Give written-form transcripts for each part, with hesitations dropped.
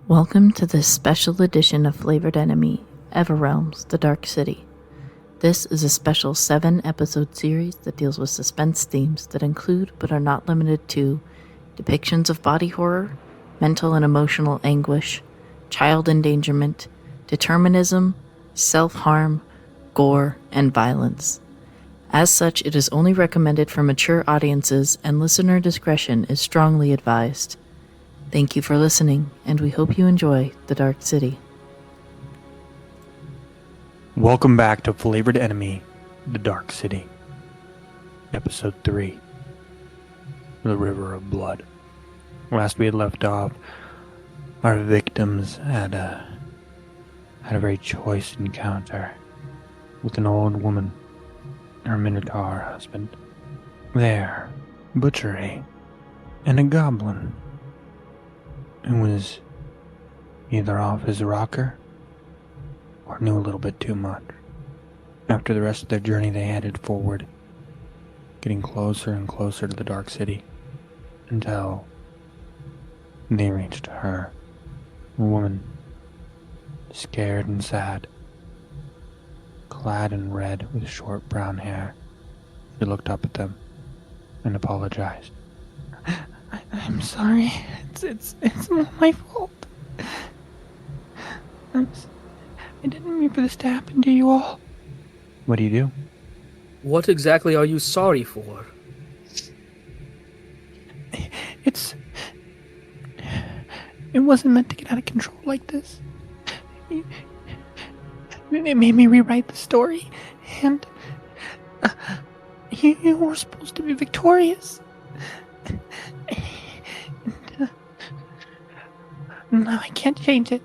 Welcome to this special edition of Flavored Enemy, Everrealms, The Dark City. This is a special 7-episode series that deals with suspense themes that include, but are not limited to, depictions of body horror, mental and emotional anguish, child endangerment, determinism, self-harm, gore, and violence. As such, it is only recommended for mature audiences and listener discretion is strongly advised. Thank you for listening, and we hope you enjoy The Dark City. Welcome back to Flavored Enemy, The Dark City. Episode 3, The River of Blood. Last we had left off, our victims had a very choice encounter with an old woman, her minotaur husband, their butchery, and a goblin who was either off his rocker or knew a little bit too much. After the rest of their journey, they headed forward, getting closer and closer to the Dark City, until they reached her, a woman, scared and sad, clad in red with short brown hair. She looked up at them and apologized. I'm sorry. It's not my fault. I didn't mean for this to happen to you all. What do you do? What exactly are you sorry for? It wasn't meant to get out of control like this. It made me rewrite the story, and you were supposed to be victorious. No, I can't change it.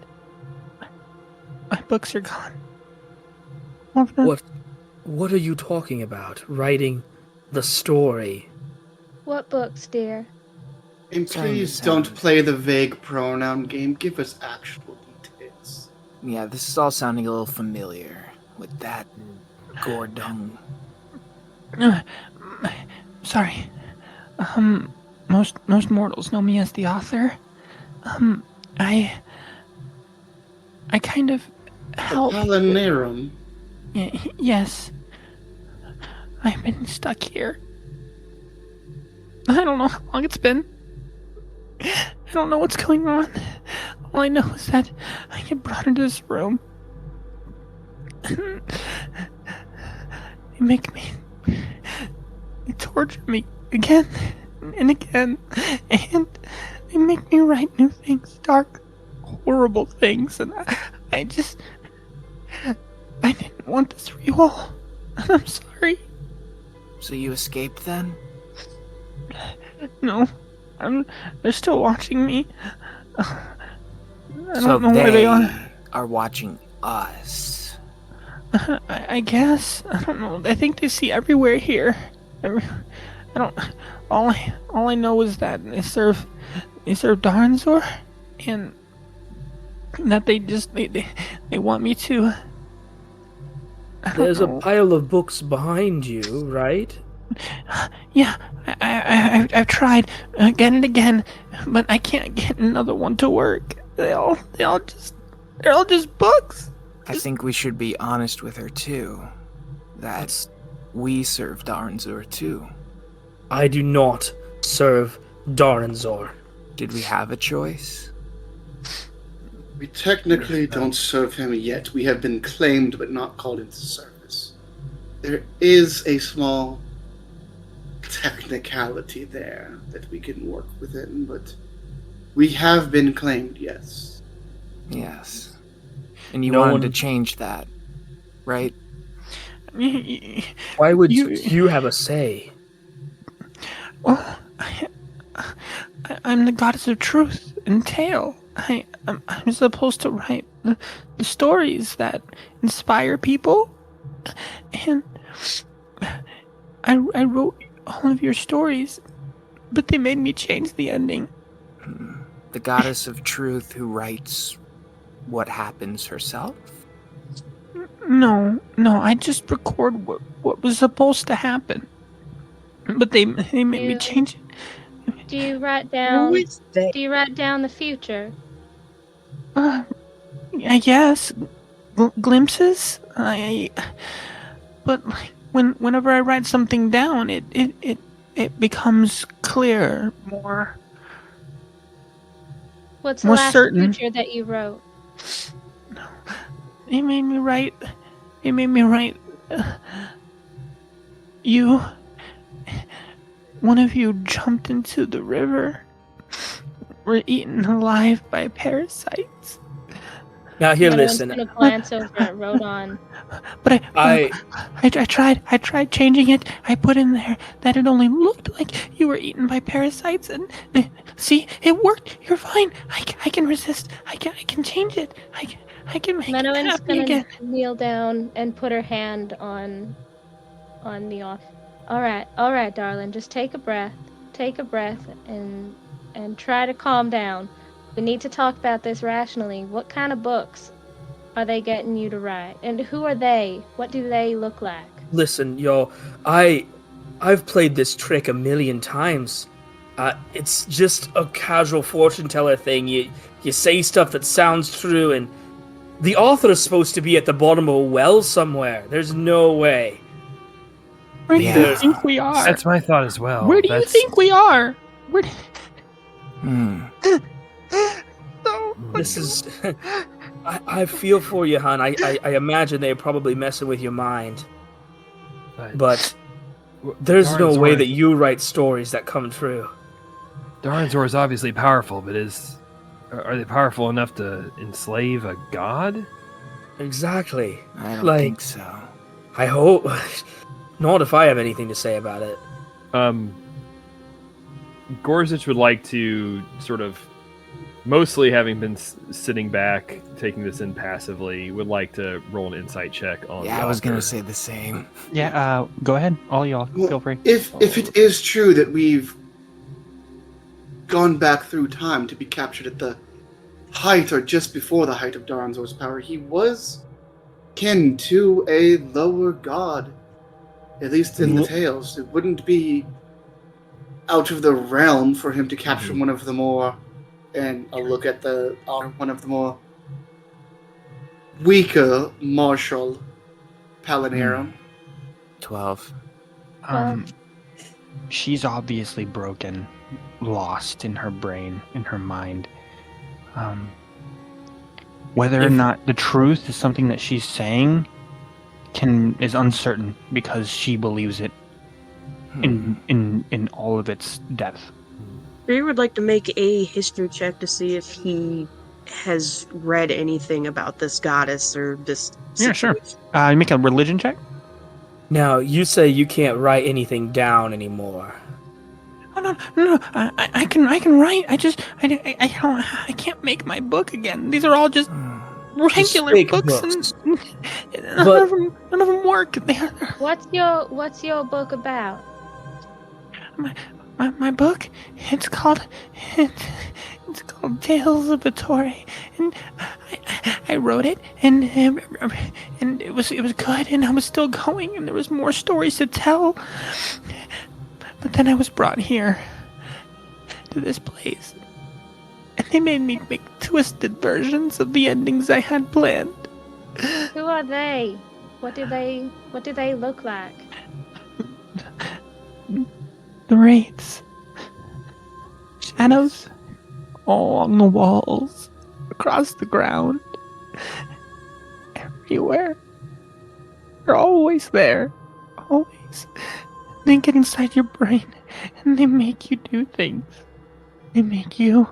My books are gone. What are you talking about? Writing the story? What books, dear? And please don't play the vague pronoun game. Give us actual details. Yeah, this is all sounding a little familiar with that Gordon. Sorry. Most mortals know me as the author. I kind of help. Apollinarum. Yes. I've been stuck here. I don't know how long it's been. I don't know what's going on. All I know is that I get brought into this room. They make me... They torture me again and again. And they make me write new things, dark, horrible things. And I didn't want this for you all. I'm sorry. So you escaped then? No. They're still watching me. I don't know where they are watching us. I guess. I don't know. I think they see everywhere here. All I know is that they serve Darnzor, and that they want me to. There's a pile of books behind you, right? Yeah, I've tried again and again, but I can't get another one to work. They're all just books. I think we should be honest with her too. That we serve Darnzor too. I do not serve Darnzor. Did we have a choice? We technically don't serve him yet. We have been claimed but not called into service. There is a small technicality there that we can work within, but we have been claimed, yes. Yes. And you wanted to change that, right? Why would you have a say? Well, I'm the goddess of truth and tale. I'm supposed to write the stories that inspire people, and I wrote all of your stories, but they made me change the ending. The goddess of truth who writes what happens herself? No, I just record what was supposed to happen, but they made me change it. Do you write down? Do you write down the future? I guess glimpses. But like, whenever I write something down, it becomes clear, What's the more last certain. future that you wrote? It made me write. It made me write. You. One of you jumped into the river. Were eaten alive by parasites. Now here, Everyone's listen. gonna glance over at Rodon. But I I tried changing it. I put in there that it only looked like you were eaten by parasites, and see, it worked. You're fine. I can resist. I can change it. I can make it Menowin's happy gonna again. kneel down and put her hand on the off. All right, darling. Just take a breath. Take a breath and try to calm down. We need to talk about this rationally. What kind of books are they getting you to write? And who are they? What do they look like? listen, yo. I've played this trick a million times. It's just a casual fortune teller thing. You say stuff that sounds true, and the author is supposed to be at the bottom of a well somewhere. There's no way. Where do you Yeah. think we are? That's my thought as well. Where do you think we are? Where? Hmm. No. This is. I feel for you, hon. I imagine they're probably messing with your mind. But there's no way that you write stories that come true. Darnzor is obviously powerful, but are they powerful enough to enslave a god? Exactly. I don't Like- think so. I hope. Not if I have anything to say about it. Gorsuch would like to sort of, mostly having been sitting back, taking this in passively, would like to roll an insight check on. Yeah, the I was gonna author. say the same. Yeah. Go ahead. All y'all, Well, feel free. If it is true that we've gone back through time to be captured at the height or just before the height of Daranzor's power, he was kin to a lower god, at least in the tales. It wouldn't be out of the realm for him to capture one of the more, and a look at one of the more weaker martial Palinarum. 12. She's obviously broken, lost in her brain, in her mind. Whether or not the truth is something that she's saying is uncertain because she believes it in all of its depth. Bree would like to make a history check to see if he has read anything about this goddess or this Yeah, sure. situation. You make a religion check. Now, you say you can't write anything down anymore. Oh, no. I can write. I can't make my book again. These are all just regular fake books, books. and But- none of them work. What's your book about? My book, it's called Tales of Vittore, and I wrote it, and it was good, and I was still going, and there was more stories to tell. But then I was brought here to this place, and they made me make twisted versions of the endings I had planned. Who are they? What do they look like? The wraiths, shadows all along the walls, across the ground, everywhere. They're always there, always. They get inside your brain, and they make you do things. They make you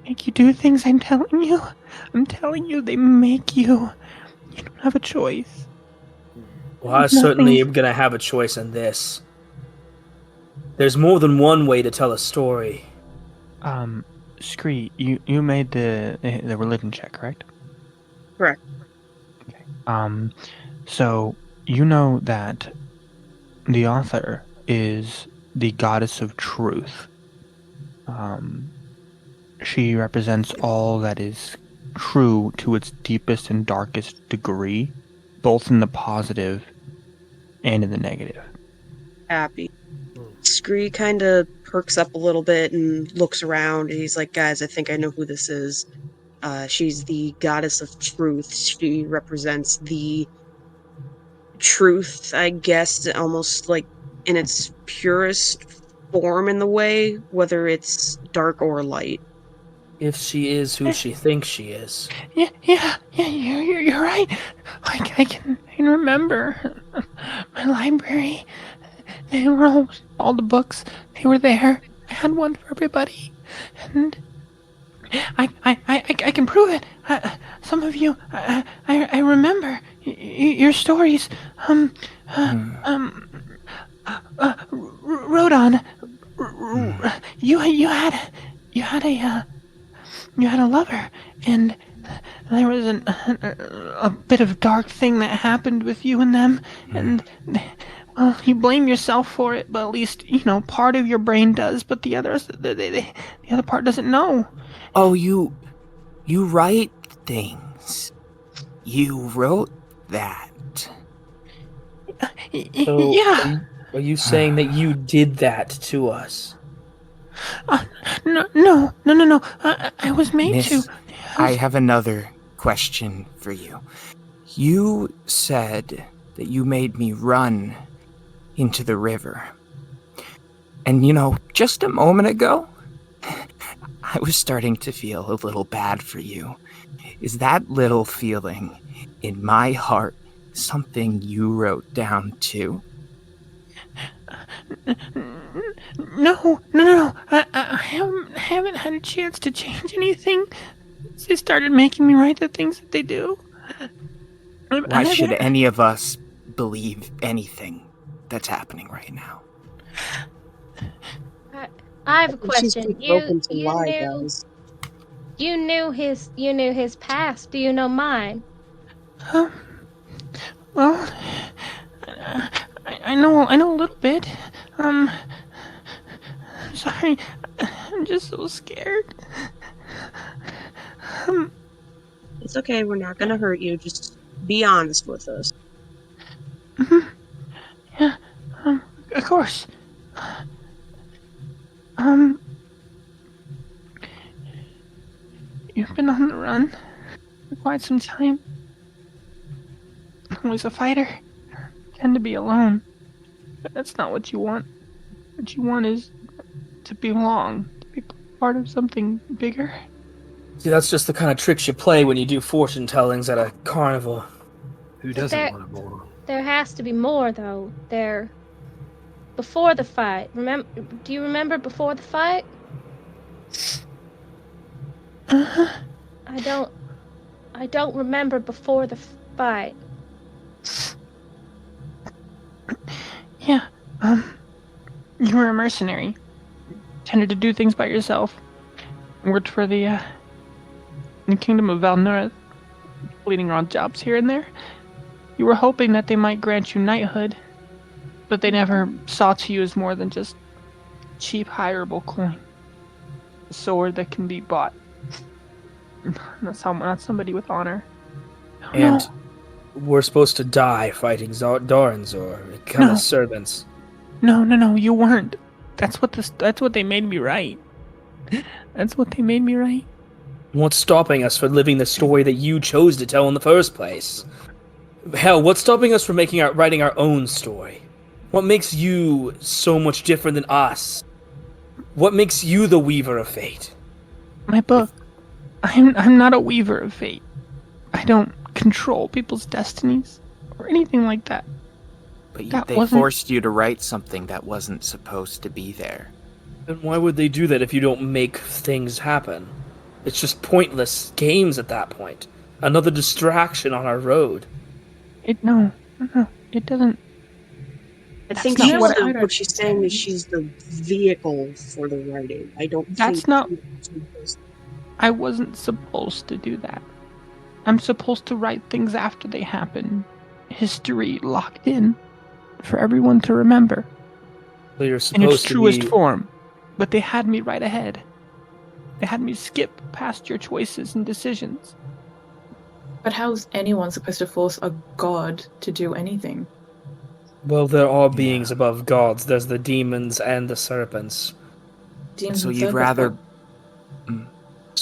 do things. I'm telling you, they make you. You don't have a choice. Well, I Nothing. certainly am gonna have a choice in this. There's more than one way to tell a story. Scree, you made the religion check, correct? Correct. Okay. So you know that the author is the goddess of truth. She represents all that is true to its deepest and darkest degree, both in the positive and in the negative. Happy. Scree kind of perks up a little bit and looks around, and he's like, guys, I think I know who this is. She's the goddess of truth. She represents the truth, I guess, almost like in its purest form in the way, whether it's dark or light. If she is who she thinks she is. Yeah, you're right. I can remember my library. They were all the books. They were there. I had one for everybody, and I can prove it. Some of you, I remember your stories. Rodon, you had a lover, and there was a bit of dark thing that happened with you and them, and well, you blame yourself for it, but at least part of your brain does, but the other part doesn't know. Oh, you write things. You wrote that. So, Yeah. are you saying that you did that to us? No. I was made to. Miss, I have another question for you. You said that you made me run into the river. And just a moment ago, I was starting to feel a little bad for you. Is that little feeling in my heart something you wrote down too? No. I haven't had a chance to change anything. They started making me write the things that they do. Why should any of us believe anything that's happening right now? I have a She's question. too broken to lie, knew guys. you knew his past. Do you know mine? Well, I know a little bit. Sorry, I'm just so scared. It's okay, we're not gonna hurt you. Just be honest with us. Yeah, of course. You've been on the run for quite some time. Always a fighter. Tend to be alone. But that's not what you want. What you want is to belong, to be part of something bigger. See, that's just the kind of tricks you play when you do fortune tellings at a carnival. Who doesn't want to belong? There has to be more, though. Before the fight. Do you remember before the fight? I don't remember before the fight. Yeah, you were a mercenary. Tended to do things by yourself. Worked for the Kingdom of Valnura, leading around jobs here and there. You were hoping that they might grant you knighthood, but they never saw to you as more than just cheap, hireable coin. A sword that can be bought. Not somebody with honor. And we're supposed to die fighting Dorans or become his servants. No, you weren't. That's what they made me write. That's what they made me write. What's stopping us from living the story that you chose to tell in the first place? Hell, what's stopping us from writing our own story? What makes you so much different than us? What makes you the weaver of fate? My book. I'm not a weaver of fate. I don't control people's destinies or anything like that. But they forced you to write something that wasn't supposed to be there. Then why would they do that if you don't make things happen? It's just pointless games at that point. Another distraction on our road. No, it doesn't. I think what she's saying is she's the vehicle for the writing. I don't think I wasn't supposed to do that. I'm supposed to write things after they happen. History locked in for everyone to remember. So you're supposed in its truest form. But they had me right ahead. They had me skip past your choices and decisions. But how's anyone supposed to force a god to do anything? Well, there are beings above gods. There's the demons and the serpents. Demons so and you'd serpents, rather...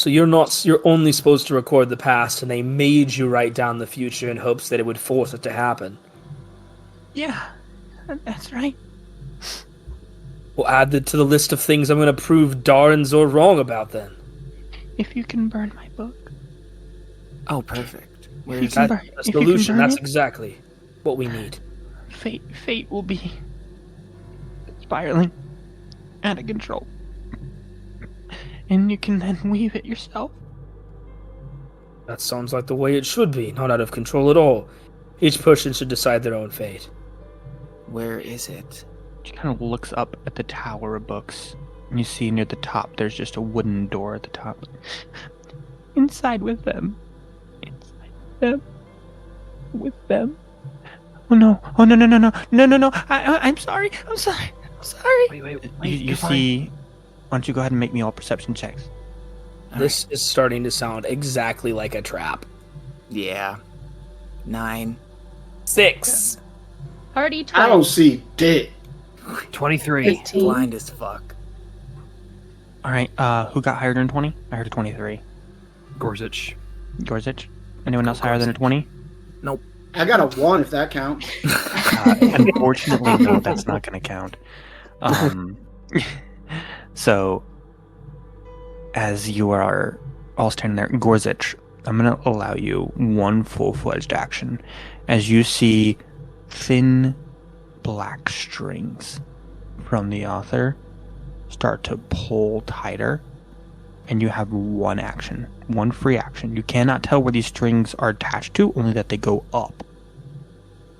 So you're only supposed to record the past, and they made you write down the future in hopes that it would force it to happen. Yeah, that's right. We'll add it to the list of things I'm going to prove Darnzor wrong about then. If you can burn my book. Oh, perfect. Where If you is can it? burn, That's the if you can solution. burn That's it, exactly what we need. fate will be spiraling out of control. And you can then weave it yourself. That sounds like the way it should be, not out of control at all. Each person should decide their own fate. Where is it? She kind of looks up at the tower of books, and you see near the top there's just a wooden door at the top. Inside with them. Inside with them. With them. Oh no. Oh no no no no no no no. I'm sorry. I'm sorry. I'm sorry. Wait. You see, why don't you go ahead and make me all perception checks? This is starting to sound exactly like a trap. Yeah. 9. 6. Hardy I 12. don't see dick. 23. 15. Blind as fuck. Alright, who got higher than 20? I heard a 23. Gorzich. Gorzich? Anyone else higher than a 20? I got a 1 if that counts. Unfortunately, no, that's not going to count. So, as you are all standing there, Gorzich, I'm going to allow you one full-fledged action. As you see thin black strings from the author start to pull tighter, and you have one action, one free action. You cannot tell where these strings are attached to, only that they go up.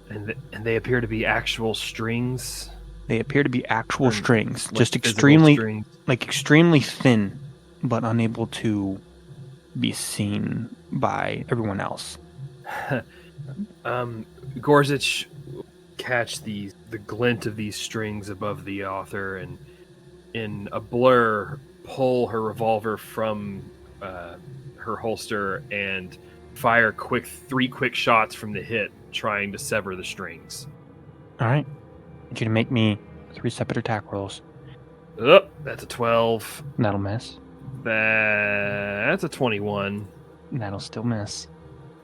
And they appear to be actual strings. They appear to be actual strings, like just physical extremely, strings. extremely thin, but unable to be seen by everyone else. Gorzich catch the glint of these strings above the author, and in a blur pull her revolver from her holster and fire 3 quick shots from the hip, trying to sever the strings. All right, I need you to make me 3 separate attack rolls. Oh, that's a 12. That'll miss. That's a 21. That'll still miss.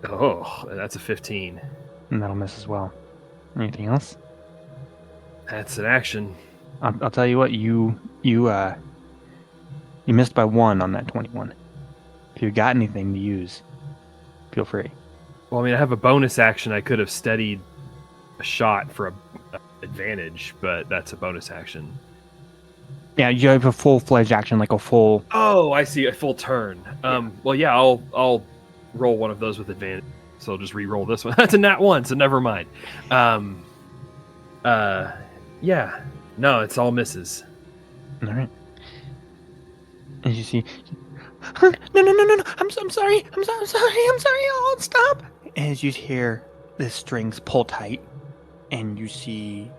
Oh, that's a 15. And that'll miss as well. Anything else? That's an action. I'll tell you what. You missed by 1 on that 21. If you got anything to use, feel free. Well, I mean, I have a bonus action. I could have steadied a shot for a advantage, but that's a bonus action. Yeah, you have a full-fledged action, like a full. Oh, I see, a full turn. Well, yeah, I'll roll one of those with advantage. So I'll just re-roll this one. That's a nat 1, so never mind. Yeah, no, it's all misses. All right. As you see, no, I'm sorry. I'll stop. As you hear the strings pull tight, and you see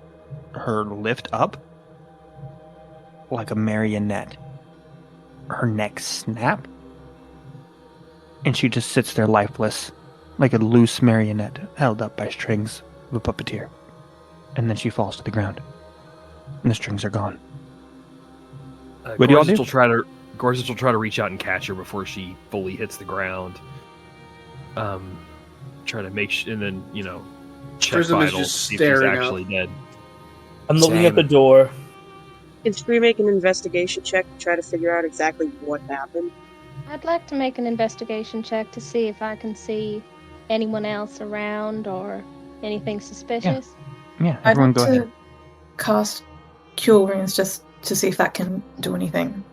her lift up like a marionette. Her neck snap, and she just sits there lifeless, like a loose marionette held up by strings of a puppeteer. And then she falls to the ground, and the strings are gone. What do y'all do? Gorzich will try to reach out and catch her before she fully hits the ground. Try to make and then check Prism is vitals, just see if she's staring actually dead. I'm looking Same. at the door. Can Spree make an investigation check to try to figure out exactly what happened? I'd like to make an investigation check to see if I can see anyone else around or anything suspicious. Yeah, I'd everyone like go to ahead. cast Cure Wounds just to see if that can do anything.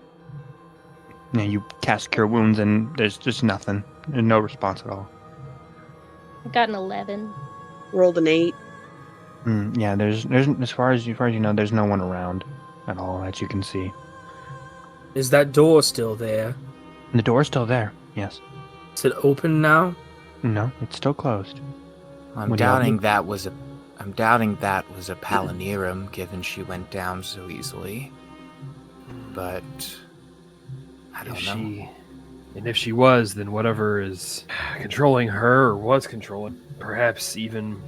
Yeah, you cast Cure Wounds, and there's just nothing. There's no response at all. I got an 11. Rolled an 8. Yeah, there's as far as you know, there's no one around at all that you can see. Is that door still there? And the door's still there. Yes. Is it open now? No, it's still closed. I'm What do y'all doubting do? that was a Palanirum, given she went down so easily. But I don't know. If she was, then whatever is controlling her or was controlling, perhaps even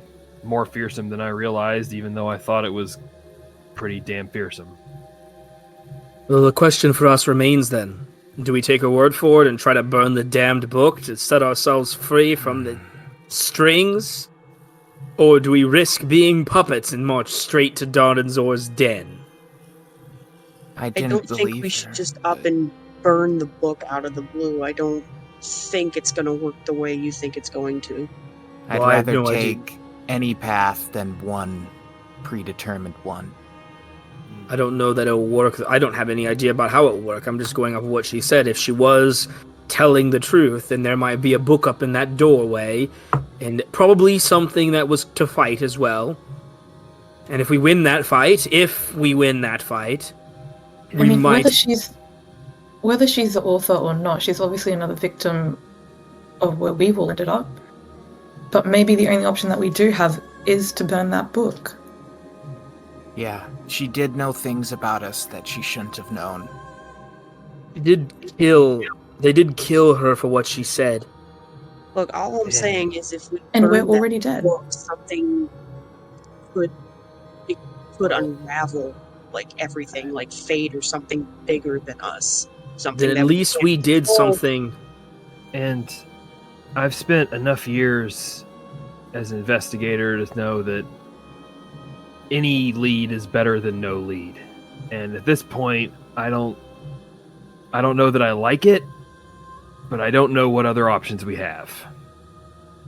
more fearsome than I realized, even though I thought it was pretty damn fearsome. Well, the question for us remains then, Do we take her word for it and try to burn the damned book to set ourselves free from the strings? Or do we risk being puppets and march straight to Dardanzor's den? I I didn't don't think believe we should her, just up but and burn the book out of the blue. I don't think it's going to work the way you think it's going to. I'd Well, I have rather no idea. take any path than one predetermined one. I don't know that it'll work. I don't have any idea about how it will work. I'm just going off of what she said. If she was telling the truth, then there might be a book up in that doorway, and probably something that was to fight as well. And if we win that fight, we I mean, might. whether she's the author or not, she's obviously another victim of where we've all ended up. But maybe the only option that we do have is to burn that book. Yeah, she did know things about us that she shouldn't have known. They did kill her for what she said. Look, all I'm saying is if we And we're burn that already dead. book, something could unravel like everything, like fate or something bigger than us. Something Then that at least we did control. something. And I've spent enough years as an investigator to know that any lead is better than no lead. And at this point, I don't know that I like it, but I don't know what other options we have.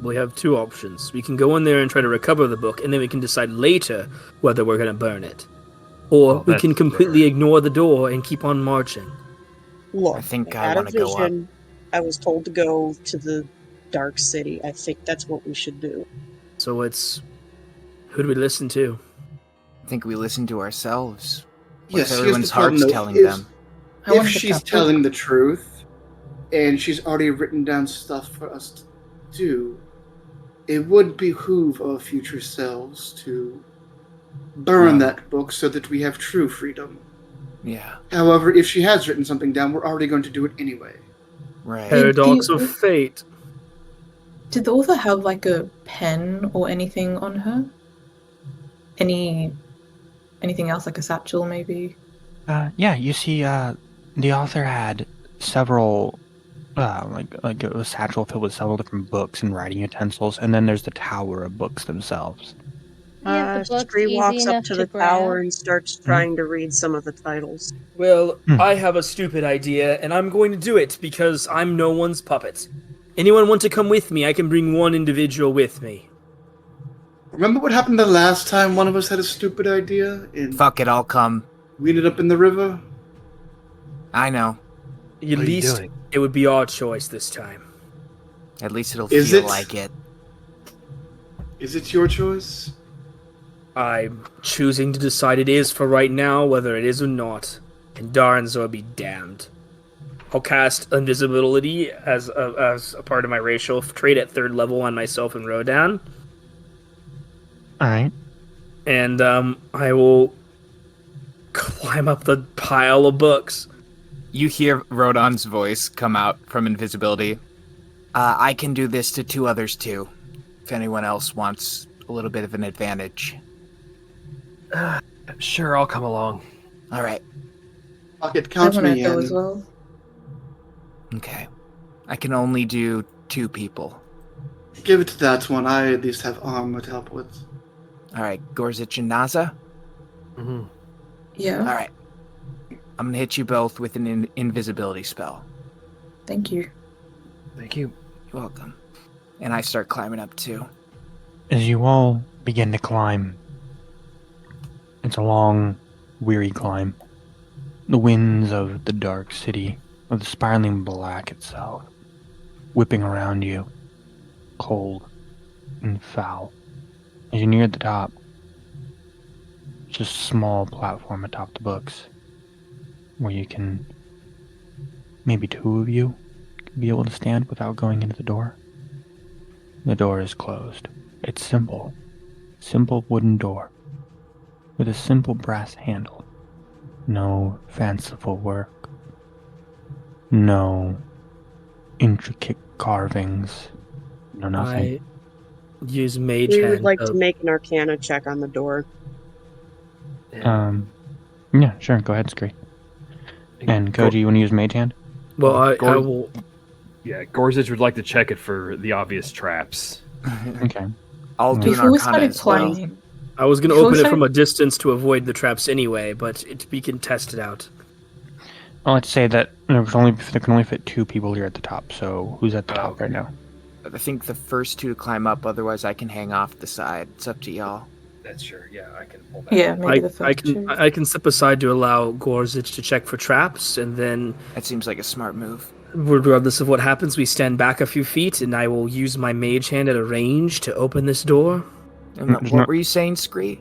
We have two options. We can go in there and try to recover the book, and then we can decide later whether we're going to burn it. Or Well, we can that's completely ignore the door and keep on marching. Look, I think I I had a want to go up. vision. I was told to go to the Dark City. I think that's what we should do. So who do we listen to? I think we listen to ourselves. Yes, What's here's the everyone's problem, hearts though, telling is them? I wanna if get she's that telling book. the truth, and she's already written down stuff for us to do, it would behoove our future selves to burn that book so that we have true freedom. Yeah, However, if she has written something down, we're already going to do it anyway. right. Paradox Do you- of fate. Did the author have like a pen or anything on her? Anything else, like a satchel maybe? Yeah, you see, the author had several, like a satchel filled with several different books and writing utensils, and then there's the tower of books themselves. Yeah, the book's Spree easy walks up enough to to the tower grab. and starts trying to read some of the titles. Well, Hmm. I have a stupid idea, and I'm going to do it because I'm no one's puppet. Anyone want to come with me? I can bring one individual with me. Remember what happened the last time one of us had a stupid idea and Fuck it, I'll come. we ended up in the river? I know. At What are you least doing? it would be our choice this time. At least it'll Is feel it? like it. Is it your choice? I'm choosing to decide it is for right now, whether it is or not. And Darnzor be damned. I'll cast invisibility as a part of my racial trait at 3rd level on myself and Rodan. Alright. And I will climb up the pile of books. You hear Rodon's voice come out from invisibility. I can do this to 2 others too, if anyone else wants a little bit of an advantage. Sure, I'll come along. All right, Fuck it, I count want to me go in. as well. okay. I can only do 2 people. Give it to that one. I at least have armor to help with. All right, Gorzich and Naza. Mm-hmm. Yeah, All right. I'm gonna hit you both with an invisibility spell. thank you. Thank you. You're welcome. And I start climbing up too. As you all begin to climb, it's a long, weary climb. The winds of the dark city, of the spiraling black itself, whipping around you, cold and foul. As you near the top, just a small platform atop the books, where you can, maybe 2 of you, be able to stand without going into the door. The door is closed. It's simple. Simple wooden door. With a simple brass handle. No fanciful work. No intricate carvings. No nothing. I use Mage We Hand. would like to make an Arcana check on the door. Yeah, sure, go ahead, Scree. And Koji, you want to use Mage Hand? Well, I Gor- will. Yeah, Gorzich would like to check it for the obvious traps. Okay. I'll do an Before we Arcana started as well. playing, I was going to Before we open it from started- a distance to avoid the traps anyway, but we can test it out. Well, let's say that there can only fit 2 people here at the top. So who's at the top okay. right now? I think the first 2 to climb up, otherwise I can hang off the side. It's up to y'all. That's sure. Yeah, I can pull that. yeah, maybe the first I can two. I can step aside to allow Gorzich to check for traps, and then, That seems like a smart move. regardless of what happens, we stand back a few feet, and I will use my mage hand at a range to open this door. And There's what no- were you saying, Scree?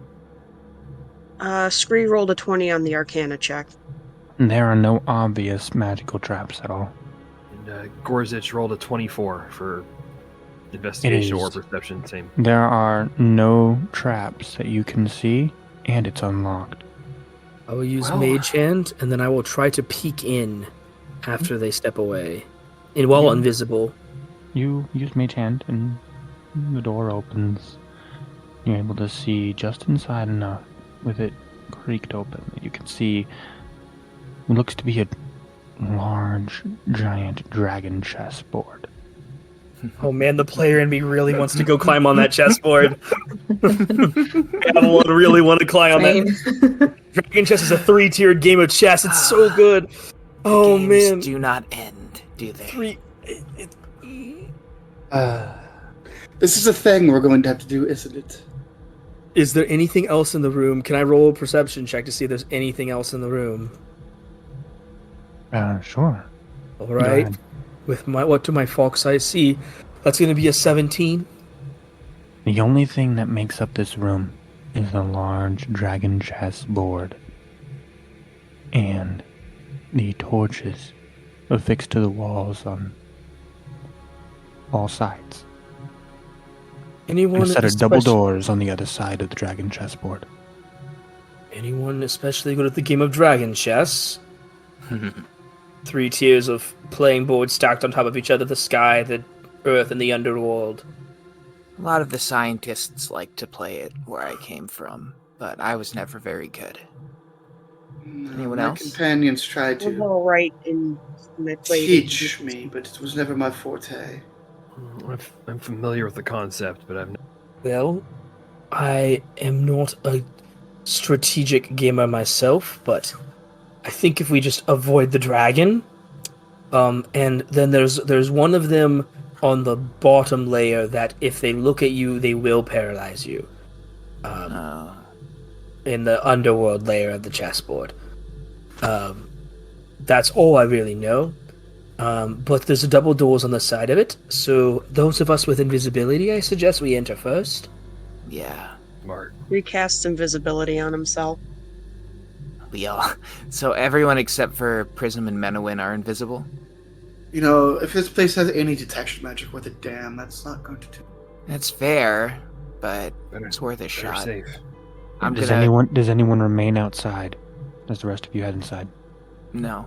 Scree rolled a 20 on the Arcana check. There are no obvious magical traps at all. And Gorzich rolled a 24 for investigation or is. perception. Same. There are no traps that you can see, and it's unlocked. I will use Wow. mage hand, and then I will try to peek in after they step away, and while Yeah. invisible. You use mage hand, and the door opens. You're able to see just inside enough, with it creaked open, that you can see what looks to be a large, giant dragon chessboard. Oh man, the player in me really wants to go climb on that chessboard. I really want to climb on that. Same. Dragon chess is a 3-tiered game of chess. It's so good. Oh Games man, do not end, do they? 3. This is a thing we're going to have to do, isn't it? Is there anything else in the room? Can I roll a perception check to see if there's anything else in the room? Sure. All Go right. ahead. With what do my fox eyes see? That's going to be a 17. The only thing that makes up this room is a large dragon chessboard and the torches affixed to the walls on all sides. Anyone And a set of double especially- doors on the other side of the dragon chessboard. Anyone especially good at the game of dragon chess? 3 tiers of playing boards stacked on top of each other, the sky, the earth, and the underworld. A lot of the scientists like to play it where I came from, but I was never very good. No, Anyone my else? companions tried I was to all right in my play. teach me, but it was never my forte. I'm familiar with the concept, but I've. Well, I am not a strategic gamer myself, but I think if we just avoid the dragon, and then there's one of them on the bottom layer that if they look at you, they will paralyze you. In the underworld layer of the chessboard. That's all I really know. But there's double doors on the side of it, so those of us with invisibility, I suggest we enter first. Yeah, Smart. Recast invisibility on himself. we all. So everyone except for Prism and Menowin are invisible? You know, if this place has any detection magic worth a damn, that's not going to do. That's fair, but Better, it's worth a better shot. safe. I'm Does gonna. anyone remain outside as the rest of you head inside? No.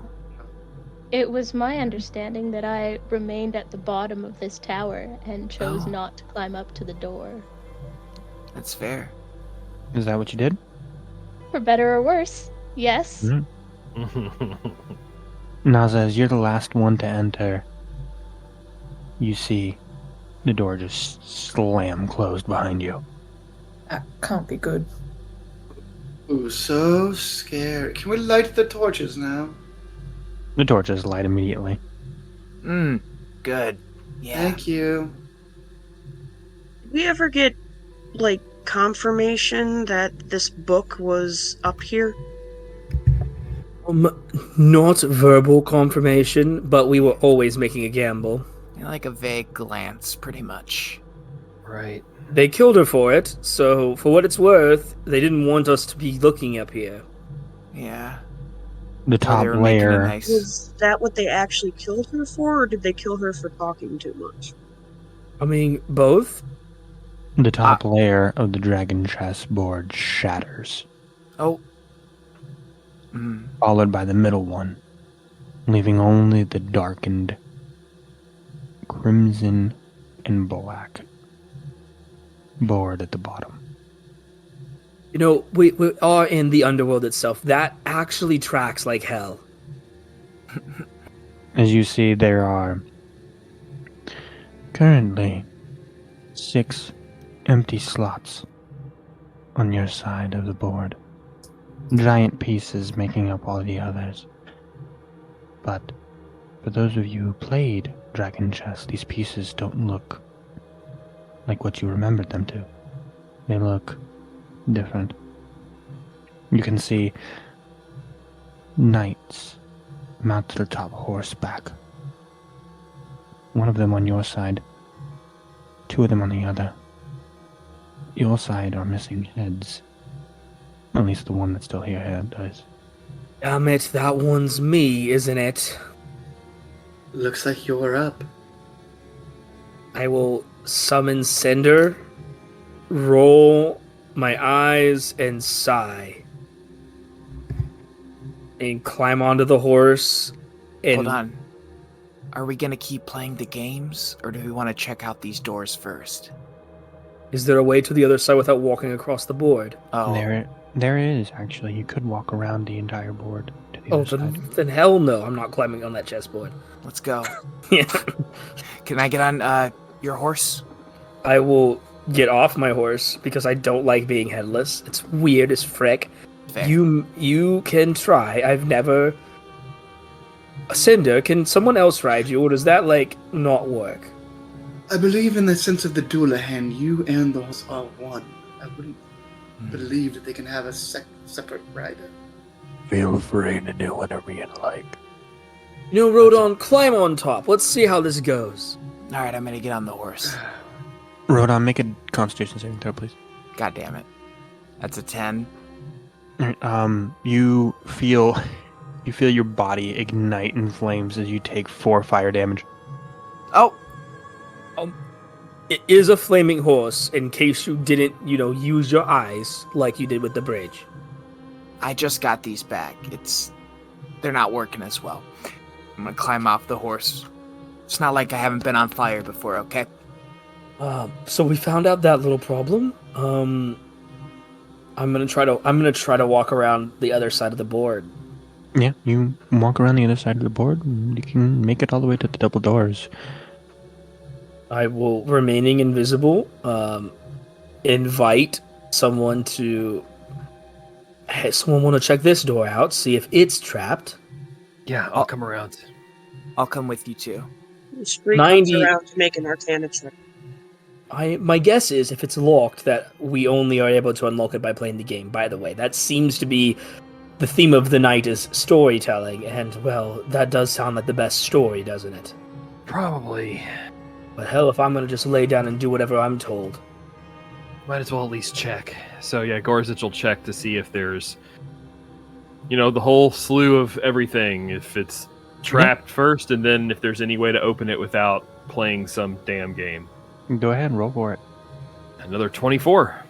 It was my understanding that I remained at the bottom of this tower and chose Oh. not to climb up to the door. That's fair. Is that what you did? For better or worse, yes. Mhm. Naza, as you're the last one to enter, you see the door just slam closed behind you. That can't be good. Ooh, so scary. Can we light the torches now? The torches light immediately. Good. Yeah. Thank you. Did we ever get, like, confirmation that this book was up here? Not verbal confirmation, but we were always making a gamble. Like a vague glance, pretty much. Right. They killed her for it, so for what it's worth, they didn't want us to be looking up here. Yeah. The Or top they were making a layer. nice. Was that what they actually killed her for, or did they kill her for talking too much? I mean, both? The top layer of the dragon chessboard shatters, Oh. followed by the middle one, leaving only the darkened crimson and black board at the bottom. You know, we are in the underworld itself. That actually tracks like hell. As you see, there are currently 6 empty slots on your side of the board. Giant pieces making up all the others. But for those of you who played Dragon Chess, these pieces don't look like what you remembered them to. They look different. You can see knights mounted atop horseback. One of them on your side, 2 of them on the other. Your side are missing heads. At least the one that's still here does. Damn it, that one's me, isn't it? Looks like you're up. I will summon Cinder, roll my eyes, and sigh. And climb onto the horse. And Hold on. Are we gonna keep playing the games, or do we want to check out these doors first? Is there a way to the other side without walking across the board? Oh, There is, actually. You could walk around the entire board to the other side. Then hell no, I'm not climbing on that chessboard. let's go. Yeah. Can I get on your horse? I will get off my horse because I don't like being headless. It's weird as frick. Fair. You can try. I've never. Cinder, can someone else ride you, or does that not work? I believe in the sense of the Doulahan, you and the horse are one. I wouldn't believe that they can have a separate rider. Feel free to do whatever you'd like. Rodon, climb on top. Let's see how this goes. All right, I'm gonna get on the horse. Rodon, make a Constitution saving throw, please. God damn it. That's a 10. You feel your body ignite in flames as you take 4 fire damage. Oh, It is a flaming horse, in case you didn't, use your eyes like you did with the bridge. I just got these back. They're not working as well. I'm gonna climb off the horse. It's not like I haven't been on fire before, okay? So we found out that little problem. I'm gonna try to walk around the other side of the board. Yeah, you walk around the other side of the board, and you can make it all the way to the double doors. I will, remaining invisible, invite someone to. Hey, someone want to check this door out, see if it's trapped. Yeah, I'll come around. I'll come with you too. Spree 90 comes around to make an Arcana check. My guess is if it's locked, that we only are able to unlock it by playing the game. By the way, that seems to be the theme of the night is storytelling, and well, that does sound like the best story, doesn't it? Probably. But hell, if I'm gonna just lay down and do whatever I'm told. Might as well at least check. So yeah, Gorzich will check to see if there's, the whole slew of everything. If it's trapped first, and then if there's any way to open it without playing some damn game. Go ahead and roll for it. Another 24.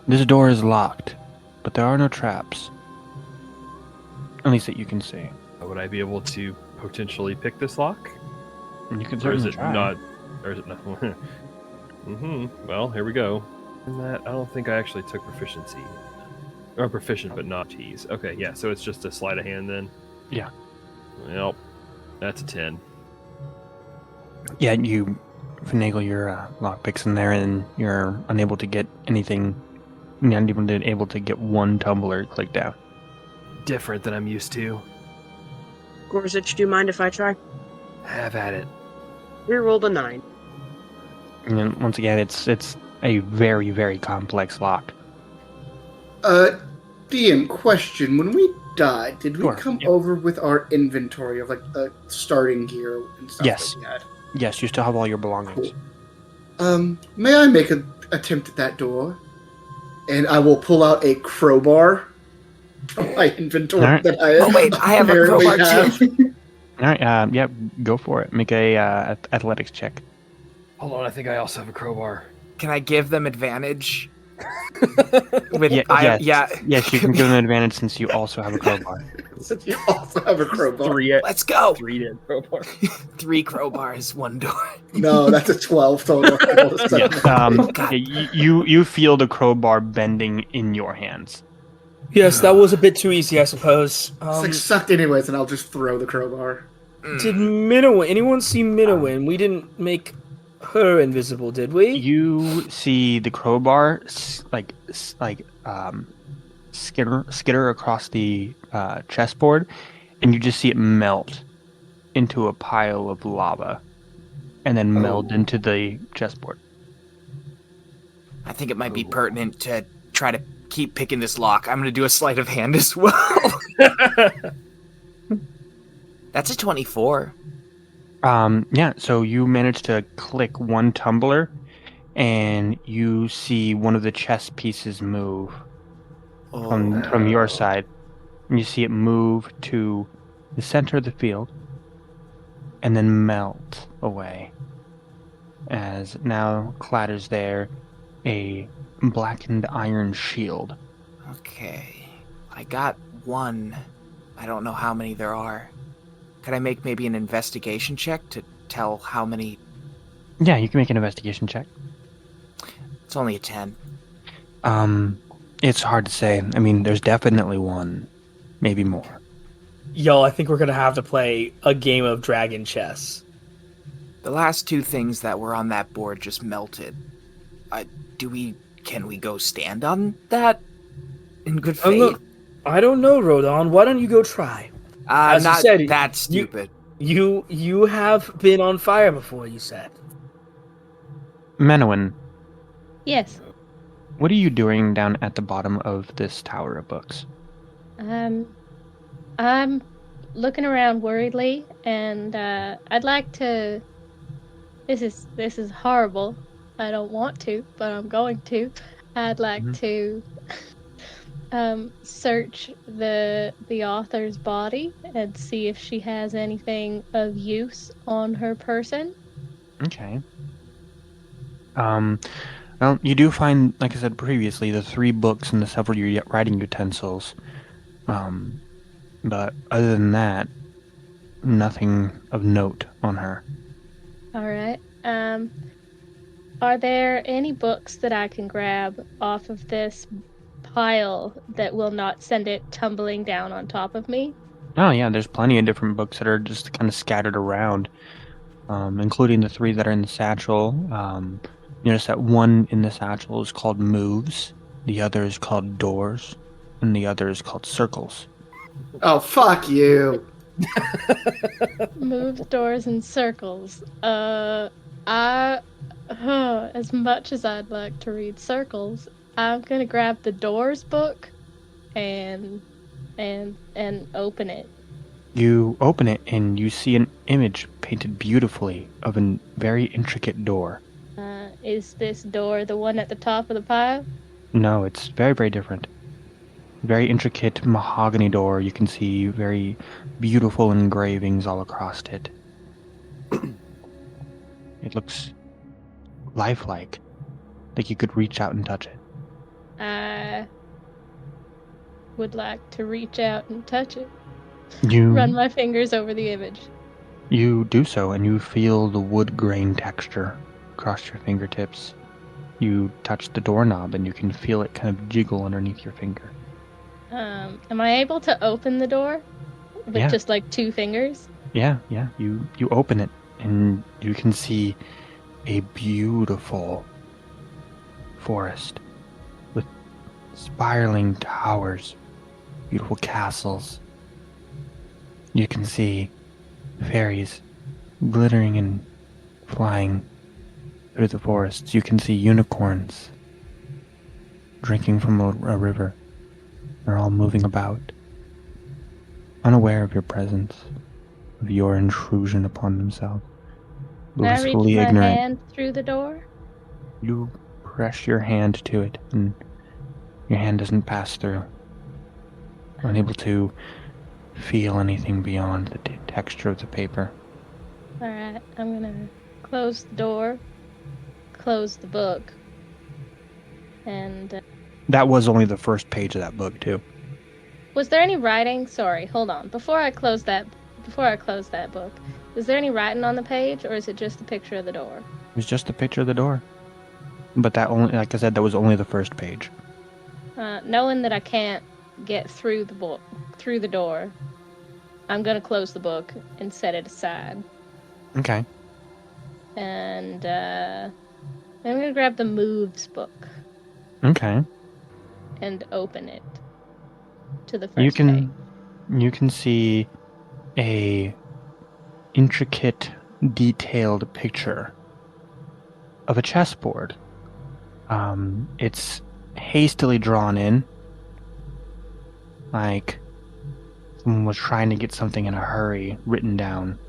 This door is locked, but there are no traps. At least that you can see. Would I be able to potentially pick this lock? You can Or is certainly it try. not? Or is it not? Well, here we go. In that, I don't think I actually took proficiency. Or proficient, but not tease. Okay, yeah, so it's just a sleight of hand then? Yeah. Well, that's a 10. Yeah, you finagle your lockpicks in there, and you're unable to get anything. You're not even able to get one tumbler clicked out. Different than I'm used to. Gorzich, do you mind if I try? Have at it. We rolled a 9. And then, once again, it's a very, very complex lock. DM, question. When we died, did we Sure, come yep. over with our inventory of starting gear and stuff Yes. that we had? Yes, you still have all your belongings. May I make an attempt at that door? And I will pull out a crowbar from my inventory Alright. that I Oh, wait, I have a apparently crowbar, have. All right, yeah, go for it. Make a athletics check. Hold on, I think I also have a crowbar. Can I give them advantage? With Yes, you can give them an advantage since you also have a crowbar. Since you also have a crowbar. Let's go. 3 crowbar. 3 crowbars, 1 door. No, that's a 12 total. You feel the crowbar bending in your hands. Yes, that was a bit too easy, I suppose. It's sucked anyways, and I'll just throw the crowbar. Did Minowin? Anyone see Minowin? We didn't make her invisible, did we? You see the crowbar skitter across the chessboard, and you just see it melt into a pile of lava, and then meld into the chessboard. I think it might be pertinent to try to keep picking this lock. I'm going to do a sleight of hand as well. That's a 24. Yeah, so you manage to click one tumbler, and you see one of the chess pieces move from your side. And you see it move to the center of the field, and then melt away. As now clatters there a blackened iron shield. Okay. I got one. I don't know how many there are. Could I make maybe an investigation check to tell how many? Yeah, you can make an investigation check. It's only a 10. It's hard to say. I mean, there's definitely one, maybe more. Y'all, I think we're gonna have to play a game of dragon chess. The last two things that were on that board just melted. Can we go stand on that in good faith? I don't know, Rodon. Why don't you go try? As not you said, that stupid. You have been on fire before, you said. Menowin, Yes. what are you doing down at the bottom of this tower of books? I'm looking around worriedly, and I'd like to. This is horrible. I don't want to, but I'm going to. I'd like to search the author's body and see if she has anything of use on her person. Okay. Well, you do find, like I said previously, the 3 books and the several writing utensils. But other than that, nothing of note on her. All right. Are there any books that I can grab off of this pile that will not send it tumbling down on top of me? Oh yeah, there's plenty of different books that are just kind of scattered around, including the 3 that are in the satchel. You notice that one in the satchel is called Moves, the other is called Doors, and the other is called Circles. Oh, fuck you. Moves, doors, and circles. As much as I'd like to read circles, I'm gonna grab the doors book and open it. You open it and you see an image painted beautifully of a very intricate door. Is this door the one at the top of the pile? No, it's very, very different. Very intricate mahogany door. You can see very beautiful engravings all across it. It looks lifelike, like you could reach out and touch it. I would like to reach out and touch it. You Run my fingers over the image. You do so, and you feel the wood grain texture across your fingertips. You touch the doorknob, and you can feel it kind of jiggle underneath your finger. Am I able to open the door with just like 2 fingers? Yeah. You open it, and you can see a beautiful forest with spiraling towers, beautiful castles. You can see fairies glittering and flying through the forests. You can see unicorns drinking from a river. They're all moving about, unaware of your presence, of your intrusion upon themselves. Can I reach Blissfully my ignorant. hand through the door? You press your hand to it, and your hand doesn't pass through. Unable to feel anything beyond the texture of the paper. Alright, I'm gonna close the door, close the book, and... That was only the first page of that book, too. Was there any writing? Sorry, hold on. Before I close that book, is there any writing on the page, or is it just a picture of the door? It was just a picture of the door. But that only, like I said, that was only the first page. Knowing that I can't get through the door, I'm gonna close the book and set it aside. Okay. And I'm gonna grab the moves book Okay. and open it to the You first page. can see a intricate, detailed picture of a chessboard. It's hastily drawn in, like someone was trying to get something in a hurry written down.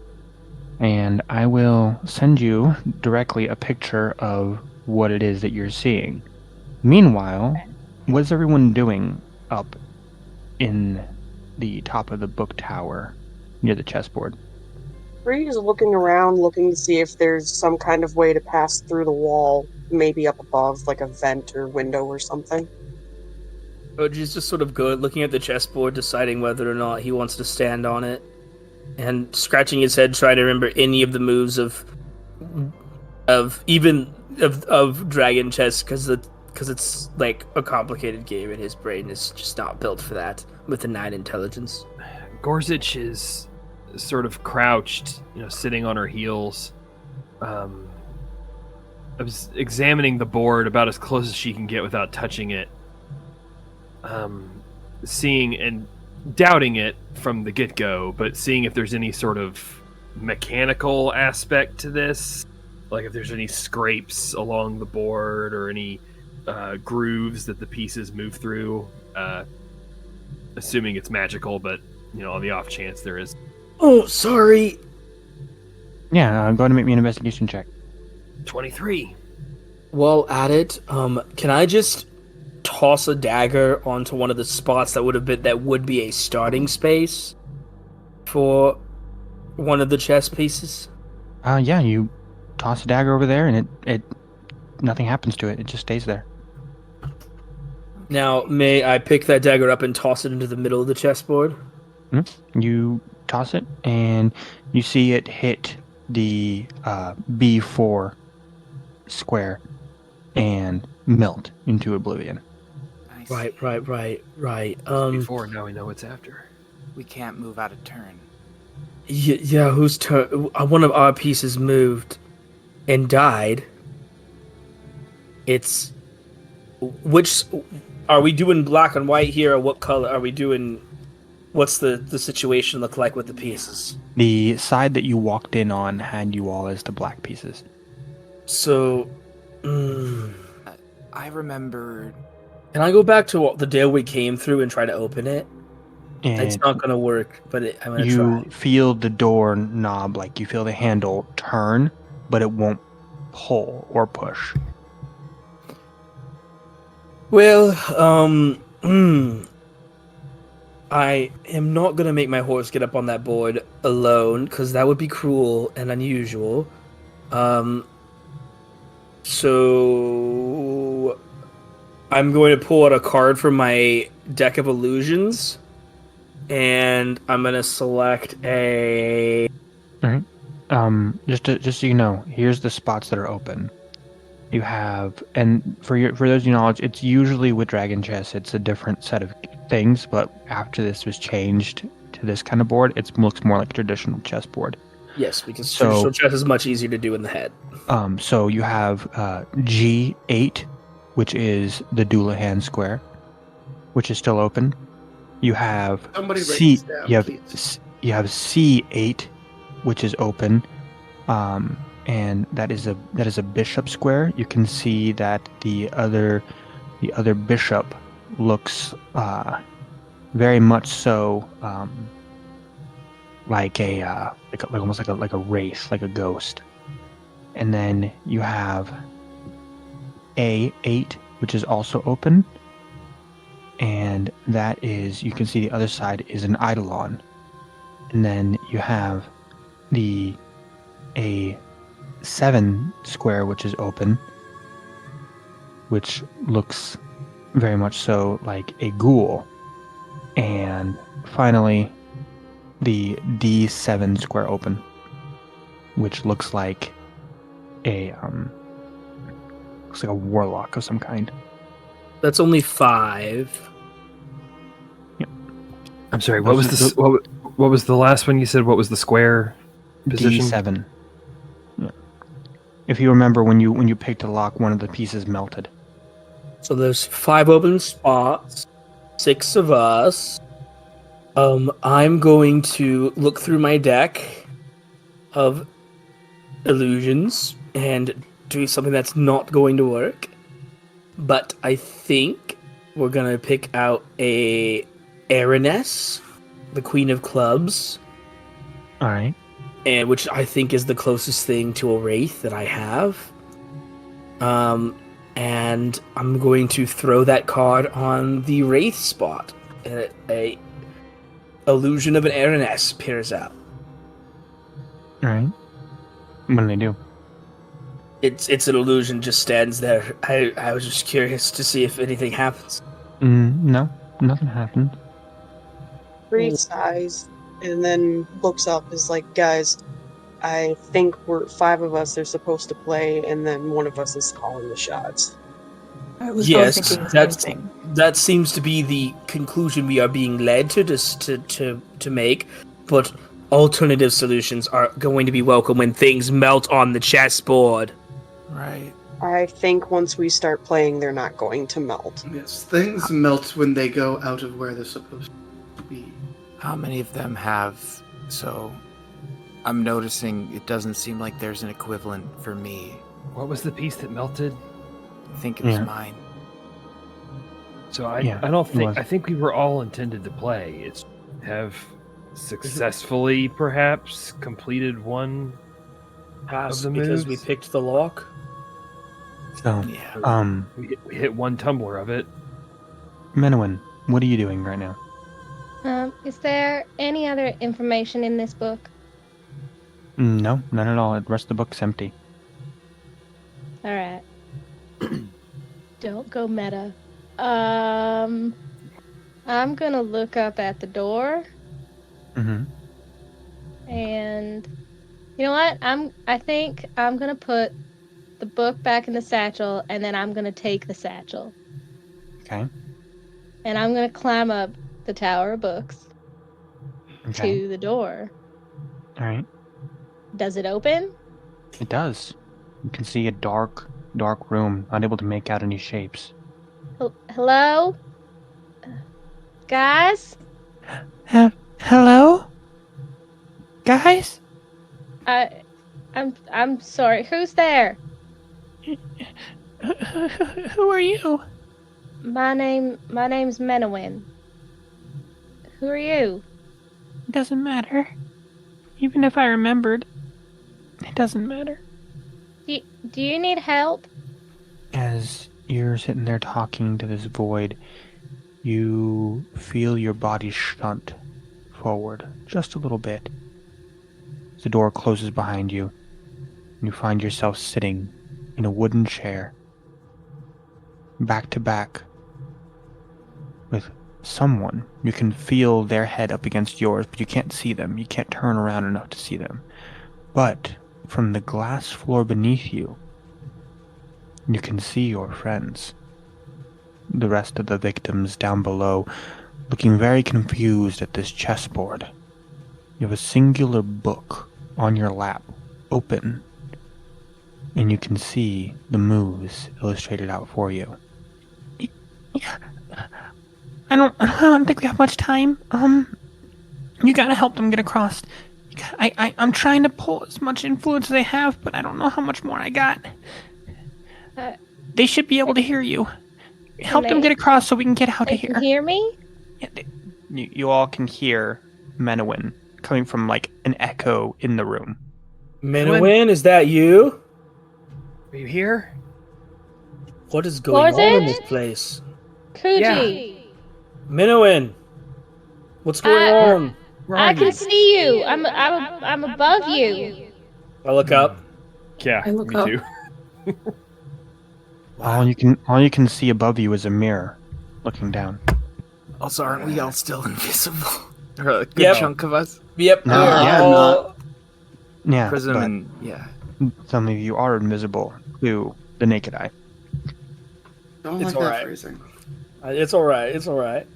And I will send you directly a picture of what it is that you're seeing. Meanwhile, what's everyone doing up in the top of the book tower near the chessboard? Bree is looking around, looking to see if there's some kind of way to pass through the wall, maybe up above, like a vent or window or something. Oji's just sort of good, looking at the chessboard, deciding whether or not he wants to stand on it, and scratching his head, trying to remember any of the moves of dragon chess, because it's like a complicated game, and his brain is just not built for that with a 9 intelligence. Gorsuch is sort of crouched, sitting on her heels. I was examining the board about as close as she can get without touching it. Seeing and doubting it from the get-go, but seeing if there's any sort of mechanical aspect to this, like if there's any scrapes along the board or any grooves that the pieces move through, assuming it's magical, but on the off chance there is. Oh, sorry. Yeah, go ahead and make me an investigation check. 23. While at it, can I just toss a dagger onto one of the spots that would be a starting space for one of the chess pieces? Yeah, you toss a dagger over there, and it nothing happens to it. It just stays there. Now, may I pick that dagger up and toss it into the middle of the chessboard? You toss it, and you see it hit the B4 square and melt into oblivion. Nice. Right. Before, now we know what's after. We can't move out of turn. Yeah, whose turn? One of our pieces moved and died. It's... Which... Are we doing black and white here, or what color are we doing? What's the situation look like with the pieces? The side that you walked in on had you all as the black pieces. So... I remember... Can I go back to the day we came through and try to open it? And it's not going to work, but I'm going to you try. feel the door knob, like you feel the handle turn, but it won't pull or push. Well, I am not going to make my horse get up on that board alone, because that would be cruel and unusual. So I'm going to pull out a card from my deck of illusions, and I'm going to select a... All right. Just so you know, here's the spots that are open. You have, and for those of you knowledge, it's usually with Dragon Chess, it's a different set of things, but after this was changed to this kind of board, it looks more like a traditional chessboard. Yes, because traditional chess is much easier to do in the head. So you have G8, which is the Doulahan square, which is still open. You have C. You have C8, which is open, and that is a bishop square. You can see that the other bishop looks very much so like almost like a wraith, like a ghost. And then you have A8, which is also open, and that is, you can see the other side is an eidolon. And then you have the A7 square, which is open, which looks very much so like a ghoul. And finally, the D7 square open, which looks like a warlock of some kind. That's only 5. Yep. I'm sorry. What was this? What was the last one you said? What was the square position? D7. Yeah. If you remember, when you picked a lock, one of the pieces melted. So there's 5 open spots, 6 of us. I'm going to look through my deck of illusions and do something that's not going to work. But I think we're gonna pick out a Araness, the Queen of Clubs, All right. and which I think is the closest thing to a Wraith that I have. And I'm going to throw that card on the Wraith spot. A illusion of an Araness appears out. All right. What do they do? It's an illusion, just stands there. I was just curious to see if anything happens. No, nothing happened. Breathe sighs and then looks up, is like, guys, I think we're 5 of us are supposed to play, and then one of us is calling the shots. I was Yes, thinking the same thing. that seems to be the conclusion we are being led to make, but alternative solutions are going to be welcome when things melt on the chessboard. Right. I think once we start playing, they're not going to melt. Yes, things melt when they go out of where they're supposed to be. How many of them have? So, I'm noticing it doesn't seem like there's an equivalent for me. What was the piece that melted? I think it was Yeah. mine. So I Yeah, don't it think was. I think we were all intended to play. It's have successfully perhaps completed one Pass of the because we moves? picked the lock. So, Yeah. We hit one tumbler of it. Menowin, what are you doing right now? Is there any other information in this book? No, none at all. The rest of the book's empty. All right. Don't go meta. I'm gonna look up at the door, Mm-hmm. and you know what? I think I'm gonna put the book back in the satchel, and then I'm gonna take the satchel, Okay. and I'm gonna climb up the tower of books Okay. to the door. All right. Does it open? It does. You can see a dark room, unable to make out any shapes. Hello, guys. Hello? Guys? I'm sorry. Who's there? Who are you? My name's Menowin. Who are you? It doesn't matter. Even if I remembered, it doesn't matter. Do you need help? As you're sitting there talking to this void, you feel your body shunt forward just a little bit. The door closes behind you, and you find yourself sitting in a wooden chair, back to back, with someone. You can feel their head up against yours, but you can't see them. You can't turn around enough to see them. But from the glass floor beneath you, you can see your friends. The rest of the victims down below, looking very confused at this chessboard. You have a singular book on your lap, open, and you can see the moves illustrated out for you. I don't think we have much time. You gotta help them get across. I'm trying to pull as much influence as I have, but I don't know how much more I got. They should be able to hear you. Help them get across so we can get out They of here. can hear me? Yeah, you all can hear Menowin coming from like an echo in the room. Menowin, is that you? Are you here? What is going Was on in it? this place? Kuji. Menowin, what's going on? Where I are can you? see you. I'm above you. I look up. Yeah, I look me up. too. All you can see above you is a mirror looking down. Also, aren't we all still invisible? Or a good Yep. chunk of us? Yep. No, we're yeah, all- Yeah, Prism but and yeah. some of you are invisible to the naked eye. Don't It's like that alright. phrasing. It's all right. It's all right.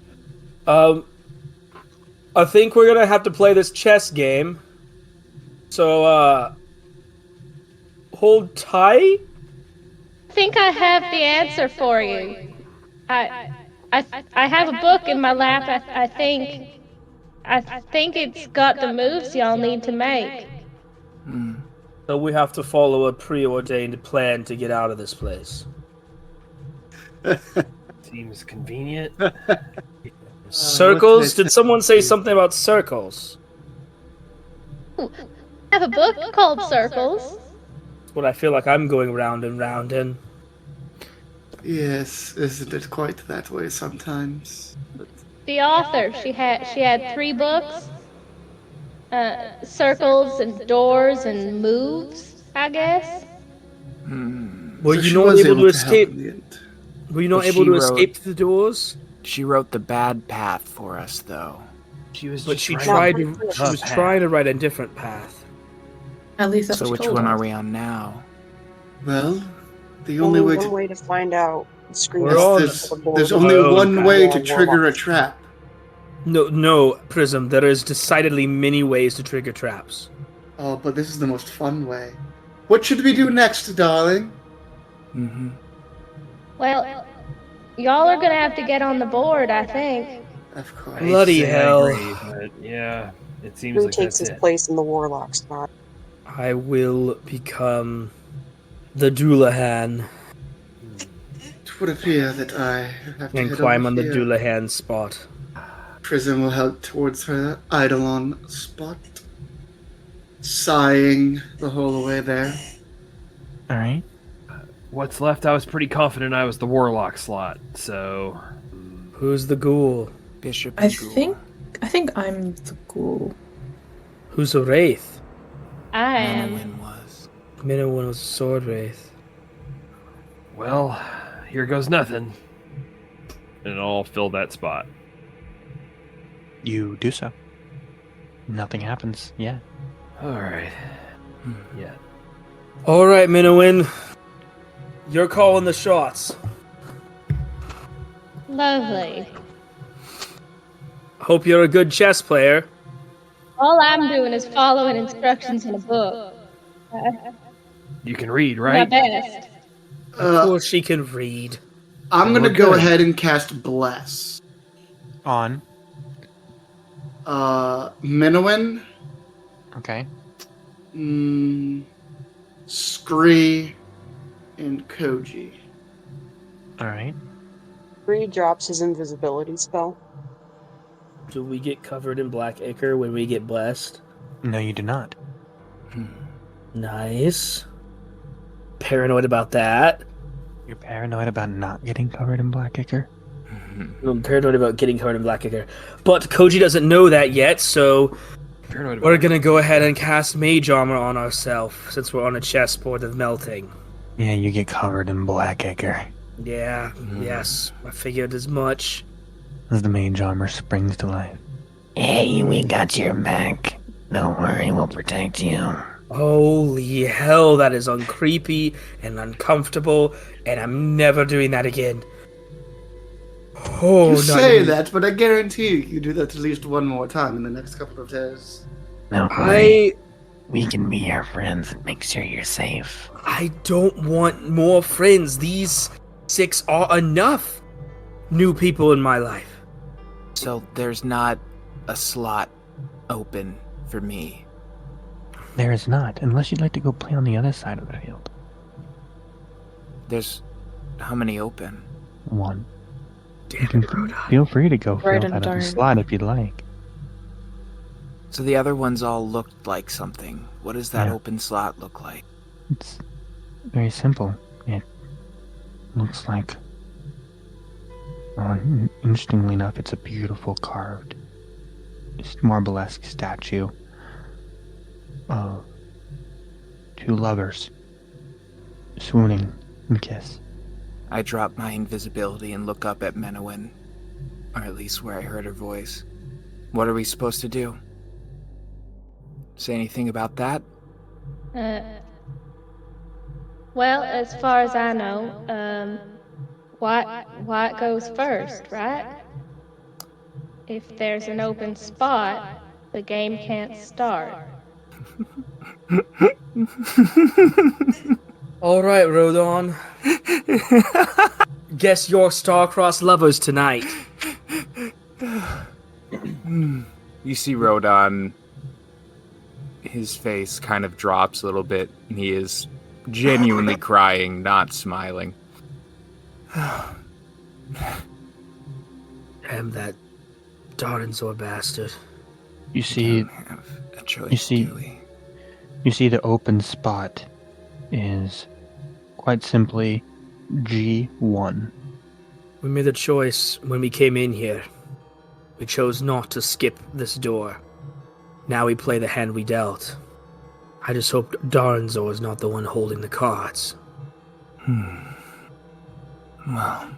I think we're gonna have to play this chess game. So, hold tight. I think I have the answer for you. I have a book in my lap. I think it's got the moves y'all need to make. So we have to follow a preordained plan to get out of this place. Seems convenient. Circles? Did someone say something about circles? I have a book called Circles. That's what I feel like I'm going round and round in. Yes, isn't it quite that way sometimes? The author, she had 3 books. Circles and doors and moves, I guess. Were So you she not was able to help escape? in the end. Were you not But able she to wrote- escape the doors? She wrote the bad path for us, though. She was But just she writing tried the to. She path. was trying to write a different path. At least that's So what which she told one us. are we on now? Well, the only way one to way to find out. Screen We're on- there's only Oh, one God. way to trigger a trap. No, Prism. There is decidedly many ways to trigger traps. Oh, but this is the most fun way. What should we do next, darling? Mm-hmm. Well, y'all are gonna have to get on the board, I think. Of course. Bloody I hell. agree, but yeah, it seems Who like takes that's his it. place in the warlock spot? I will become the Doulahan It would appear that I have to and head climb over on the here. Doulahan spot. Prism will head towards her Eidolon spot, sighing the whole way there. All right. What's left, I was pretty confident I was the warlock slot, so Who's the ghoul? Bishop I and Ghoul. think I'm the ghoul. Who's a wraith? I am. Manowin was. Minowin was a sword wraith. well, here goes nothing. And I'll fill that spot. You do so. Nothing happens. Yeah. Alright. Yeah. All right, Minowin. You're calling the shots. Lovely. Hope you're a good chess player. All I'm doing is following instructions in a book. You can read, My right? best. Of course she can read. I'm We're gonna go good. ahead and cast Bless. On. Minowin, Okay. Scree, and Koji. All right. Bree drops his invisibility spell. Do we get covered in black ichor when we get blessed? No, you do not. Nice. Paranoid about that. You're paranoid about not getting covered in black ichor. I'm paranoid about getting covered in black ichor. But Koji doesn't know that yet, so Paranoid we're about gonna go ahead and cast mage armor on ourselves since we're on a chessboard of melting. Yeah, you get covered in black ichor Yeah, yes, I figured as much. as the mage armor springs to life. Hey, we got your back. Don't worry, we'll protect you. Holy hell, that is uncreepy and uncomfortable, and I'm never doing that again. Oh, You not say even- that, but I guarantee you do that at least one more time in the next couple of days. No, we can be your friends and make sure you're safe. I don't want more friends. These 6 are enough new people in my life. So there's not a slot open for me. There is not, unless you'd like to go play on the other side of the field. There's how many open? One. Damn You can it, Rhoda. feel free to go Right fill and that other darn. slot if you'd like. So the other ones all looked like something. What does that Yeah. open slot look like? It's very simple. It looks like... interestingly enough, it's a beautiful carved marble-esque statue of 2 lovers swooning in a kiss. I drop my invisibility and look up at Menowin, or at least where I heard her voice. What are we supposed to do? Say anything about that? Well, as far as I know, White goes first, right? if there's an open spot, the game can't start. All right, Rodon. Guess your star-crossed lovers tonight. You see Rodon, his face kind of drops a little bit, and he is genuinely crying, not smiling. Damn that Darnzor bastard. You see, Don't have a choice, you see- do we? you see the open spot is quite simply G1. We made a choice when we came in here. We chose not to skip this door. Now we play the hand we dealt. I just hope Darnzor is not the one holding the cards. Well,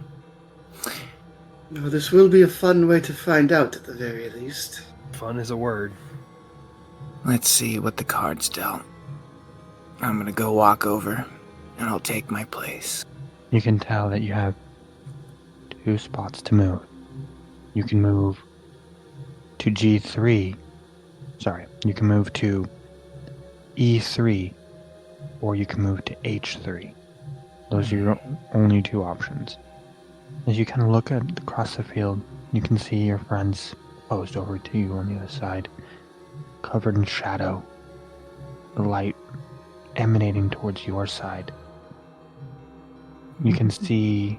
No, this will be a fun way to find out, at the very least. Fun is a word. let's see what the cards dealt. I'm gonna go walk over, and I'll take my place. You can tell that you have 2 spots to move. You can move to G3. Sorry, you can move to E3, or you can move to H3. Those are your only 2 options. As you kind of look across the field, you can see your friends posed over to you on the other side, covered in shadow, the light emanating towards your side. You can see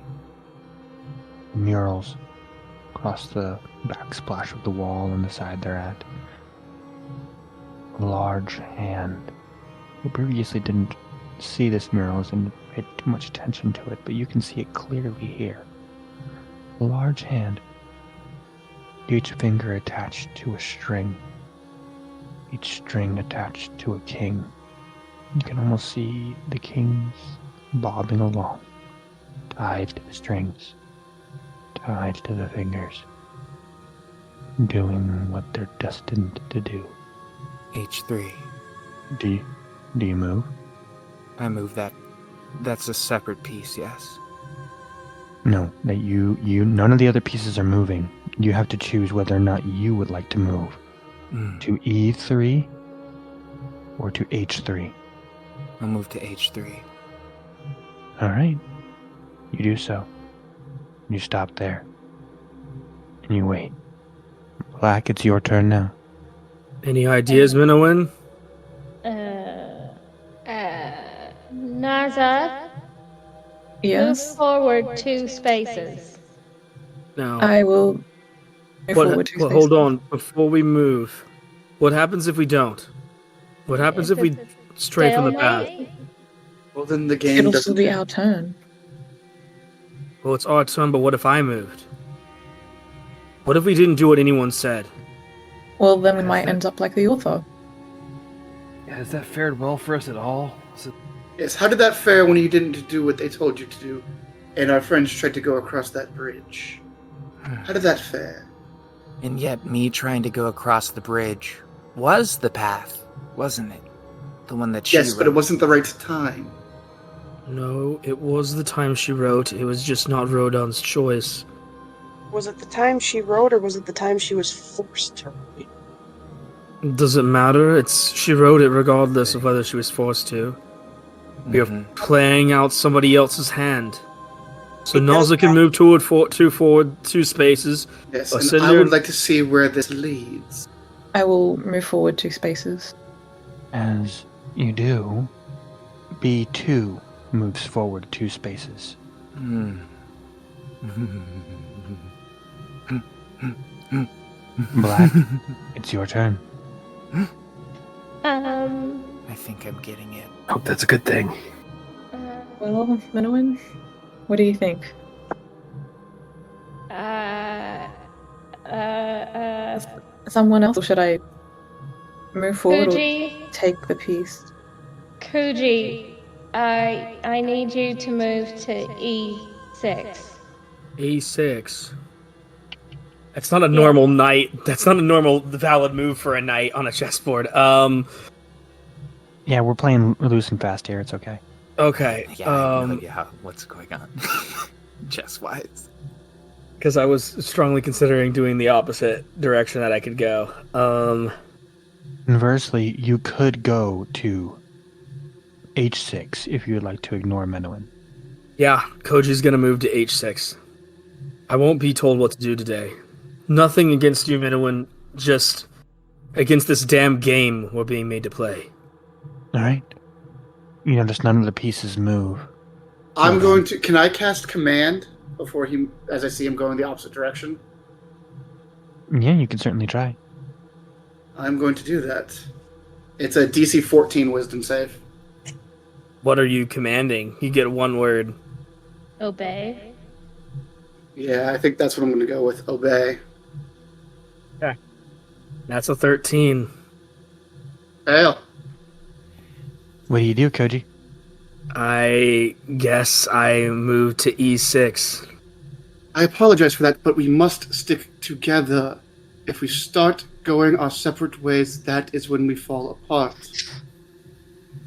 murals across the backsplash of the wall on the side they're at. A large hand. You previously didn't see this mural and paid too much attention to it, but you can see it clearly here. A large hand, each finger attached to a string, each string attached to a king. You can almost see the kings bobbing along, tied to the strings, tied to the fingers, doing what they're destined to do. H3. Do you move? I move that. That's a separate piece, yes. No, that you none of the other pieces are moving. You have to choose whether or not you would like to move to E3 or to H3. I'll move to H3. All right. You do so. You stop there. And you wait. Black, it's your turn now. Any ideas, Minowin? Nazad, Yes, move forward 2 spaces. No. I will move forward 2 spaces. Hold on. Before we move, what happens if we don't? What happens if we stray from the path? Stalemate? Well, then the game It'll doesn't still be end. our turn. Well, it's our turn, but what if I moved? What if we didn't do what anyone said? Well, then we might end up like the author. Has that fared well for us at all? Yes, how did that fare when you didn't do what they told you to do, and our friends tried to go across that bridge? How did that fare? And yet, me trying to go across the bridge was the path, wasn't it? The one that she Yes, but it wrote. wasn't the right time. No, it was the time she wrote. It was just not Rodon's choice. Was it the time she wrote, or was it the time she was forced to write? Does it matter? She wrote it regardless of whether she was forced to. We are playing out somebody else's hand. So Because Nausea can move forward 2 spaces. Yes, Well, and sit I there would and- like to see where this leads. I will move forward 2 spaces. As you do, B2 moves forward 2 spaces. Black, it's your turn. I think I'm getting it. Hope that's a good thing. Well, Minowin, what do you think? Someone else, or should I move forward or Kuji, take the piece? Kuji, I need you to move to E6. A6. That's not a normal knight. That's not a normal valid move for a knight on a chessboard. Yeah, we're playing loose and fast here. It's okay. Okay. Yeah, I have no idea what's going on. Chess-wise. Because I was strongly considering doing the opposite direction that I could go. Conversely, you could go to H6 if you would like to ignore Menuhin. Yeah, Koji's gonna move to H6. I won't be told what to do today. Nothing against you, Minuin, just against this damn game we're being made to play. Alright. You notice none of the pieces move. I'm going to. Can I cast command before he, as I see him going the opposite direction? Yeah, you can certainly try. I'm going to do that. It's a DC 14 Wisdom save. What are you commanding? You get one word. Obey. Yeah, I think that's what I'm going to go with. Obey. That's a 13. Fail. What do you do, Koji? I guess I move to E6. I apologize for that, but we must stick together. If we start going our separate ways, that is when we fall apart.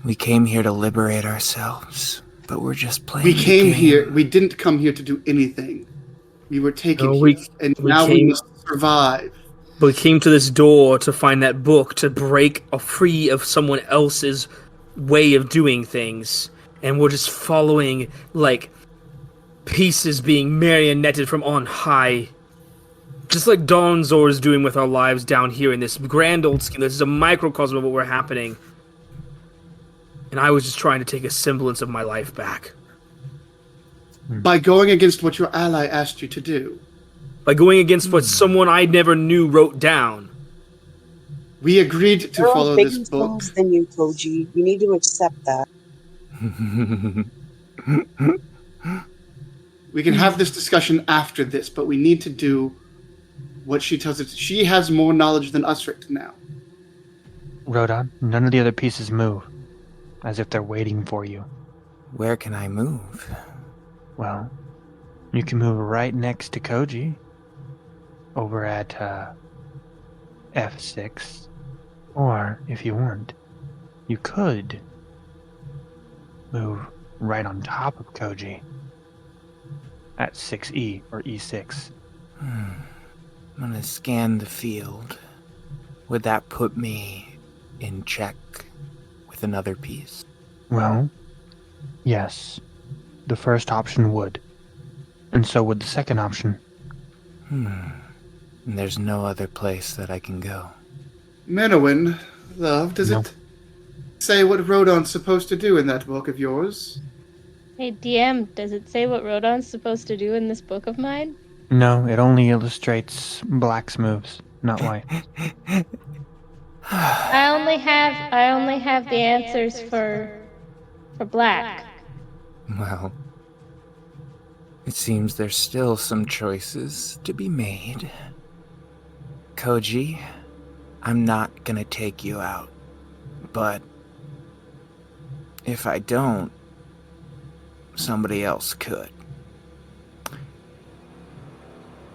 We came here to liberate ourselves, but we're just playing. We came the game. here. We didn't come here to do anything. We were taken No, here, and now we must survive. We came to this door to find that book to break free of someone else's way of doing things, and we're just following like pieces being marionetted from on high, just like Dawnzor is doing with our lives down here in this grand old scheme. This is a microcosm of what we're happening, and I was just trying to take a semblance of my life back By going against what your ally asked you to do. by going against what someone I never knew wrote down. We agreed to There are follow bigger this book. things than you, Koji. You need to accept that. We can have this discussion after this, but we need to do what she tells us. She has more knowledge than us right now. Rodon, none of the other pieces move, as if they're waiting for you. Where can I move? Well, you can move right next to Koji, over at F6, or if you want, you could move right on top of Koji at 6E or E6. I'm gonna scan the field. Would that put me in check with another piece? Well, yes, the first option would, and so would the second option. And there's no other place that I can go. Menuhin, love, does Nope. it say what Rodon's supposed to do in that book of yours? Hey, DM, does it say what Rodon's supposed to do in this book of mine? No, it only illustrates Black's moves, not White. I only have the answers for Black. Well, it seems there's still some choices to be made. Koji, I'm not gonna take you out, but if I don't, somebody else could.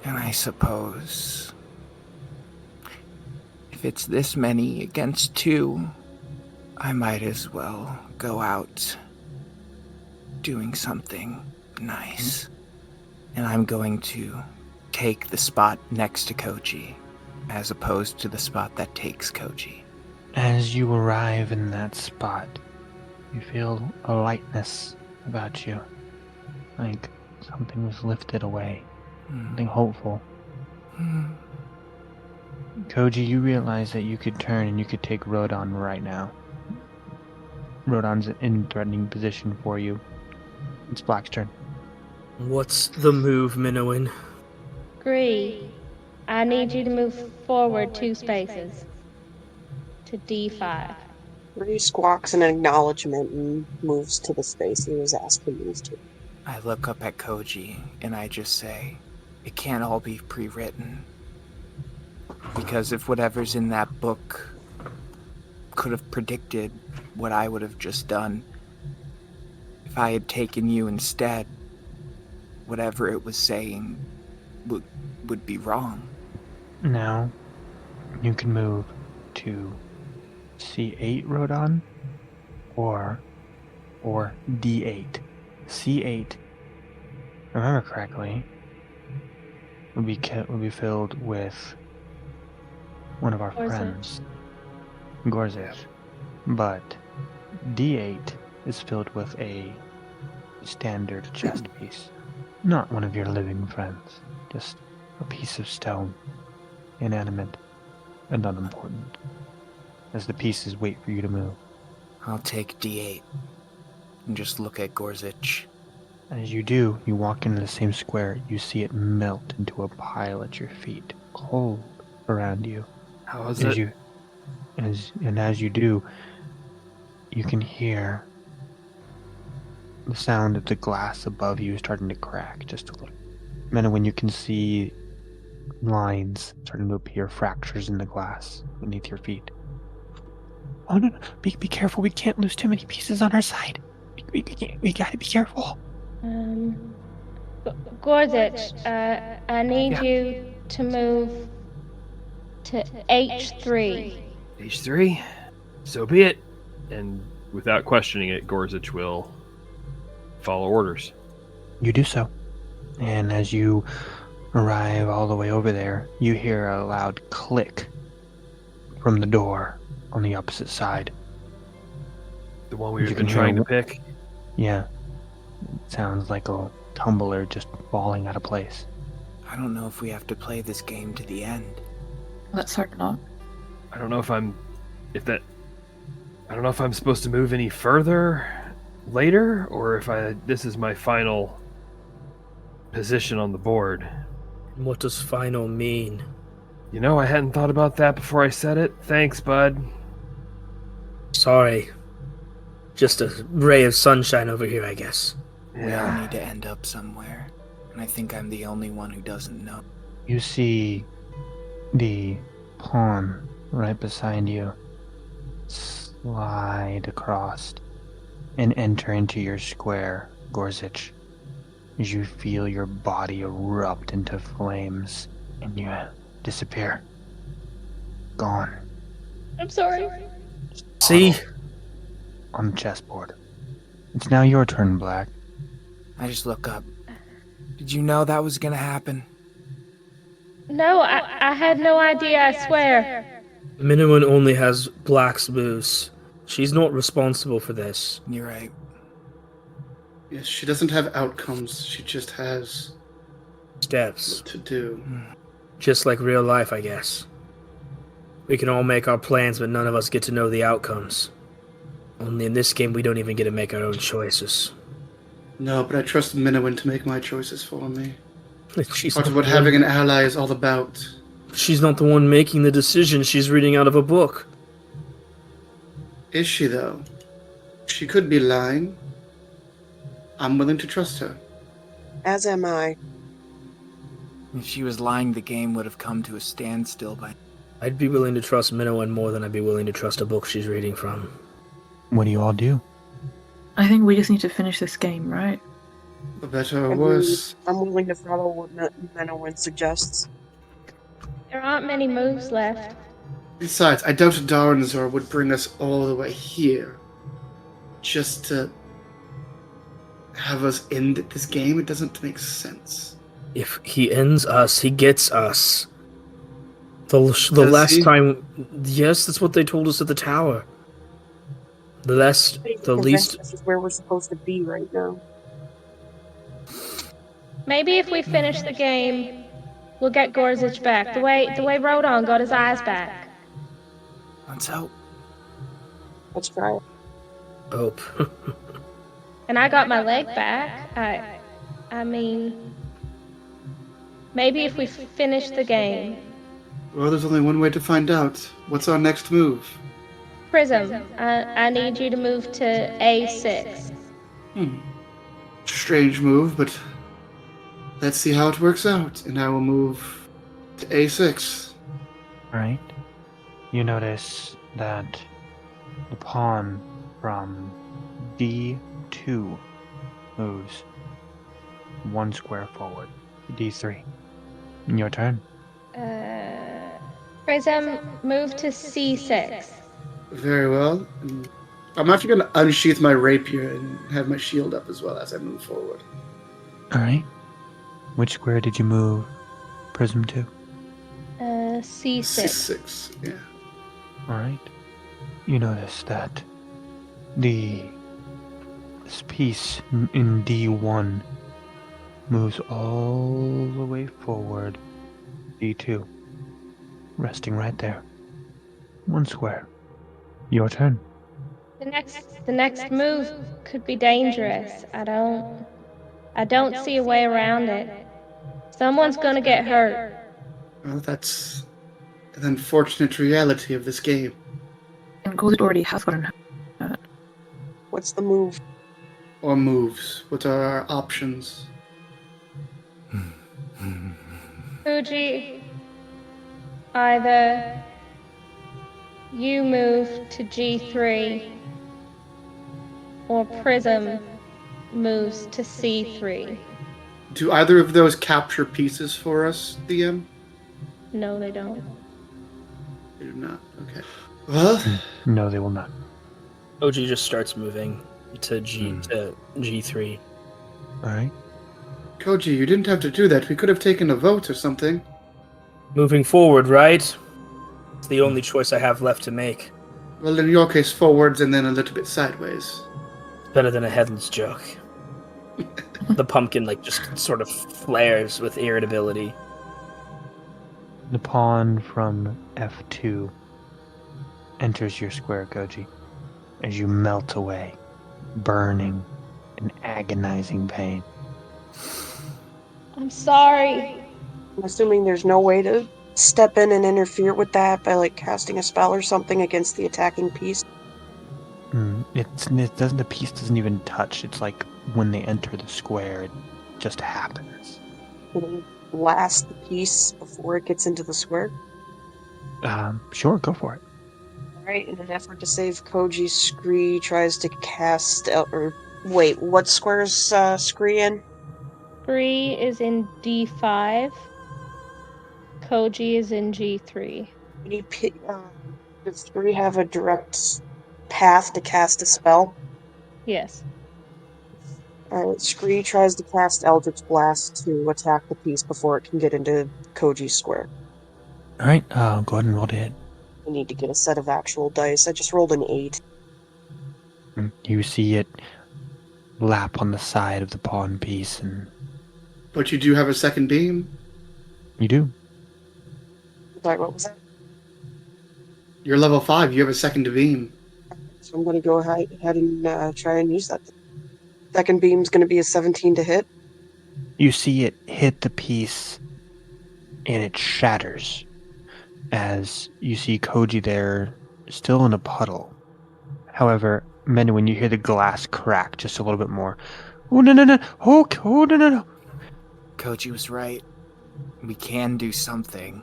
And I suppose if it's this many against two, I might as well go out doing something nice. And I'm going to take the spot next to Koji, as opposed to the spot that takes Koji. As you arrive in that spot, you feel a lightness about you, like something was lifted away, something hopeful. Koji, you realize that you could turn and you could take Rodon right now. Rodon's in threatening position for you. It's Black's turn. What's the move, Minuin? Gree, I need you to move forward 2 spaces to D5. Ryu squawks an acknowledgement and moves to the space he was asked to move to. I look up at Koji and I just say, it can't all be pre-written. Because if whatever's in that book could have predicted what I would have just done, if I had taken you instead, whatever it was saying would be wrong. Now, you can move to C8, Rodon, or D8. C8, remember correctly, will be filled with one of our Gorzich. friends, Gorzich. But D8 is filled with a standard chest piece. Not one of your living friends, just a piece of stone, inanimate and unimportant, as the pieces wait for you to move. I'll take D8 and just look at Gorzich. As you do, you walk into the same square, you see it melt into a pile at your feet, cold around you. How is it? As you do, you can hear the sound of the glass above you starting to crack just a little. And when you can see lines starting to appear, fractures in the glass beneath your feet. Oh no! Be careful! We can't lose too many pieces on our side. We gotta be careful. Gorzich, I need you to move to H3. H3? So be it. And without questioning it, Gorzich will follow orders. You do so, and as you arrive all the way over there, you hear a loud click from the door on the opposite side. The one we've You been can trying hear to pick? Yeah. It sounds like a tumbler just falling out of place. I don't know if we have to play this game to the end. Let's hope not. I don't know if I'm supposed to move any further later, or if this is my final position on the board. What does final mean? You know, I hadn't thought about that before I said it. Thanks, bud. Sorry. Just a ray of sunshine over here, I guess. We all need to end up somewhere, and I think I'm the only one who doesn't know. You see the pawn right beside you slide across and enter into your square, Gorzich, as you feel your body erupt into flames and you disappear. Gone. I'm sorry. See? On the chessboard. It's now your turn, Black. I just look up. Did you know that was gonna happen? No, I had no idea, I swear. Minuan only has Black's moves. She's not responsible for this. You're right. Yes, she doesn't have outcomes. She just has Steps. what to do. Just like real life, I guess. We can all make our plans, but none of us get to know the outcomes. Only in this game, we don't even get to make our own choices. No, but I trust Minuan to make my choices for me. She's Part not of what the having one- an ally is all about. She's not the one making the decision. She's reading out of a book. Is she, though? She could be lying. I'm willing to trust her. As am I. If she was lying, the game would have come to a standstill by. I'd be willing to trust Minuan more than I'd be willing to trust a book she's reading from. What do you all do? I think we just need to finish this game, right? For better or worse. I'm willing to follow what Menowin suggests. There aren't many moves left. Besides, I doubt Darnzor would bring us all the way here just to have us end this game. It doesn't make sense. If he ends us, he gets us. The Does last he? time... Yes, that's what they told us at the tower. The least... This is where we're supposed to be right now. Maybe if we finish the game, we'll get Gorzich back. The way Rodon got his eyes back. Let's hope. Let's try it. Hope. And I got my leg back. I mean, maybe if we finish the game. Well, there's only one way to find out. What's our next move? Prism, I need you to move to A6. Strange move, but let's see how it works out. And I will move to A6. Alright. You notice that the pawn from D2 moves one square forward to D3. Your turn. Prism, move to C6. Very well. I'm actually going to unsheath my rapier and have my shield up as well as I move forward. Alright. Which square did you move Prism 2? C6. C6, yeah. Alright. You notice that this piece in D1 moves all the way forward. D2. Resting right there. 1 square. Your turn. The next move could be dangerous. I don't see a way around it. Someone's gonna get hurt. Well, that's an unfortunate reality of this game. And Gold already has gotten hurt. What's the move? Or moves. What are our options? Fuji, either you move to G3 or Prism moves to C3. Do either of those capture pieces for us, DM? No, they don't. They do not. Okay. Well, No, they will not. OG just starts moving to G3. Alright. Koji, you didn't have to do that. We could have taken a vote or something. Moving forward, right? It's the only choice I have left to make. Well, in your case, forwards and then a little bit sideways. Better than a headless joke. The pumpkin just sort of flares with irritability. The pawn from F2 enters your square, Goji, as you melt away, burning in agonizing pain. I'm sorry. I'm assuming there's no way to step in and interfere with that by casting a spell or something against the attacking piece. The piece doesn't even touch. It's like when they enter the square, it just happens. Can we blast the piece before it gets into the square? Sure, go for it. Alright, in an effort to save Koji, Scree tries to cast... wait, what square's Scree in? 3 is in D5. Koji is in G3. Does Scree have a direct path to cast a spell? Yes. Alright, Scree tries to cast Eldritch Blast to attack the piece before it can get into Koji's square. Alright, go ahead and roll to hit. I need to get a set of actual dice. I just rolled an 8. You see it lap on the side of the pawn piece, and But you do have a second beam. you do. Sorry, what was that? You're level 5. You have a second beam. So I'm going to go ahead and try and use that. Second beam's going to be a 17 to hit. You see it hit the piece, and it shatters. As you see Koji there, still in a puddle. However, Menu, when you hear the glass crack just a little bit more, oh no! Oh no! Koji was right. We can do something.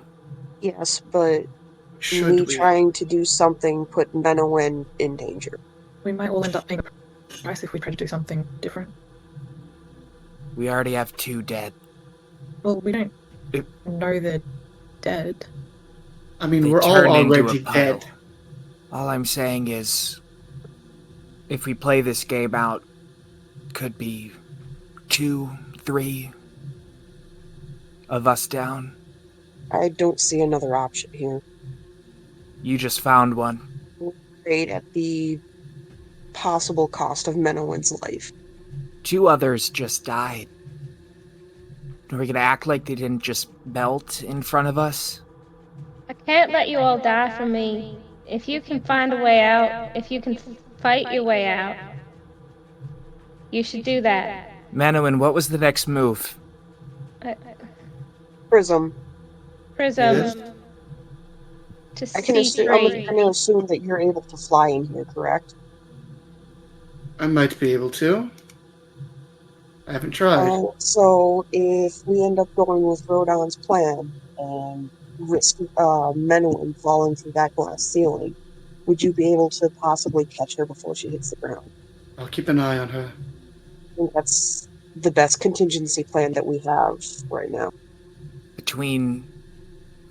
Yes, but Should me we? trying to do something put Menowin in danger. We might all end up paying a price if we try to do something different. We already have 2 dead. Well, we don't It- know they're dead. I mean, They we're all turn into already a puddle. dead. All I'm saying is, if we play this game out, could be 2, 3 of us down. I don't see another option here. You just found one. Great at the possible cost of Menowin's life. 2 others just died. Are we gonna act like they didn't just melt in front of us? I can't let you all die for me. If you can find a way out, if you can fight your way out, you should do that. Manowin, what was the next move? Prism. Prism Yes. to I can assume, I'm C3. going to assume that you're able to fly in here, correct? I might be able to. I haven't tried. So if we end up going with Rodon's plan and risk Menowin falling through that glass ceiling, would you be able to possibly catch her before she hits the ground? I'll keep an eye on her. I think that's the best contingency plan that we have right now. Between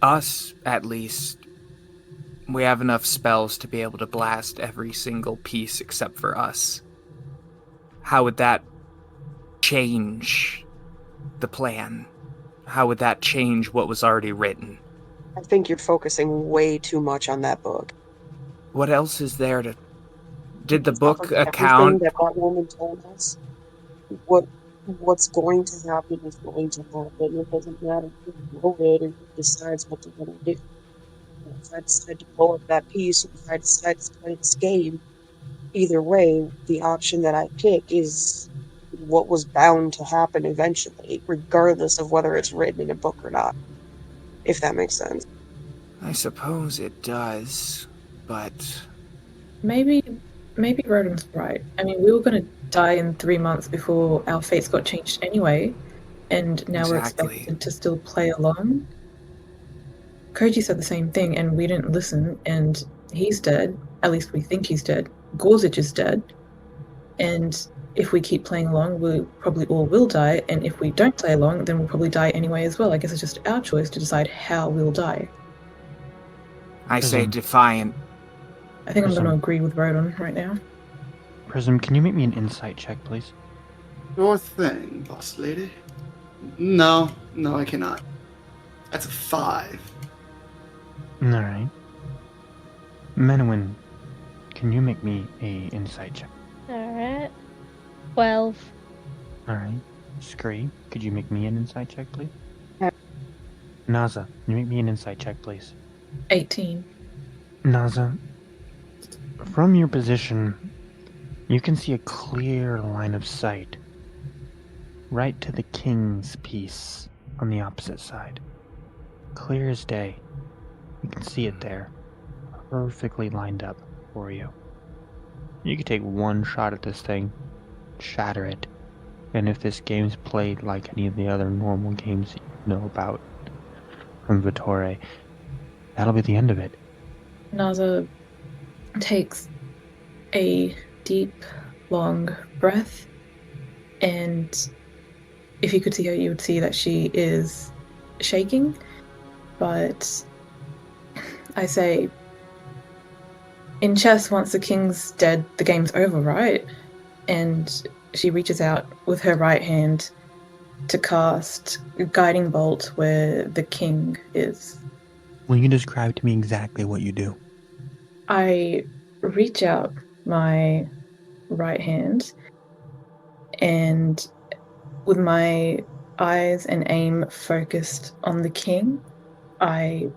us, at least, we have enough spells to be able to blast every single piece except for us. How would that change the plan? how would that change what was already written? I think you're focusing way too much on that book. What else is there to... Did the On top book of everything account... that woman told us, what's going to happen is going to happen. It doesn't matter who wrote it or who decides what they're going to do. If I decide to blow up that piece, or if I decide to play this game, either way, the option that I pick is what was bound to happen eventually, regardless of whether it's written in a book or not. If that makes sense. I suppose it does, but... Maybe Roden's right. I mean, we were going to die in 3 months before our fates got changed anyway, and now we're Exactly. expected to still play along. Koji said the same thing, and we didn't listen, and he's dead. At least we think he's dead. Gorsuch is dead. And if we keep playing along, we probably all will die, and if we don't play along, then we'll probably die anyway as well. I guess it's just our choice to decide how we'll die. I say Prism. defiant. I think I'm Prism. going to agree with Rodon right now. Prism, can you make me an insight check, please? Your thing, boss lady. No, I cannot. That's a 5. Alright. Menowin, can you make me a insight check? Alright. 12. Alright. Scree, could you make me an insight check, please? Yeah. Naza, can you make me an insight check, please? 18. Naza, from your position, you can see a clear line of sight right to the king's piece on the opposite side. Clear as day. You can see it there, perfectly lined up for you. You could take one shot at this thing, shatter it, and if this game's played like any of the other normal games you know about from Vittore, that'll be the end of it. Naza takes a deep, long breath, and if you could see her, you would see that she is shaking, but I say, in chess, once the king's dead, the game's over, right? And she reaches out with her right hand to cast Guiding Bolt where the king is. Will you describe to me exactly what you do? I reach out my right hand, and with my eyes and aim focused on the king, I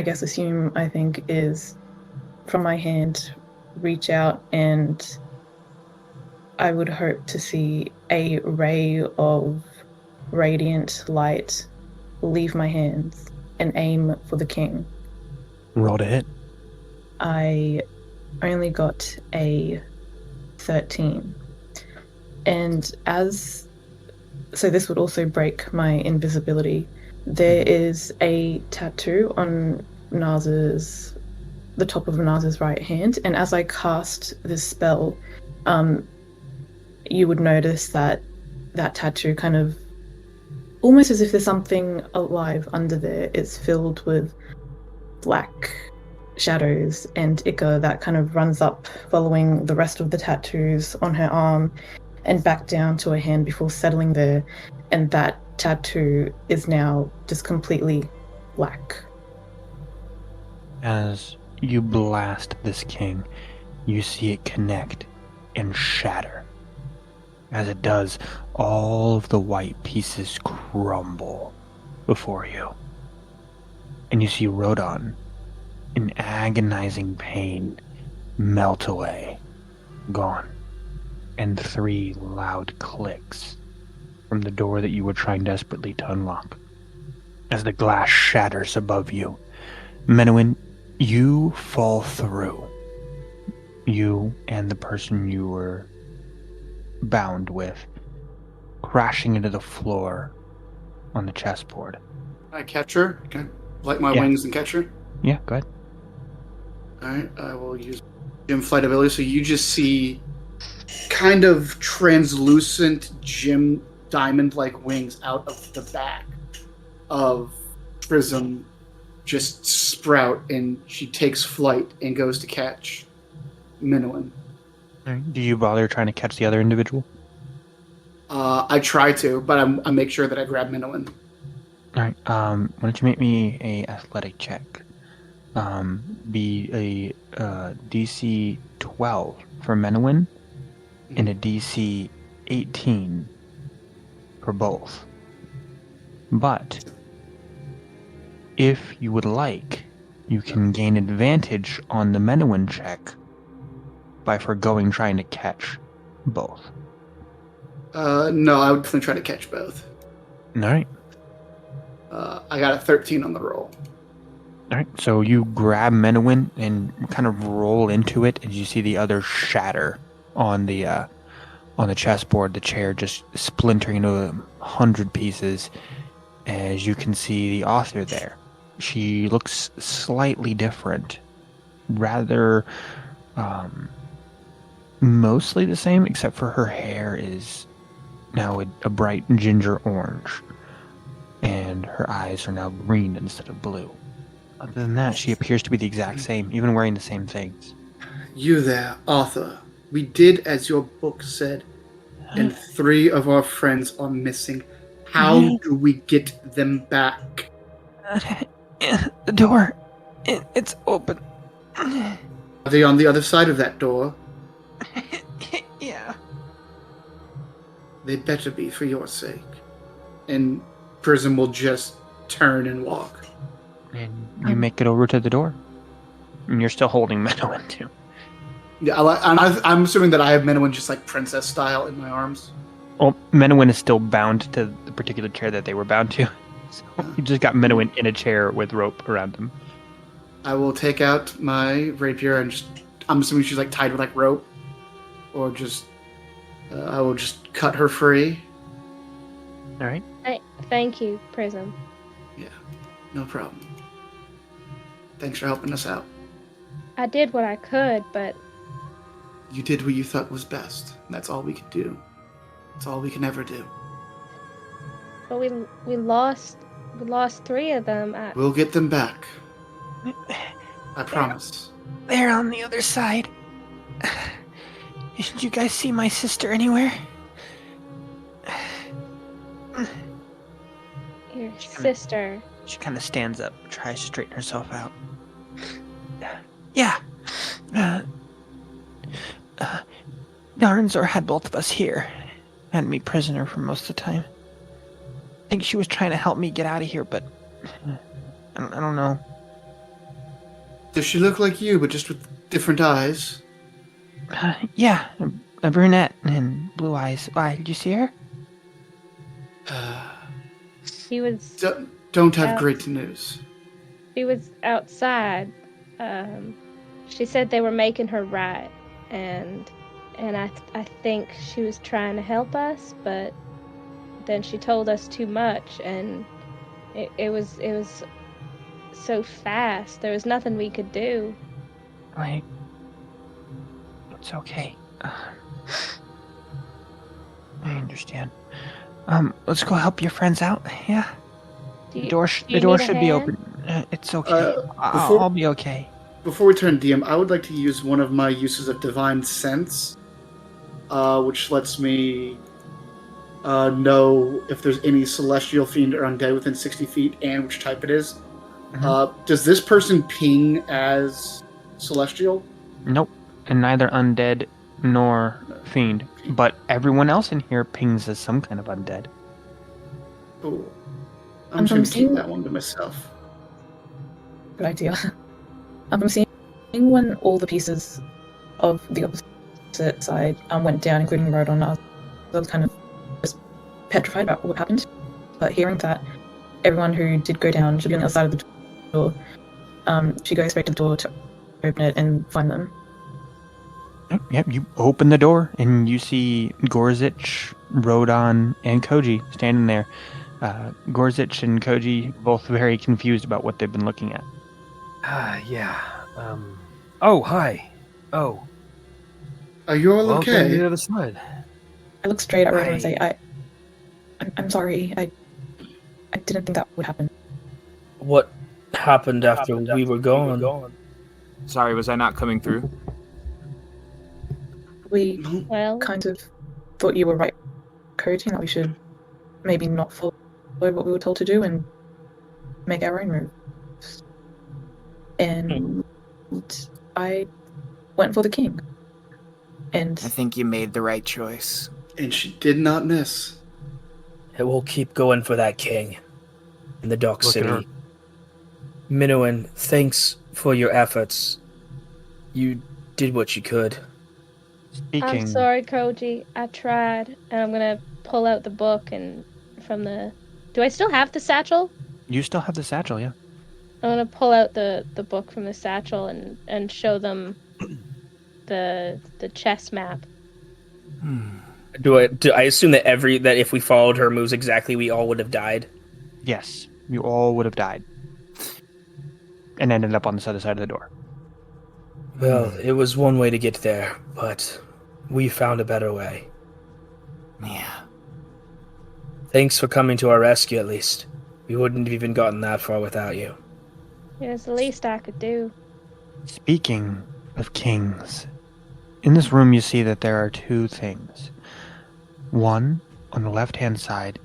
guess assume, I think, is from my hand reach out, and I would hope to see a ray of radiant light leave my hands and aim for the king. Roll to hit. I only got a 13. And so this would also break my invisibility. There is a tattoo on the top of Naza's right hand, and as I cast this spell, you would notice that tattoo kind of, almost as if there's something alive under there, it's filled with black shadows and ichor that kind of runs up following the rest of the tattoos on her arm and back down to her hand before settling there, and that tattoo is now just completely black. As you blast this king, you see it connect and shatter. As it does, all of the white pieces crumble before you. And you see Rodon, in agonizing pain, melt away, gone. And 3 loud clicks from the door that you were trying desperately to unlock. As the glass shatters above you, Menowin, you fall through. You and the person you were bound with, crashing into the floor on the chessboard. Can I catch her? Can I light my Yeah. wings and catch her? Yeah, go ahead. Alright, I will use gem flight ability. So you just see kind of translucent gem diamond-like wings out of the back of Prism just sprout, and she takes flight and goes to catch Minowin. Alright, do you bother trying to catch the other individual? I try to, but I make sure that I grab Minowin. All right. Why don't you make me a athletic check? Be a DC 12 for Menowin and a DC 18 for both. But if you would like, you can gain advantage on the Menowin check by foregoing trying to catch both. No, I would definitely try to catch both. All right. I got a 13 on the roll. All right. So you grab Menowin and kind of roll into it, and you see the other shatter on the chessboard. The chair just splintering into 100 pieces. As you can see, the author there. She looks slightly different, rather mostly the same, except for her hair is now a bright ginger orange, and her eyes are now green instead of blue. Other than that, she appears to be the exact same, even wearing the same things. You there, Arthur. We did as your book said, and 3 of our friends are missing. How do we get them back? The door. It's open. Are they on the other side of that door? Yeah. They better be, for your sake. And Prism will just turn and walk. And you make it over to the door. And you're still holding Menowin too. Yeah, I'm assuming that I have Minowin just like princess style in my arms. Well, Menowin is still bound to the particular chair that they were bound to. So you just got Menowin in a chair with rope around him. I will take out my rapier and just... I'm assuming she's like tied with like rope. Or just... I will just cut her free. All right. Thank you, Prism. Yeah, no problem. Thanks for helping us out. I did what I could, but You did what you thought was best. And that's all we could do. That's all we can ever do. we lost 3 of them. We'll get them back. I promise. They're on the other side. Did you guys see my sister anywhere? Your sister. She kind of stands up, tries to straighten herself out. Yeah. Narnzor had both of us here. Had me prisoner for most of the time. I think she was trying to help me get out of here, but I don't know. Does she look like you, but just with different eyes? Yeah, a brunette and blue eyes. Why, did you see her? She was Don't have great news. She was outside. She said they were making her right, and I think she was trying to help us, but then she told us too much, and it was so fast. There was nothing we could do. Like, it's okay. I understand. Let's go help your friends out. Yeah. The door should be open. It's okay. I'll be okay. Before we turn DM, I would like to use one of my uses of Divine Sense, which lets me know if there's any celestial fiend or undead within 60 feet and which type it is. Mm-hmm. Does this person ping as celestial? Nope. And neither undead nor fiend. But everyone else in here pings as some kind of undead. Cool. I'm just going to keep that one to myself. Good idea. I'm seeing when all the pieces of the opposite side went down, including Rodon, I was kind of just petrified about what happened. But hearing that everyone who did go down should be on the other side of the door, she goes straight to the door to open it and find them. Yep, you open the door and you see Gorzich, Rodon, and Koji standing there. Gorzich and Koji both very confused about what they've been looking at. Yeah. Oh, hi. Oh. Are you all Welcome okay? to the other side. I look straight at Rodon and say, I'm sorry. I didn't think that would happen. What happened after we were gone? Sorry, was I not coming through? We Well, kind of thought you were right Koji and that we should maybe not follow what we were told to do and make our own moves. And I went for the king. And I think you made the right choice. And she did not miss. And we'll keep going for that king in the Dark Look at her. City. Minuan, thanks for your efforts. You did what you could. Speaking. I'm sorry, Koji. I tried, and I'm gonna pull out the book and from the. Do I still have the satchel? You still have the satchel, yeah. I'm gonna pull out the book from the satchel and show them the chess map. Do I assume that that if we followed her moves exactly, we all would have died? Yes, you all would have died. And ended up on this other side of the door. Well, it was one way to get there, but we found a better way. Yeah. Thanks for coming to our rescue, at least. We wouldn't have even gotten that far without you. It was the least I could do. Speaking of kings, in this room you see that there are two things. One, on the left-hand side,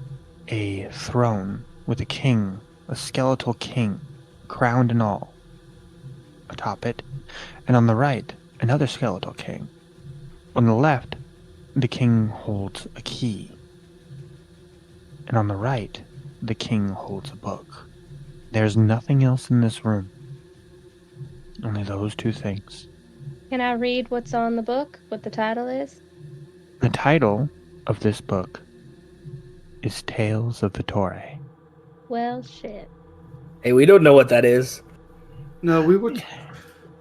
a throne with a king, a skeletal king, crowned and all, atop it. And on the right, another skeletal king. On the left, the king holds a key. And on the right, the king holds a book. There's nothing else in this room. Only those two things. Can I read what's on the book? What the title is? The title of this book is Tales of Vittore. Well, shit. Hey, we don't know what that is. No, we would.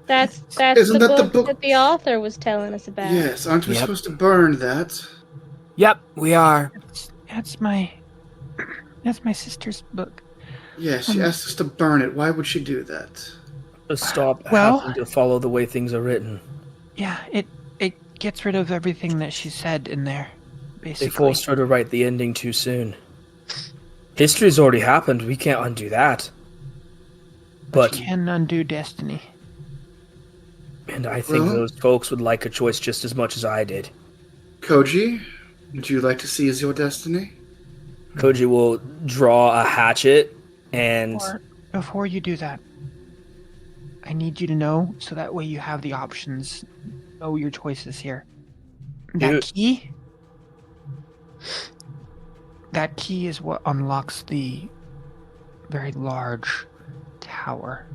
That's Isn't the that the book book- that the author was telling us about. Yes, aren't we Yep. supposed to burn that? Yep, we are. That's my sister's book. Yes, she asked us to burn it. Why would she do that? Stop Well- having to follow the way things are written. Yeah, it gets rid of everything that she said in there, They basically. forced her to write the ending too soon. History's already happened. We can't undo that. But You can undo destiny. and I think Well- those folks would like a choice just as much as I did. Koji, would you like to seize your destiny? Koji will draw a hatchet and Before you do that, I need you to know so that way you have the options. Know your choices here. Dude. That key is what unlocks the very large tower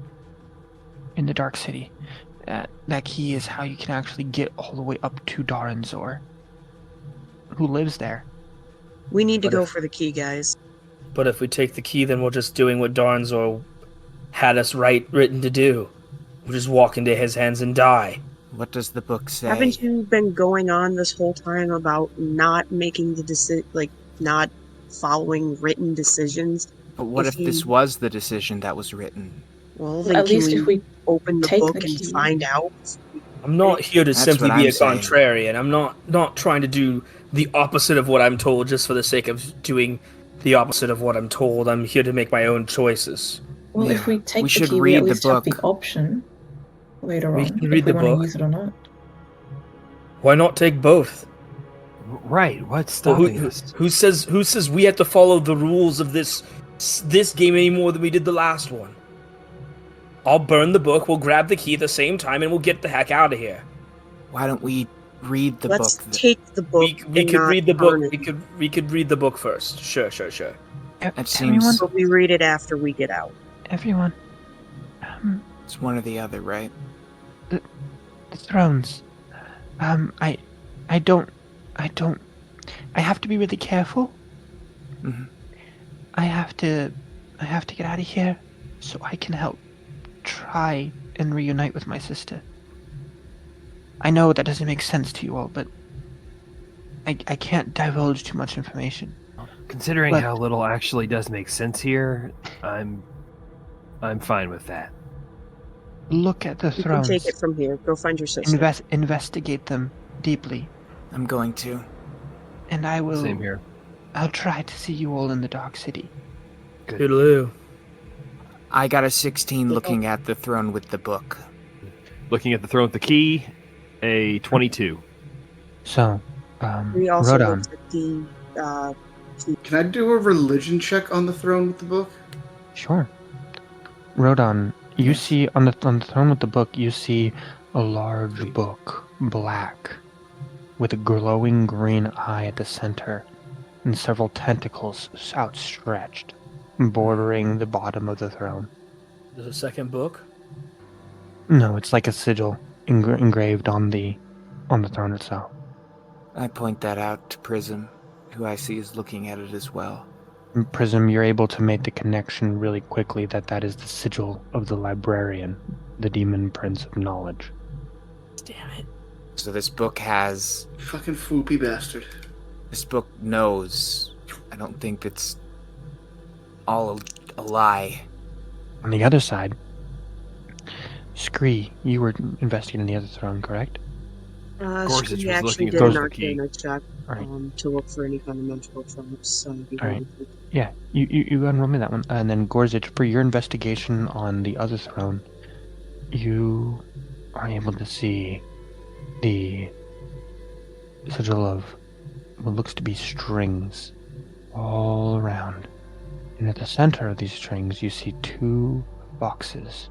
in the Dark City. That key is how you can actually get all the way up to Daranzor, who lives there. We need to What go if- for the key, guys. but if we take the key, then we're just doing what Darnzor had us written to do. We'll just walk into his hands and die. What does the book say? Haven't you been going on this whole time about not making the not following written decisions? But what if if this you- was the decision that was written? Well, then at can least if we open the take book the and key. find out? I'm not here to That's simply what be I'm a saying. contrarian. I'm not trying to do the opposite of what I'm told just for the sake of doing the opposite of what I'm told. I'm here to make my own choices. Well, if Yeah. we take We the should key, we read at the least have the book. option later We on can if read we the want book. to use it or not. Why not take both? Right. What's Well, stopping us? who says we have to follow the rules of this game any more than we did the last one? I'll burn the book. We'll grab the key at the same time, and we'll get the heck out of here. Why don't we read the Let's book? take the book. We and could not read the book. burn it. We could read the book first. Sure. That seems But we read it after we get out. Everyone. it's one or the other, right? The thrones. I don't. I have to be really careful. Mhm. I have to get out of here so I can help try and reunite with my sister. I know that doesn't make sense to you all, but I can't divulge too much information. Considering But- how little actually does make sense here, I'm fine with that. Look at the You can thrones. take it from here. Go find your sister. Investigate them deeply, I'm going to. and I will. Same here. I'll try to see you all in the Dark City. Toodaloo. I got a 16 looking at the throne with the book. Looking at the throne with the key, a 22. So, We also Rodon, looked at the Can I do a religion check on the throne with the book? Sure. Rodon, you Yes. see on the throne with the book, you see a large book, black, with a glowing green eye at the center, and several tentacles outstretched, bordering the bottom of the throne. There's a second book. No, it's like a sigil engraved on the throne itself. I point that out to Prism, who I see is looking at it as well. In Prism, you're able to make the connection really quickly that is the sigil of the librarian, the demon prince of knowledge. Damn it. So this book has... Fucking foopy bastard. This book knows. I don't think it's all a lie. On the other side, Scree, you were investigating the other throne, correct? Gorsuch She was actually looking at did the an key. arcana check Alright. to look for any kind of mental traps. Alright. Yeah, you unroll me that one. And then Gorsuch, for your investigation on the other throne, you are able to see the sigil of what looks to be strings all around. And at the center of these strings, you see two boxes.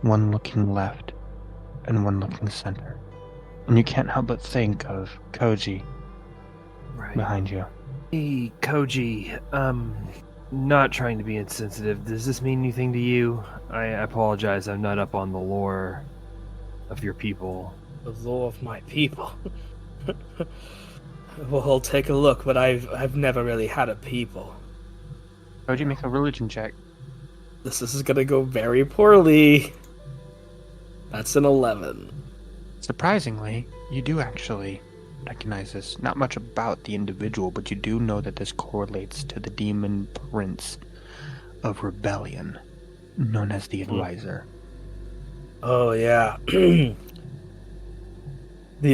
One looking left and one looking center. And you can't help but think of Koji Right. behind you. Hey, Koji, not trying to be insensitive. Does this mean anything to you? I apologize, I'm not up on the lore of your people. The law of my people. Well, I'll take a look, but I've never really had a people. Koji, make a religion check. This is gonna go very poorly. That's an 11. Surprisingly, you do actually recognize this. Not much about the individual, but you do know that this correlates to the demon prince of rebellion, known as the Advisor. Oh, yeah. The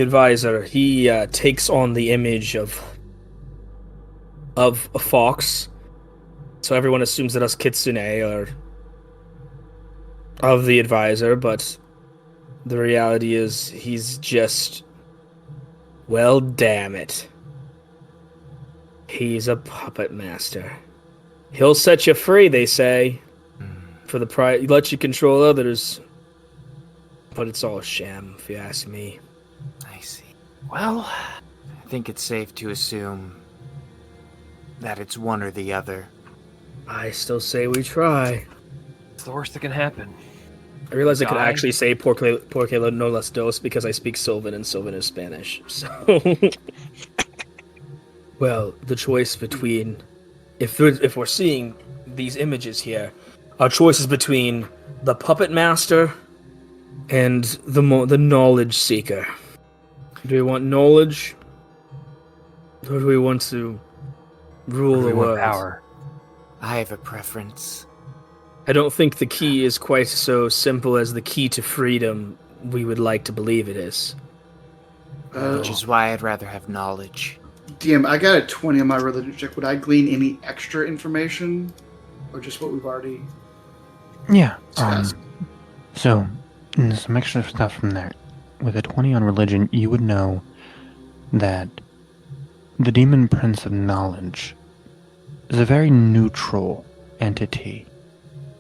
Advisor, he takes on the image of a fox. So everyone assumes that us Kitsune are of the Advisor, but the reality is he's just... Well, damn it. He's a puppet master. He'll set you free, they say. For the price, he lets you control others. But it's all a sham, if you ask me. I see. Well, I think it's safe to assume that it's one or the other. I still say we try. it's the worst that can happen. I realized I could Die. actually say porque no las dos because I speak Sylvan and Sylvan is Spanish. So, well, the choice between if we're seeing these images here, our choice is between the puppet master and the knowledge seeker. Do we want knowledge, or do we want to rule the world? Power. I have a preference. I don't think the key is quite so simple as the key to freedom we would like to believe it is. Which is why I'd rather have knowledge. DM, I got a 20 on my religion check. Would I glean any extra information? Or just what we've already Yeah. discussed? So, some extra stuff from there. With a 20 on religion, you would know that the demon prince of knowledge is a very neutral entity,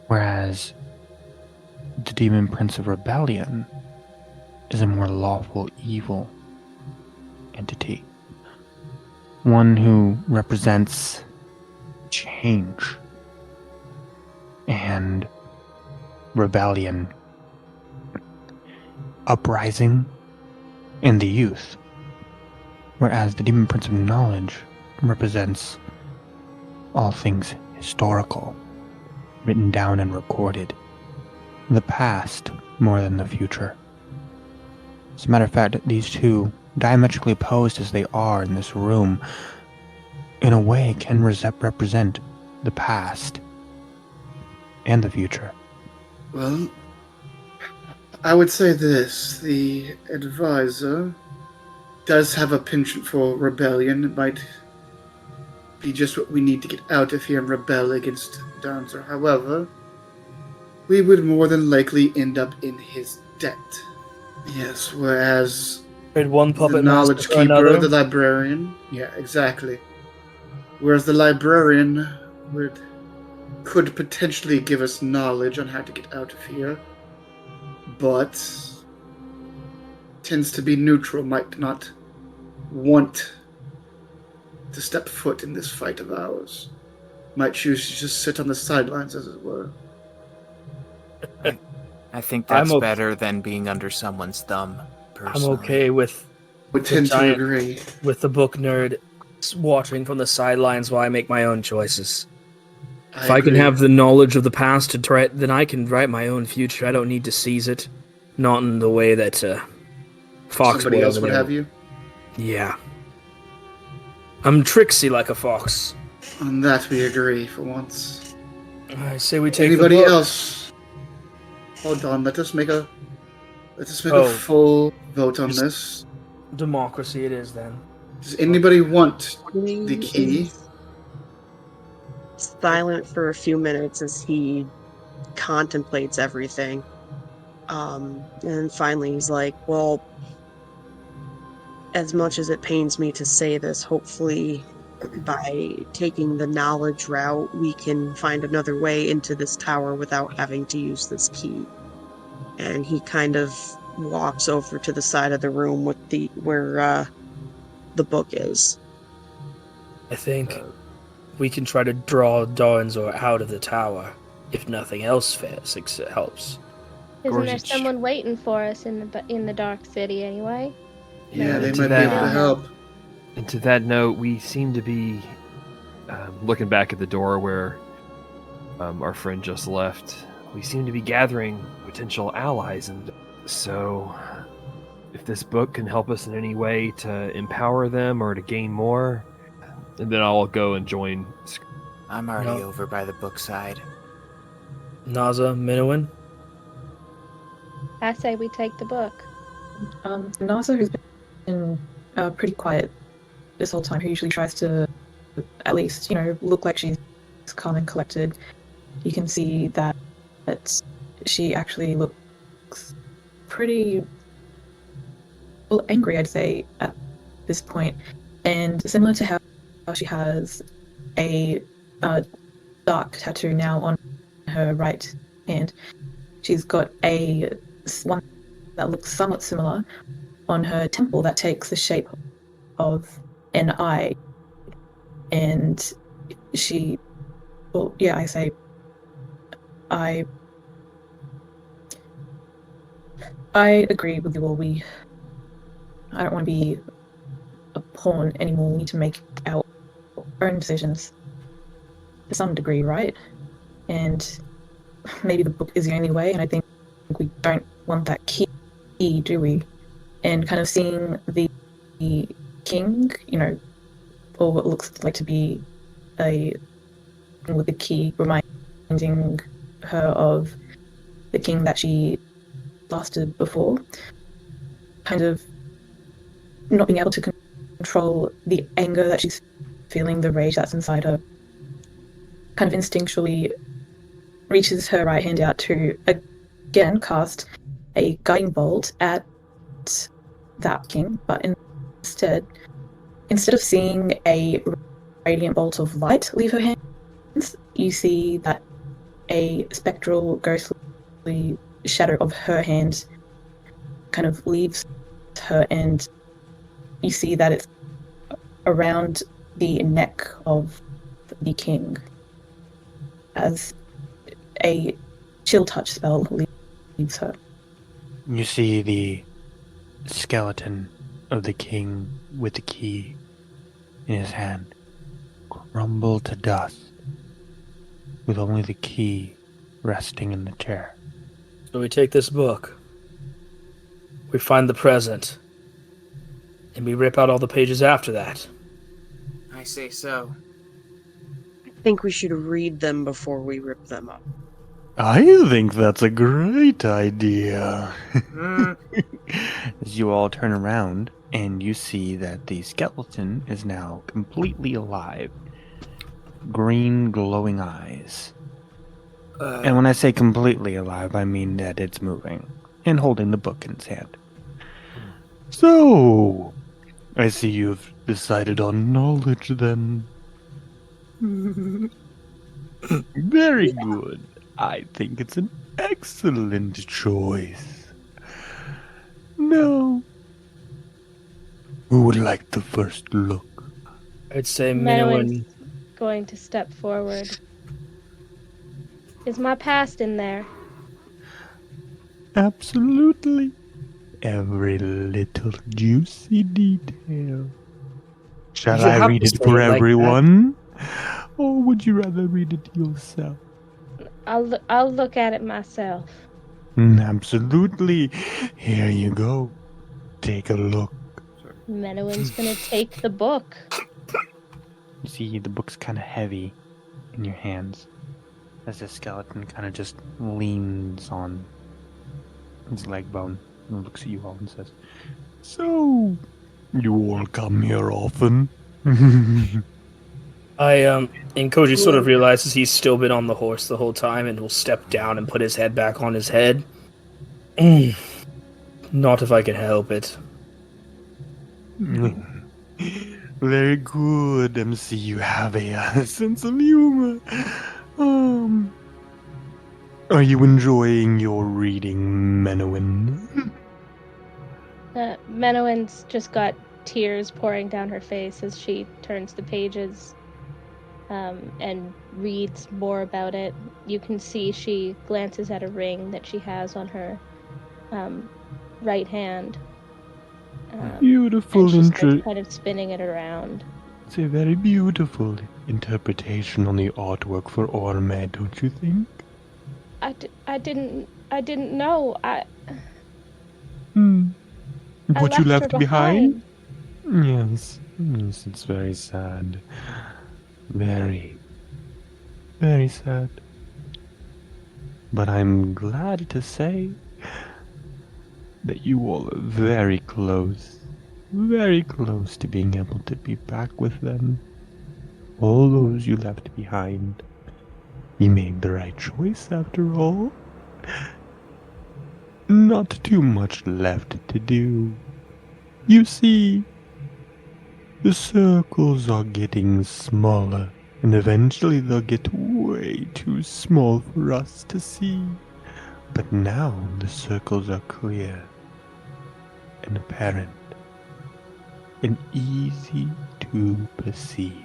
whereas the demon prince of rebellion is a more lawful evil entity. One who represents change and rebellion, uprising, and the youth, whereas the demon prince of knowledge represents all things historical, written down and recorded, the past more than the future. As a matter of fact, these two, diametrically opposed as they are in this room, in a way can represent the past and the future. Well, I would say this. The Advisor does have a penchant for rebellion. It might be just what we need to get out of here and rebel against Darnzer. However, we would more than likely end up in his debt. Yes, whereas Trade one The puppet master knowledge for keeper, another. the librarian. Yeah, exactly. Whereas the librarian could potentially give us knowledge on how to get out of here, but tends to be neutral, might not want to step foot in this fight of ours. Might choose to just sit on the sidelines, as it were. I think I'm that's okay. better than being under someone's thumb, I'm personally. okay with Would the tend to giant, agree. with the book nerd watching from the sidelines while I make my own choices. If I can agree. have the knowledge of the past to try it, then I can write my own future. I don't need to seize it. Not in the way that Fox Somebody Boy else over would there. have you. Yeah. I'm tricksy like a fox. On that we agree for once. I say we take Anybody the book. else? Hold on, let us make a Oh. full vote on Just- this. Democracy it is then. Does anybody want He the key? is silent for a few minutes as he contemplates everything. And finally he's like, well, as much as it pains me to say this, hopefully by taking the knowledge route, we can find another way into this tower without having to use this key. And he kind of walks over to the side of the room with where the book is. I think we can try to draw Doranzor out of the tower. If nothing else fails, it helps. Isn't there Gorgeous. someone waiting for us in the Dark City anyway? Yeah, they and might to be able to that- help. And to that note, we seem to be looking back at the door where our friend just left. We seem to be gathering potential allies, and so if this book can help us in any way to empower them or to gain more, and then I'll go and join. I'm already No. over by the book side. Naza, Minowin? I say we take the book. Nasa, who's been pretty quiet this whole time, who usually tries to at least, look like she's calm and collected. You can see that she actually looks pretty, well, angry, I'd say, at this point. And similar to how she has a dark tattoo now on her right hand, she's got one that looks somewhat similar on her temple that takes the shape of an eye. And she, well, yeah, I say, I agree with you all. I don't want to be a pawn anymore. We need to make our own decisions to some degree, right? And maybe the book is the only way, and I think we don't want that key, do we? And kind of seeing the king, or what looks like to be with the key, reminding her of the king that she lasted before, kind of not being able to control the anger that she's feeling, the rage that's inside her, kind of instinctually reaches her right hand out to again cast a guiding bolt at that king, but instead of seeing a radiant bolt of light leave her hands, you see that a spectral, ghostly shadow of her hand kind of leaves her, and you see that it's around the neck of the king as a chill touch spell leaves her. You see the skeleton of the king with the key in his hand crumble to dust, with only the key resting in the chair. So we take this book. We find the present. And we rip out all the pages after that. I say so. I think we should read them before we rip them up. I think that's a great idea. As you all turn around, and you see that the skeleton is now completely alive. Green, glowing eyes. And when I say completely alive, I mean that it's moving and holding the book in its hand. So, I see you've decided on knowledge then. Very good. I think it's an excellent choice. Now, who would like the first look? I'd say Menowin's Minuin. going to step forward. Is my past in there? Absolutely. Every little juicy detail. Shall You I have read to it say for it like that. everyone? Or would you rather read it yourself? I'll look at it myself. Absolutely. Here you go. Take a look. Menowin's gonna take the book. You see, the book's kind of heavy in your hands as the skeleton kind of just leans on his leg bone and looks at you all and says, "So, you all come here often?" And Koji sort of realizes he's still been on the horse the whole time and will step down and put his head back on his head. Not if I can help it. Very good, MC. You have a sense of humor. Are you enjoying your reading, Menowin? Menowin's just got tears pouring down her face as she turns the pages and reads more about it. You can see she glances at a ring that she has on her right hand. Beautiful And she starts kind of spinning it around. It's a very beautiful interpretation on the artwork for Orme, don't you think? I didn't know. I What you left her left behind? behind. Yes, it's very sad. Very, very sad. But I'm glad to say that you all are very close to being able to be back with them. All those you left behind. You made the right choice after all. Not too much left to do. You see, the circles are getting smaller, and eventually they'll get way too small for us to see. But now the circles are clear and apparent and easy to perceive.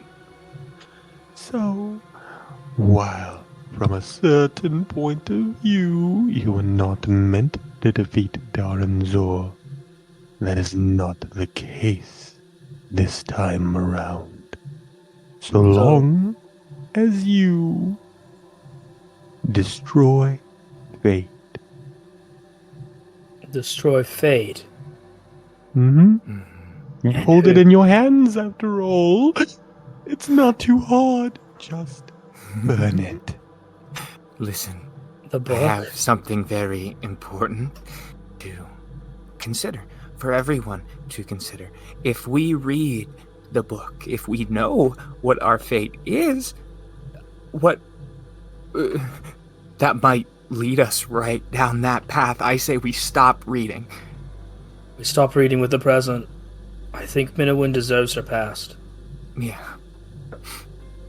So, while from a certain point of view you were not meant to defeat Daranzor, that is not the case this time around. So long as you destroy fate. Destroy fate. You hold it in your hands after all. It's not too hard. Just burn it. Listen, The I book. have something very important to consider, for everyone to consider. If we read the book, if we know what our fate is, that might lead us right down that path. I say we stop reading. We stop reading with the present. I think Minuin deserves her past. Yeah.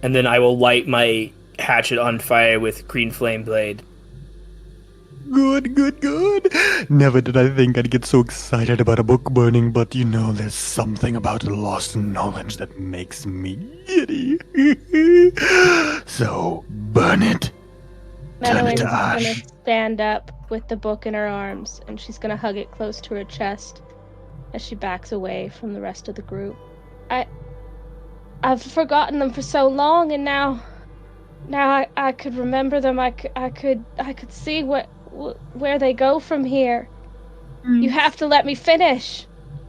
And then I will light my hatchet on fire with green flame blade. Good. Never did I think I'd get so excited about a book burning, but you know, there's something about lost knowledge that makes me giddy. So, burn it. Turn it Menowin's to gonna ash. stand up with the book in her arms, and she's gonna hug it close to her chest as she backs away from the rest of the group. I've forgotten them for so long, and now I could remember them. I could see where they go from here. You have to let me finish.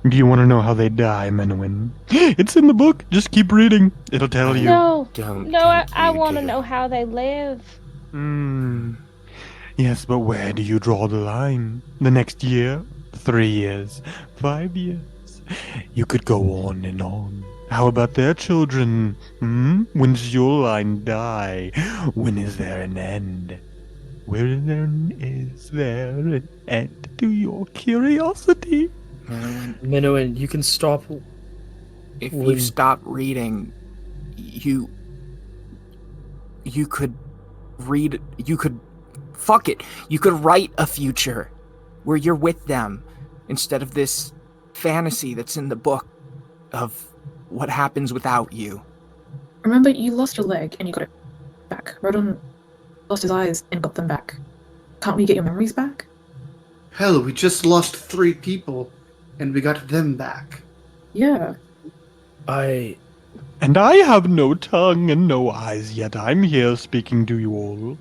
Do you want to know how they die, Menowin? It's in the book. Just keep reading. It'll tell you. No, Don't no, think I you want to do. know how they live. Yes, but where do you draw the line? The next year? 3 years? 5 years? You could go on and on. How about their children? When does your line die? When is there an end? Is there an end to your curiosity? Minowin, you can stop. If When- you stop reading, you could read. You could fuck it. You could write a future where you're with them instead of this fantasy that's in the book of what happens without you. Remember, you lost your leg and you got it back. Rodon lost his eyes and got them back. Can't we get your memories back? Hell, we just lost 3 people, and we got them back. Yeah. And I have no tongue and no eyes, yet I'm here speaking to you all.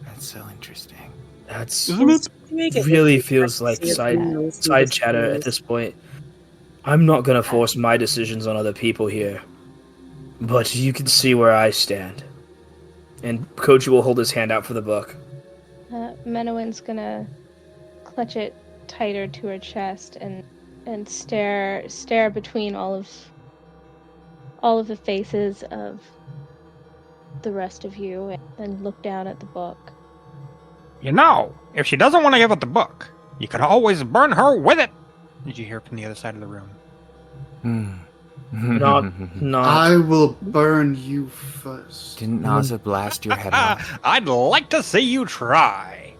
That's so interesting. That's Isn't it? really feels like side chatter at this point. I'm not gonna force my decisions on other people here, but you can see where I stand. And Koji will hold his hand out for the book. Menowin's gonna clutch it tighter to her chest and stare between all of the faces of the rest of you and look down at the book. You know, if she doesn't want to give up the book, you could always burn her with it. Did you hear from the other side of the room? Not. I will burn you first. Didn't Naza blast your head off? I'd like to see you try.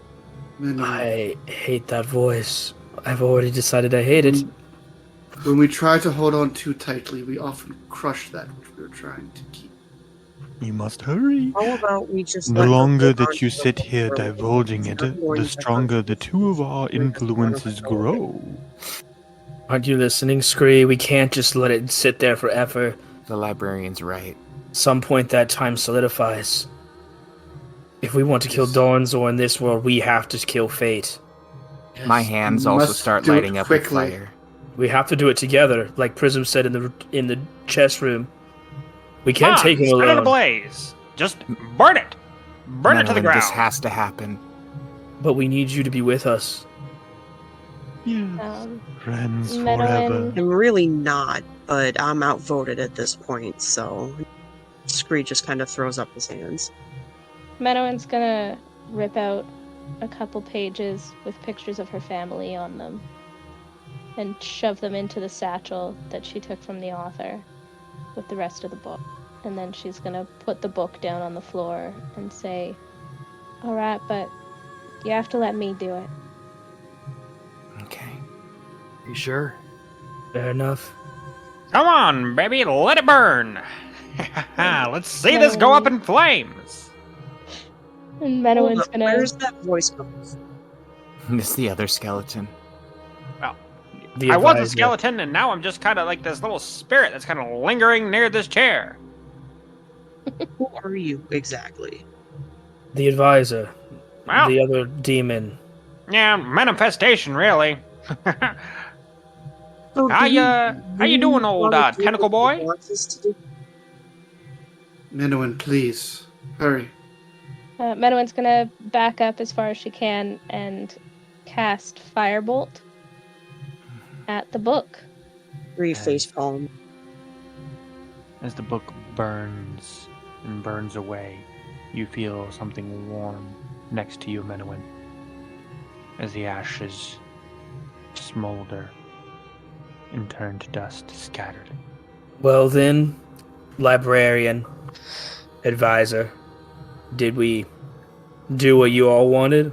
Minowin. I hate that voice. I've already decided I hate it. When we try to hold on too tightly, we often crush that which we are trying to keep. You must hurry. How about we just The let her longer hold on that you to sit the here book for a divulging little it, bit? It's not going the to stronger hurt. the two of our influences grow. Aren't you listening, Scree? We can't just let it sit there forever. The librarian's right. Some point that time solidifies. If we want to kill Dawnzor in this world, we have to kill Fate. My hands You also must start do it lighting up with quickly. fire. We have to do it together, like Prism said in the chess room. We can't take him Set it alone. ablaze. Just burn it. Burn it to the Menowin, ground. This has to happen. But we need you to be with us. Yes, friends forever. Menowin, I'm really not, but I'm outvoted at this point, so Scree just kind of throws up his hands. Menowin's gonna rip out a couple pages with pictures of her family on them and shove them into the satchel that she took from the author with the rest of the book. And then she's gonna put the book down on the floor and say, "Alright, but you have to let me do it." Okay. You sure? Fair enough. Come on, baby, let it burn. Let's see this go up in flames. And Hold Menowin's up, gonna... where's that voice coming from? It's the other skeleton. The I was a advisor. skeleton, and now I'm just kind of like this little spirit that's kind of lingering near this chair. Who are you exactly? The advisor. Well, The other demon. yeah, manifestation, really. So How do you doing, old wanna do tentacle what boy? you want us to do? Minowin, please, hurry. Menowin's gonna back up as far as she can and cast Firebolt at the book. Scree facepalm. As the book burns and burns away, you feel something warm next to you, Menowin. As the ashes smolder and turn to dust scattered. Well then, librarian, advisor, did we do what you all wanted?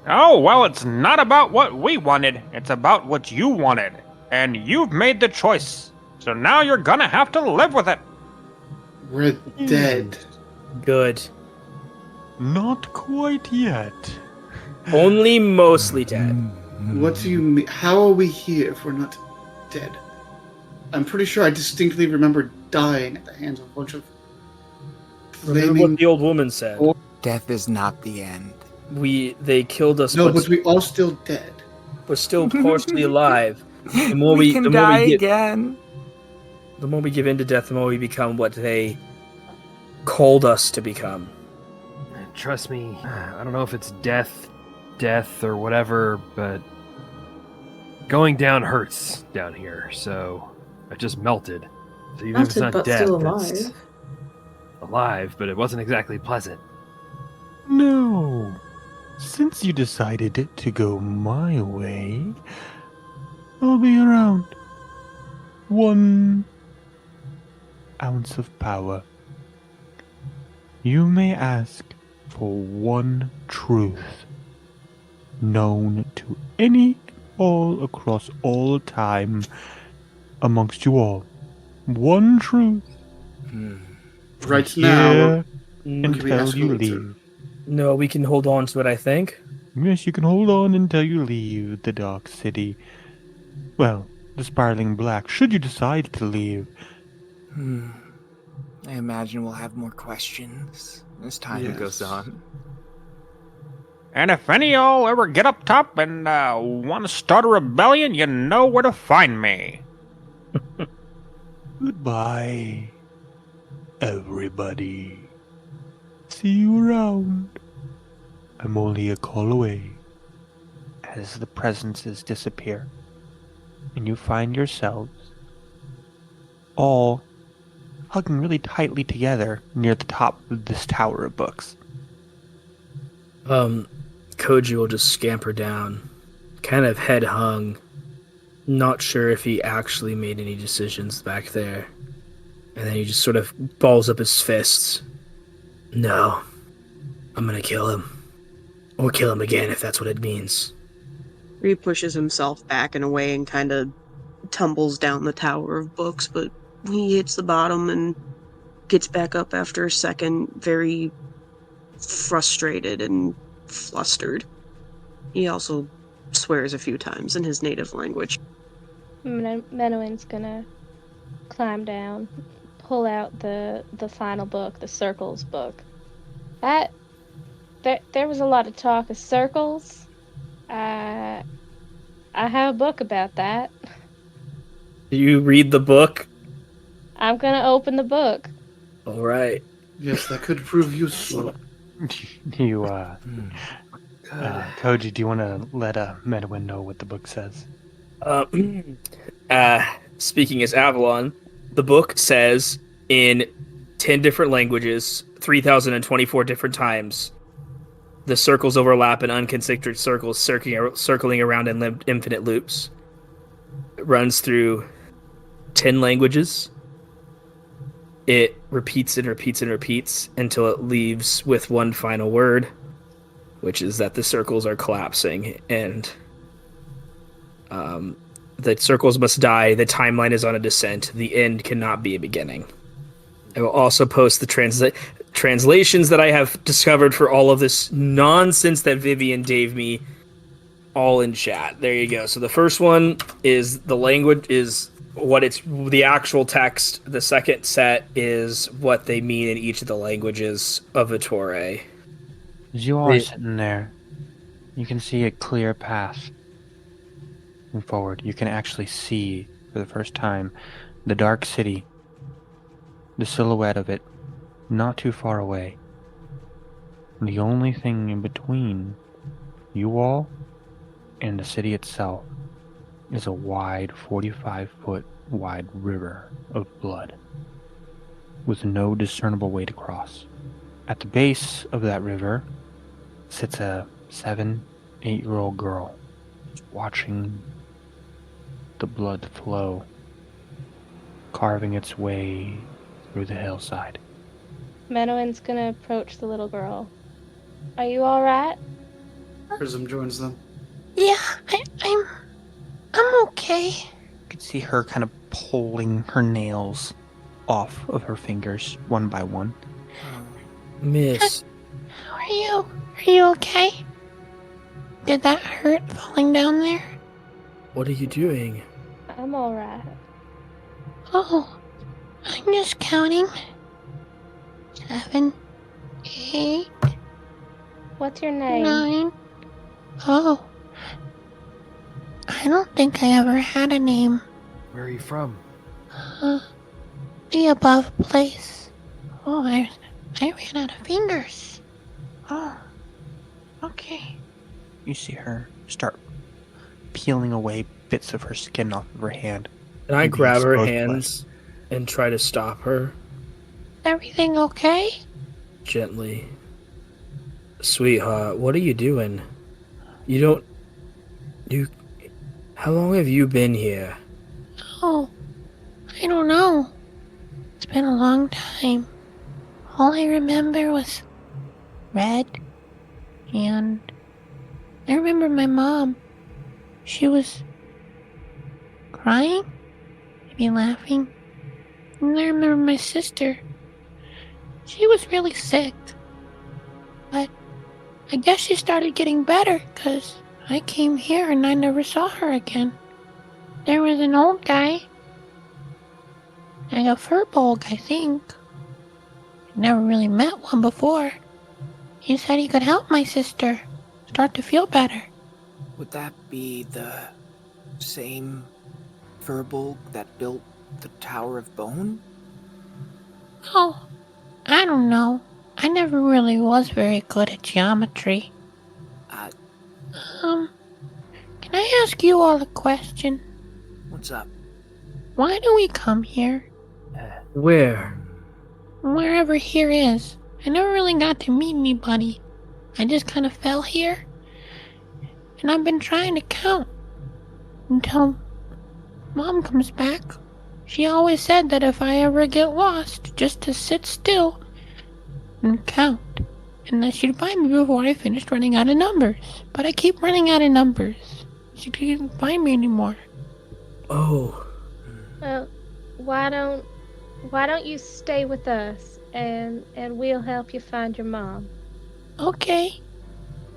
Oh, well, it's not about what we wanted. It's about what you wanted. And you've made the choice. So now you're gonna have to live with it. We're dead. Good. Not quite yet. Only mostly dead. What do you mean? How are we here if we're not dead? I'm pretty sure I distinctly remember dying at the hands of a bunch of Remember flaming... what the old woman said. Death is not the end. They killed us, No, but we all still dead. we're still partially alive. The more we we, can the more die we get, again. the more we give in to death, the more we become what they called us to become. Trust me, I don't know if it's death, or whatever, but going down hurts down here, so I just melted. So even if it's Melted, not but death, still it's alive. alive, but it wasn't exactly pleasant. No. Since you decided to go my way, I'll be around. 1 ounce of power. You may ask for one truth known to any and all across all time amongst you all. One truth. Right From now, here Mm, can we until ask for you the answer? leave. No, we can hold on to it, I think. Yes, you can hold on until you leave the Dark City. Well, the Spiraling Black, should you decide to leave. I imagine we'll have more questions as time goes Yes. on. And if any y'all ever get up top and want to start a rebellion, you know where to find me. Goodbye, everybody. See you around. I'm only a call away. As the presences disappear, and you find yourselves all hugging really tightly together near the top of this tower of books. Koji will just scamper down, kind of head hung, not sure if he actually made any decisions back there. And then he just sort of balls up his fists. No, I'm gonna kill him. Or kill him again if that's what it means. He pushes himself back and away and kind of tumbles down the tower of books, but he hits the bottom and gets back up after a second, very frustrated and flustered. He also swears a few times in his native language. Menowin's gonna climb down, pull out the final book, the circles book. There was a lot of talk of circles. I have a book about that. Do you read the book? I'm gonna open the book. All right. Yes, that could prove useful. Koji, do you want to let Medwin know what the book says? Speaking as Avalon, the book says in 10 different languages, 3,024 different times, the circles overlap in unconcentric circles circling around in infinite loops. It runs through 10 languages. It repeats and repeats and repeats until it leaves with one final word, which is that the circles are collapsing and the circles must die, the timeline is on a descent, the end cannot be a beginning. I will also post the translations that I have discovered for all of this nonsense that Vivian gave me all in chat. There you go. So the first one is the language is what it's the actual text. The second set is what they mean in each of the languages of Ettore. As you all are sitting there, you can see a clear path moving forward. You can actually see, for the first time, the Dark City, the silhouette of it, not too far away. And the only thing in between you all and the city itself is a wide 45-foot wide river of blood with no discernible way to cross. At the base of that river sits a 7-8-year-old girl watching the blood flow, carving its way through the hillside. Menowin's gonna approach the little girl. Are you alright? Prism joins them. Yeah, I'm okay. You can see her kind of pulling her nails off of her fingers one by one. Miss. How are you? Are you okay? Did that hurt falling down there? What are you doing? I'm alright. Oh, I'm just counting. 7, 8, What's your name? 9. Oh, I don't think I ever had a name. Where are you from? The above place. Oh, I ran out of fingers. Oh, okay. You see her start peeling away bits of her skin off of her hand. Can I The grab her exposed hands and try to stop her Everything okay? gently? Sweetheart, what are you doing? You don't... How long have you been here? Oh, I don't know. It's been a long time. All I remember was red, and I remember my mom. She was crying, maybe laughing. And I remember my sister. She was really sick. But I guess she started getting better because I came here and I never saw her again. There was an old guy, like a furbolg, I think. Never really met one before. He said he could help my sister start to feel better. Would that be the same Furbolg that built the Tower of Bone? Oh, I don't know. I never really was very good at geometry. Uh, Can I ask you all a question? what's up? Why do we come here? Where? Wherever here is. I never really got to meet anybody. I just kind of fell here. And I've been trying to count until Mom comes back. She always said that if I ever get lost, just to sit still and count. And that she'd find me before I finished running out of numbers. But I keep running out of numbers. She couldn't find me anymore. Oh. Well, why don't you stay with us and we'll help you find your mom. Okay.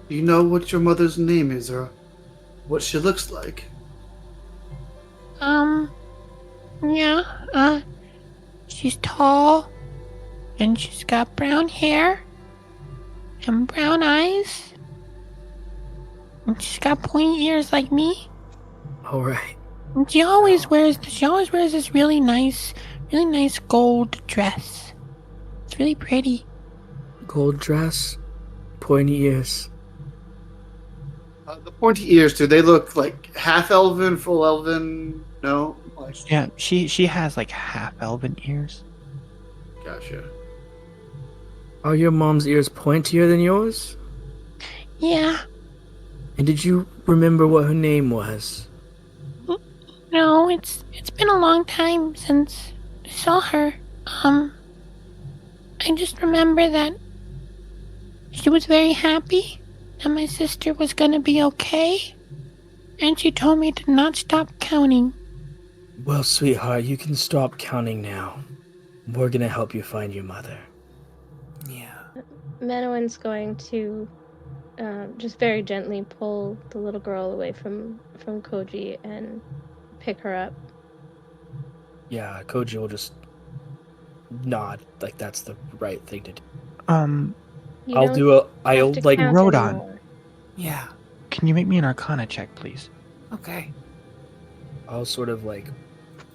Do you know what your mother's name is or what she looks like? Yeah, she's tall, and she's got brown hair, and brown eyes, and she's got pointy ears like me. All right. And she always wears this really nice gold dress. It's really pretty. Gold dress, pointy ears. The pointy ears, do they look like half elven, full elven? No? Like, Yeah, she has like half elven ears. gotcha. Are your mom's ears pointier than yours? Yeah. And did you remember what her name was? No, it's been a long time since I saw her. I just remember that she was very happy that my sister was gonna be okay, and she told me to not stop counting. Well, sweetheart, you can stop counting now. We're gonna help you find your mother. Yeah. Menowin's going to just very gently pull the little girl away from Koji and pick her up. Yeah, Koji will just nod like that's the right thing to do. You I'll don't do a. have I'll to like. count Rodon. anymore. Yeah. Can you make me an Arcana check, please? Okay. I'll sort of like,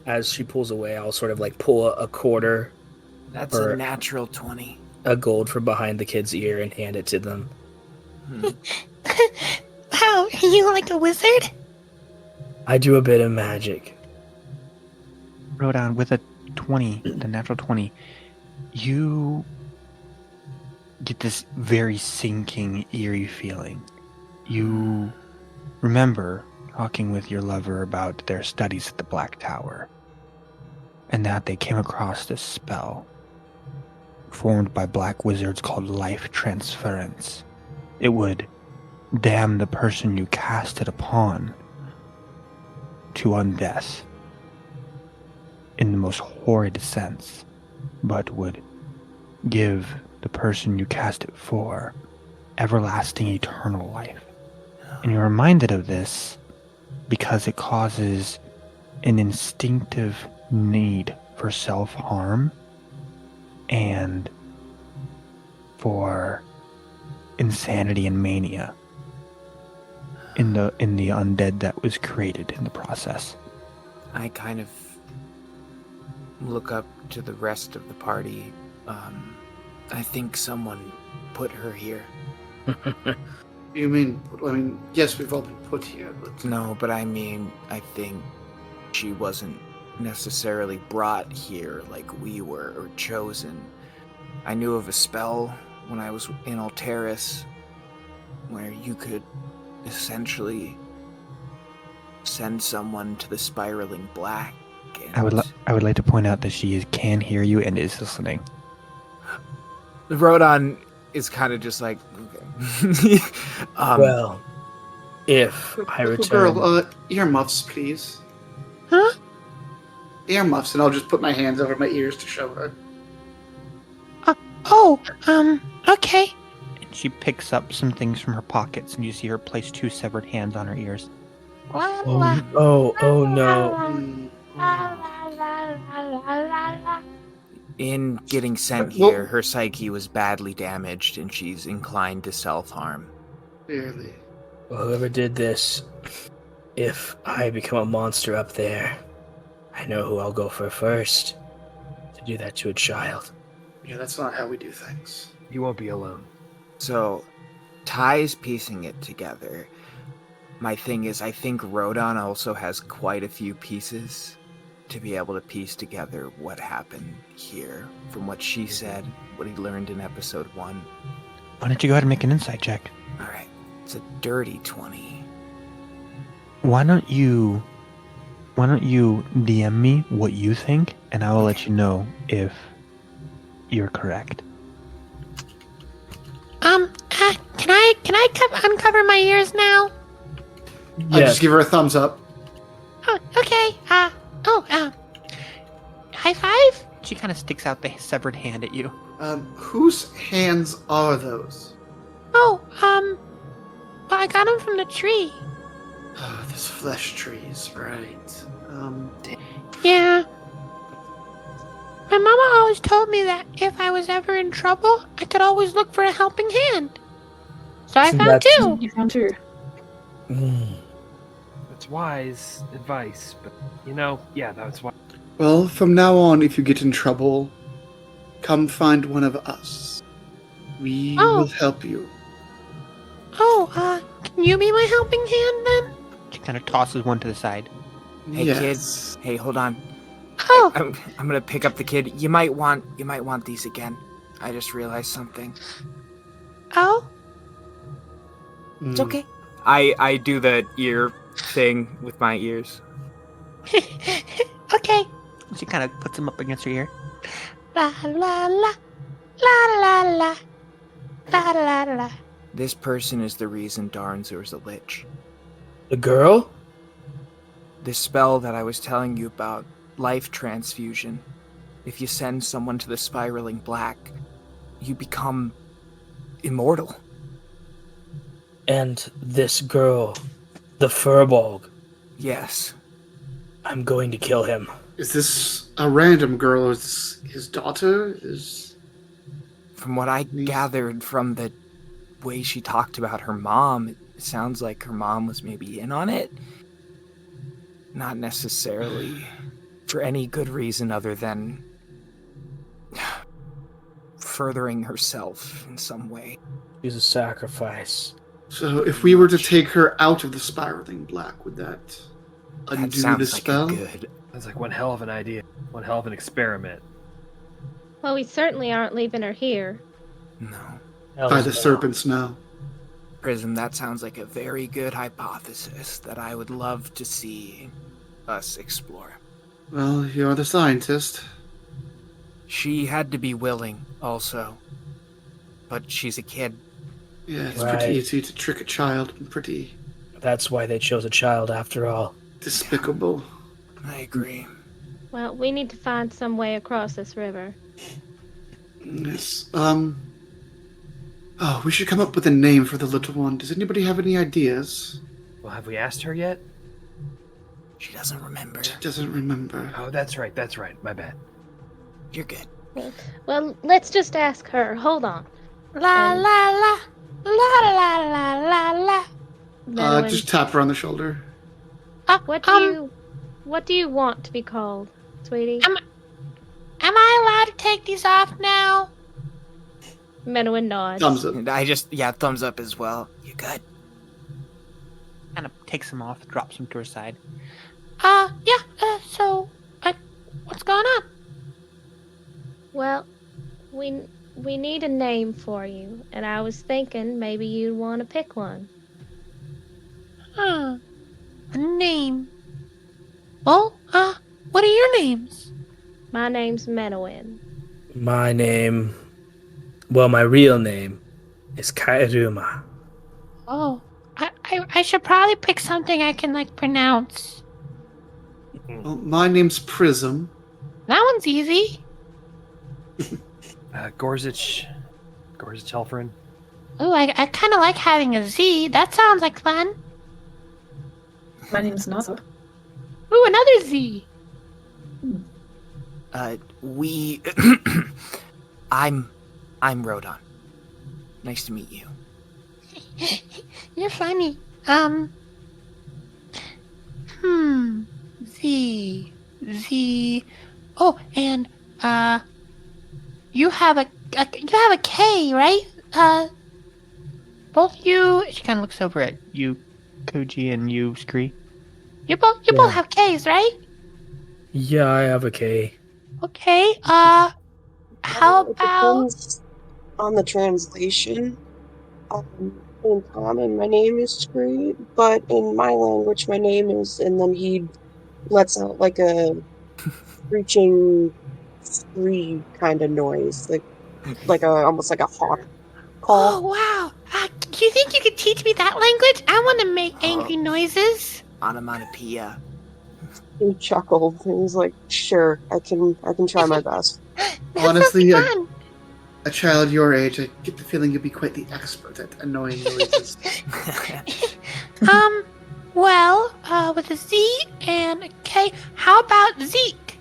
as she pulls away, I'll sort of like pull a quarter, That's Or- a natural 20. a gold from behind the kid's ear, and hand it to them. Wow, are you like a wizard? I do a bit of magic. Rodon, with a 20, the natural 20, you get this very sinking, eerie feeling. You remember talking with your lover about their studies at the Black Tower, and that they came across this spell formed by black wizards called life transference. It would damn the person you cast it upon to undeath in the most horrid sense, but would give the person you cast it for everlasting eternal life. And you're reminded of this because it causes an instinctive need for self-harm and for insanity and mania in the undead that was created in the process. I kind of look up to the rest of the party. I think someone put her here. You mean, I mean, yes, we've all been put here, but No, but I mean, I think she wasn't necessarily brought here like we were, or chosen. I knew of a spell when I was in Alteris where you could essentially send someone to the spiraling black. And I would like to point out that she can hear you and is listening. Rodon is kind of just like, okay. Well, if I Little return... girl, earmuffs, please. Huh? Earmuffs, and I'll just put my hands over my ears to show her. Okay. And she picks up some things from her pockets, and you see her place 2 severed hands on her ears. Oh no. in getting sent Well- here, her psyche was badly damaged and she's inclined to self-harm. Clearly. Well, whoever did this, if I become a monster up there, I know who I'll go for first to do that to a child. Yeah, that's not how we do things. You won't be alone. So, Ty's piecing it together. My thing is, I think Rodon also has quite a few pieces to be able to piece together what happened here from what she said, what he learned in episode 1. Why don't you go ahead and make an insight check? Alright, it's a dirty 20. Why don't you DM me what you think, and I will let you know if you're correct. Can I uncover my ears now? I just give her a thumbs up. Oh, okay. High five? She kind of sticks out the severed hand at you. Whose hands are those? Well, I got them from the tree. Oh, there's flesh trees, right. Yeah. My mama always told me that if I was ever in trouble, I could always look for a helping hand. So I found two. You found two. That's wise advice, but yeah, that's why. Well, from now on, if you get in trouble, come find one of us. We will help you. Can you be my helping hand then? She kind of tosses one to the side. Hey Yes. kids, hey, hold on. Oh, I'm gonna pick up the kid. You might want these again. I just realized something. oh. It's okay. I do the ear thing with my ears. Okay. She kind of puts them up against her ear. La la la. La la la. La la la. This person is the reason Darnzor's a lich. The girl? This spell that I was telling you about, life transfusion. If you send someone to the spiraling black, you become immortal. And this girl, the Furbolg, Yes. I'm going to kill him. Is this a random girl? Is this his daughter? From what I gathered from the way she talked about her mom, it sounds like her mom was maybe in on it. Not necessarily for any good reason other than furthering herself in some way. She's a sacrifice. So if we were to take her out of the spiraling black, would that That undo sounds the like spell? a good. That's like one hell of an idea. One hell of an experiment. Well, we certainly aren't leaving her here. No. By the serpents now. Prism, that sounds like a very good hypothesis that I would love to see us explore. Well, you're the scientist. She had to be willing, also. But she's a kid. Yeah, it's Right. pretty easy to trick a child. And pretty That's why they chose a child after all. despicable. I agree. Well, we need to find some way across this river. Yes. Oh, we should come up with a name for the little one. Does anybody have any ideas? Well, have we asked her yet? She doesn't remember. She doesn't remember. Oh, that's right. That's right. My bad. You're good. Well, let's just ask her. Hold on. La And- la la. La la la la la. Meadowin, Just tap her on the shoulder. what do you want to be called, sweetie? Am I allowed to take these off now? Meadowin nods. Thumbs up. And thumbs up as well. You good? Kind of takes them off, drops them to her side. So, what's going on? Well, we need a name for you, and I was thinking maybe you'd want to pick one. A name. Well, what are your names? My name's Menowin. My name, well, my real name is Kairuma. Oh, I should probably pick something I can, like, pronounce. Well, my name's Prism. That one's easy. Gorzich Helfrin. Oh, I kind of like having a Z. That sounds like fun. My name's Naza. Ooh, another Z. We. I'm Rodon. Nice to meet you. You're funny. Z. Oh, and you have a K, right? Both you. She kind of looks over at you, Koji, and you, Scree. You both have Ks, right? Yeah, I have a K. Okay. How It about? depends on the translation. In common, my name is Scree, but in my language, my name is, and then he lets out like a screeching, scree kind of noise, like almost like a hawk call. Oh wow! Do you think you could teach me that language? I want to make angry noises. Onomatopoeia. He chuckled and he's like, "Sure, I can try my best." Honestly, That's fun. a child your age, I get the feeling you'll be quite the expert at annoying noises. Well, with a Z and a K, how about Zeke?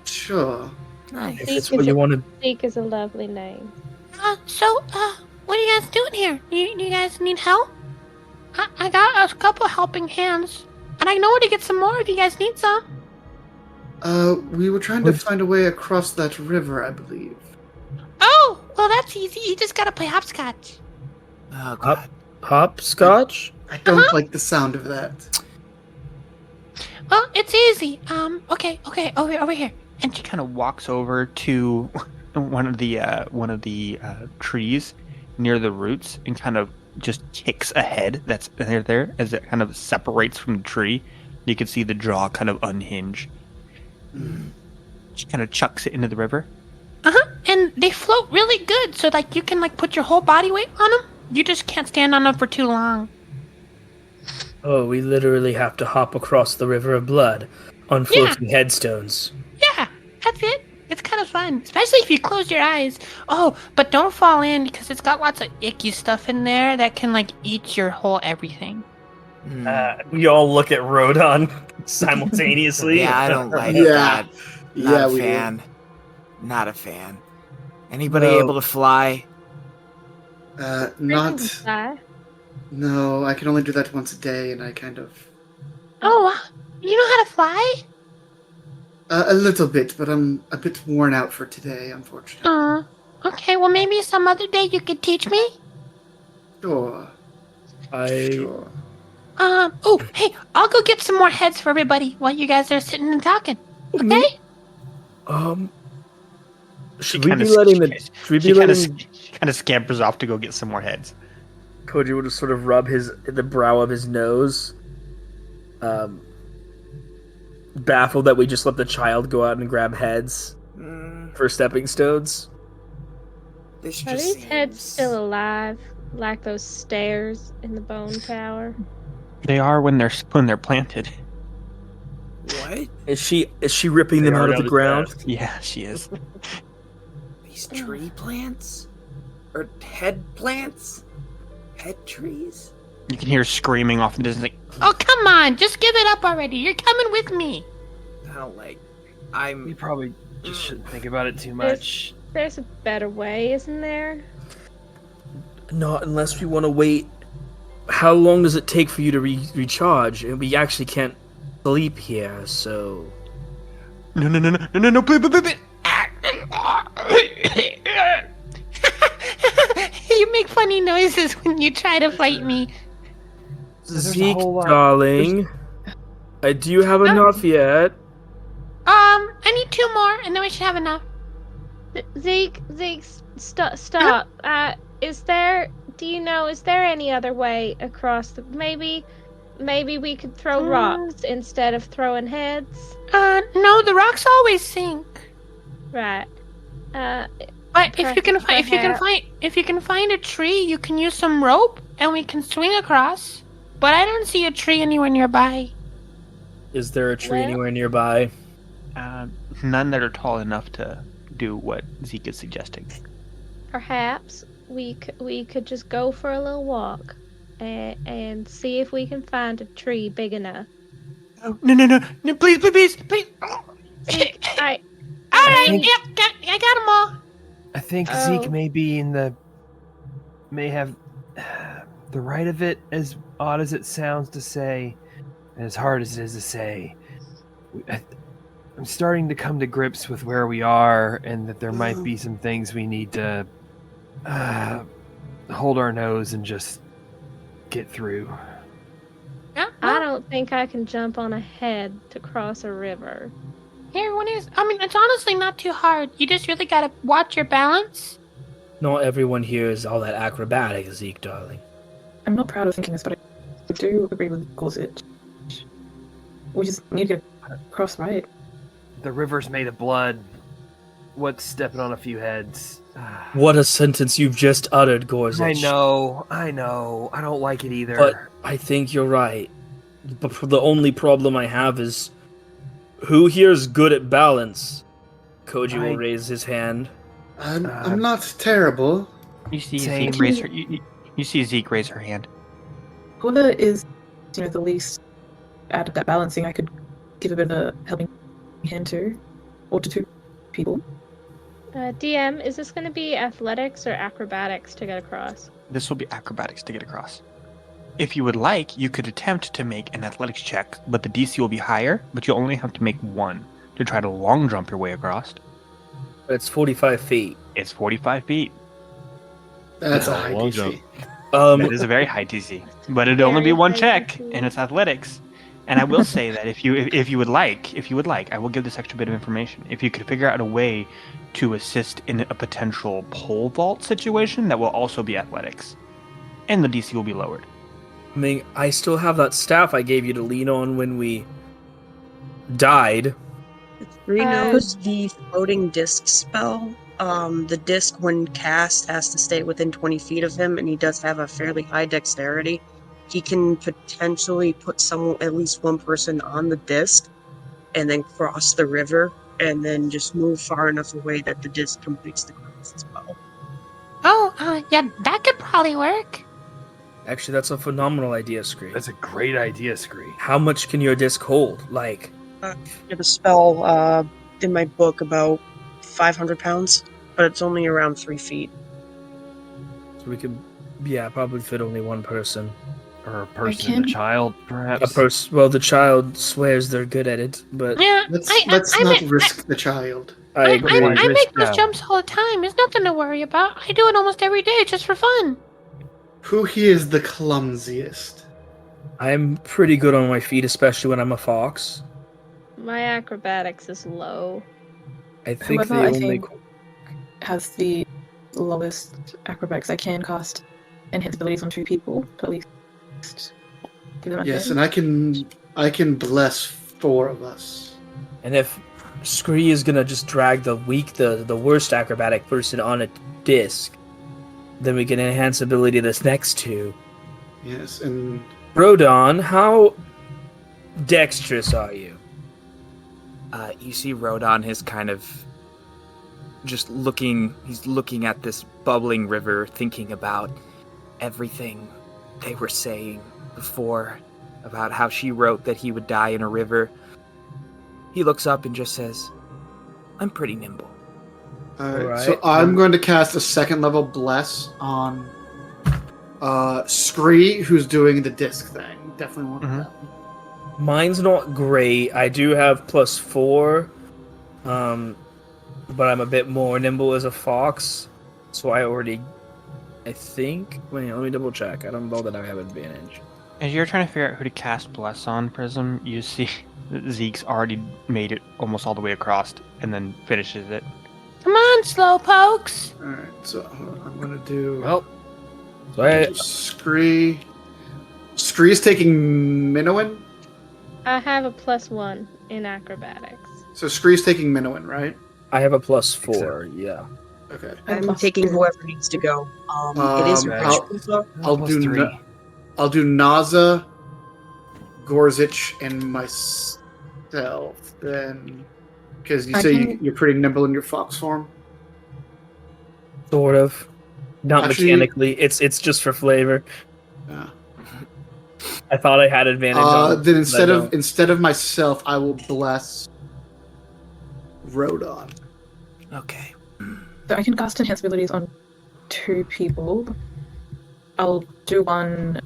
Sure. Nice. If it's what you want to. Zeke is a lovely name. What are you guys doing here? You guys need help? I got a couple helping hands, and I know where to get some more if you guys need some. We were trying to find a way across that river, I believe. Oh, well, that's easy. You just gotta play hopscotch. Oh god. Hopscotch? I don't like the sound of that. Well, it's easy. Okay, over here. And she kind of walks over to one of the trees near the roots and kind of just kicks a head that's there as it kind of separates from the tree. You can see the jaw kind of unhinge. She kind of chucks it into the river. And they float really good, so like you can like put your whole body weight on them. You just can't stand on them for too long. Oh, we literally have to hop across the river of blood on floating headstones. Yeah, that's it. It's kind of fun, especially if you close your eyes. Oh, but don't fall in because it's got lots of icky stuff in there that can like eat your whole everything. We all look at Rodon simultaneously. Yeah, I don't like Yeah. that. Not Yeah, a we fan. Not a fan. Anybody No. able to fly? Not. Fly. No, I can only do that once a day, and I kind of. Oh, you know how to fly? A little bit, but I'm a bit worn out for today, unfortunately. Okay. Well, maybe some other day you could teach me. Sure. Sure. Oh, hey, I'll go get some more heads for everybody while you guys are sitting and talking. Okay? Should we be letting the? Should we be letting? Kind of scampers off to go get some more heads. Koji will just sort of rub the brow of his nose, baffled that we just let the child go out and grab heads for stepping stones. This Are just these seems... heads still alive, like those stairs in the bone tower? They are when they're planted. What? Is she ripping them out of the ground? Yeah, she is. These tree plants? Or head plants? Head trees? You can hear screaming off in the distance. Like, Oh, come on. Just give it up already. You're coming with me. I don't like... We probably just shouldn't think about it too much. There's a better way, isn't there? Not unless we want to wait. How long does it take for you to recharge? And we actually can't sleep here, so. No, please. You make funny noises when you try to fight me. Zeke, darling, do you have enough yet? I need 2 more, and then we should have enough. Zeke, stop. Is there any other way across maybe maybe we could throw rocks instead of throwing heads. No, the rocks always sink. Right. But if you can find a tree, you can use some rope and we can swing across. But I don't see a tree anywhere nearby. Is there a tree Well- anywhere nearby? None that are tall enough to do what Zeke is suggesting. Perhaps we could just go for a little walk and see if we can find a tree big enough. Oh, no, please. I All right, think- yep, I got them all. I think Oh. Zeke may have the right of it, as odd as it sounds to say, and as hard as it is to say. I'm starting to come to grips with where we are, and that there might be some things we need to hold our nose and just get through. Yeah, I don't think I can jump on a head to cross a river. everyone is. I mean, it's honestly not too hard. You just really gotta watch your balance. Not everyone here is all that acrobatic, Zeke, darling. I'm not proud of thinking this, but I do agree with Gorsuch. We just need to get across, right? The river's made of blood. What's stepping on a few heads? What a sentence you've just uttered, Gorsuch. I know. I don't like it either. But I think you're right. But the only problem I have is who here is good at balance? Koji will raise his hand. I'm not terrible. You see Same. Zeke raise her. You see Zeke raise her hand. Whoever is, the least at that balancing, I could give a bit of a helping hand to, or to two people. DM, is this going to be athletics or acrobatics to get across? This will be acrobatics to get across. If you would like, you could attempt to make an athletics check, but the DC will be higher, but you'll only have to make one to try to long jump your way across. It's 45 feet. It's 45 feet. That's a Yeah, high long DC. jump. That is a very high DC, but it'd only be Very one high check, DC. and it's athletics. And I will say that if you would like, I will give this extra bit of information. If you could figure out a way to assist in a potential pole vault situation, that will also be athletics, and the DC will be lowered. I mean, I still have that staff I gave you to lean on when we died. Three knows the floating disc spell. The disc, when cast, has to stay within 20 feet of him, and he does have a fairly high dexterity. He can potentially put at least one person on the disc, and then cross the river, and then just move far enough away that the disc completes the cast spell. Oh, yeah, that could probably work. Actually, that's a phenomenal idea, Scree. That's a great idea, Scree. How much can your disc hold? Like, The spell, in my book, about 500 pounds, but it's only around 3 feet. so we could, probably fit only one person. Or a person and a child, perhaps. Well, the child swears they're good at it, but Yeah, Let's not risk the child. I agree. I make those Yeah. jumps all the time. There's nothing to worry about. I do it almost every day just for fun. Who here is the clumsiest? I'm pretty good on my feet, especially when I'm a fox. My acrobatics is low. I think Whoever the I only. think has the lowest acrobatics I can cast enhance abilities on two people, to at least give them a Yes, hit. and I can bless 4 of us. And if Scree is gonna just drag the worst acrobatic person on a disc, then we can enhance ability this next two. Yes, and Rodon, how dexterous are you? You see Rodon is kind of just looking at this bubbling river, thinking about everything they were saying before about how she wrote that he would die in a river. He looks up and just says, I'm pretty nimble. Alright. So I'm going to cast a 2nd level bless on Scree, who's doing the disc thing. Definitely want that. Mine's not great. I do have +4, but I'm a bit more nimble as a fox, so I think. Wait, let me double check. I don't know that I have advantage. As you're trying to figure out who to cast Bless on, Prism, you see that Zeke's already made it almost all the way across and then finishes it. Come on, slowpokes. Alright, so I'm going to do Well, so I Scree. Scree is taking Minnowen. I have a +1 in acrobatics. So Scree is taking Minnowen, right? I have a +4. so. Yeah. Okay. I'm taking whoever needs to go. It is a I'll- ritual, though. I'll Plus do 3. I'll do Naza, Gorzich, and myself then, because you I say can- you're pretty nimble in your fox form. Sort of. Not Actually- mechanically. It's just for flavor. Yeah. I thought I had advantage on it, Then but I don't. instead of myself, I will bless Rodon. Okay. So I can cast enhance abilities on 2 people. I'll do one.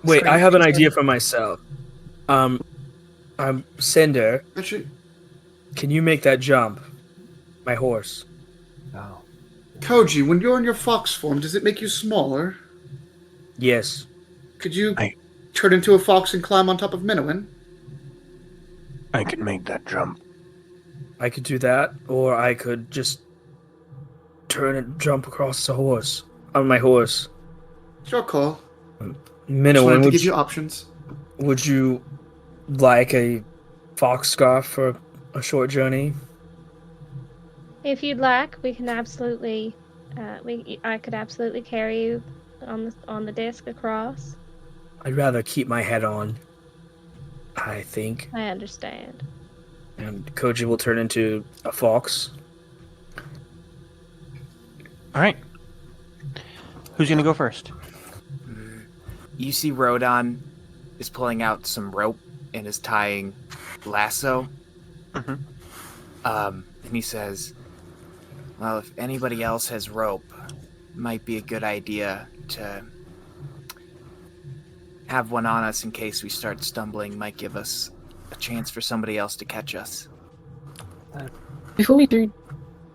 Wait, I have an Screen- idea for myself. Cinder, Actually, can you make that jump? My horse. Oh. Koji, when you're in your fox form, does it make you smaller? Yes. Could you I- turn into a fox and climb on top of Minnowen? I can make that jump. I could do that, or I could just turn and jump across the horse. On my horse. It's your call. Just Minnowen, wanted to would give you, you options. would you like a fox scarf for a short journey? If you'd like, we can absolutely, I could absolutely carry you on the disc across. I'd rather keep my head on. I think. I understand. And Koji will turn into a fox. All right. Who's going to go first? You see Rodon is pulling out some rope and is tying lasso. Mhm. And he says, well, if anybody else has rope, might be a good idea to have one on us in case we start stumbling. Might give us a chance for somebody else to catch us. Before we do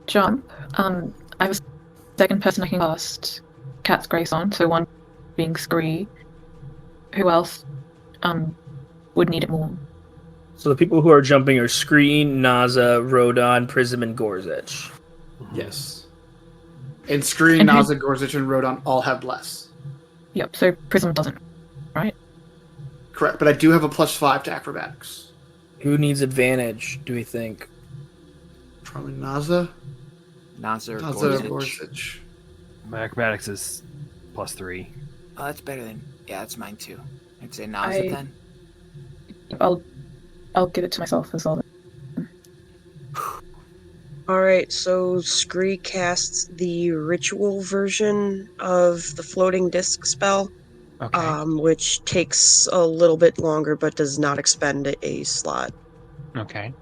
jump, I have a second person I can cast Cat's Grace on, so one being Scree. Who else would need it more? So the people who are jumping are Screen, Naza, Rodon, Prism, and Gorzich. Yes. And Screen, And who- Naza, Gorzich, and Rodon all have bless. Yep, so Prism doesn't, right? Correct, but I do have a +5 to acrobatics. Who needs advantage, do we think? Probably Naza. Naza or Naza, Gorzich. Gorzich. My acrobatics is +3. Oh, that's better than... Yeah, that's mine too. I'd say Naza I- then. I'll give it to myself as well. Alright, so Scree casts the ritual version of the floating disc spell, Okay. which takes a little bit longer but does not expend a slot. Okay.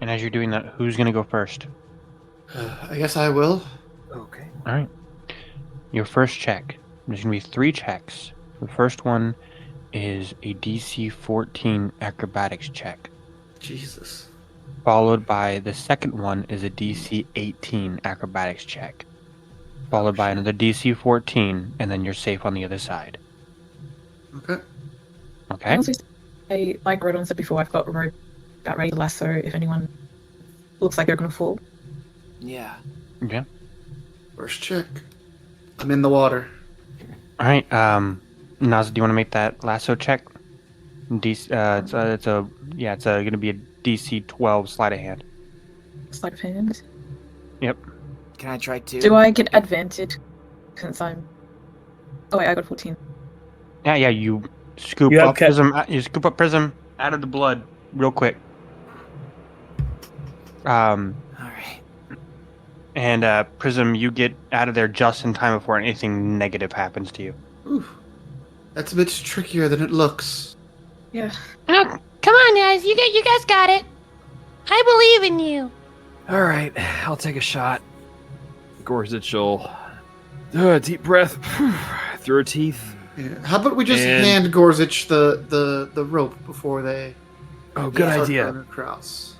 And as you're doing that, who's going to go first? I guess I will. Okay. All right. Your first check. There's going to be 3 checks. The first one is a DC 14 acrobatics check, Jesus. followed by the second one is a DC 18 acrobatics check, followed by another DC 14, and then you're safe on the other side. Okay. Okay? Also, like Rodon said before, I've got rope about ready to lasso if anyone looks like they're going to fall. Yeah. Yeah. First check. I'm in the water. All right. Naz, do you want to make that lasso check? DC, it's going to be a DC 12 sleight of hand. Sleight of hand. Yep. Can I try too? Do I get advantage since I'm... Oh wait, I got 14. Yeah. You scoop You have up ca- Prism. You scoop up Prism out of the blood real quick. Alright. And Prism, you get out of there just in time before anything negative happens to you. Ooh. That's a bit trickier than it looks. Yeah. Oh, come on, guys. You guys got it. I believe in you. All right, I'll take a shot. Gorzich will deep breath through her teeth. Yeah. How about we just And- hand Gorzich the rope before they Oh, good start idea. running across?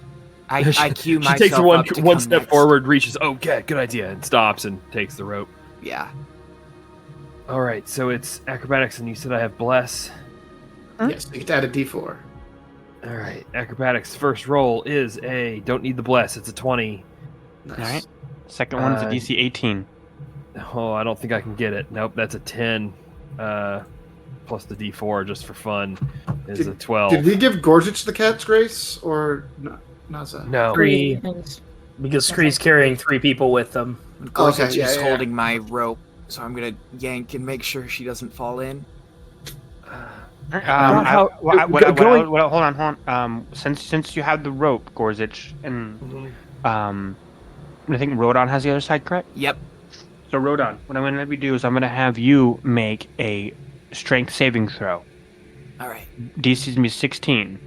I cue She myself takes up one to one come step next. forward, reaches. Oh, good idea, and stops and takes the rope. Yeah. All right, so it's acrobatics, and you said I have bless. Yes, you get to add a D4. All right, acrobatics. First roll is a don't need the bless. It's a 20. Nice. All right. Second one is a Uh, DC 18. Oh, I don't think I can get it. Nope, that's a 10. plus the D4 just for fun is a Did 12. we give Gorgich the cat's grace or no? Naza? No. Three, And because Scree's carrying 3 people with them. Gorsuch Okay, yeah, is yeah. holding my rope, so I'm gonna yank and make sure she doesn't fall in. Hold on. Since you have the rope, Gorsuch, and I think Rodon has the other side, correct? Yep. So Rodon, what I'm going to have you do is I'm going to have you make a strength saving throw. All right. DC is going to be 16.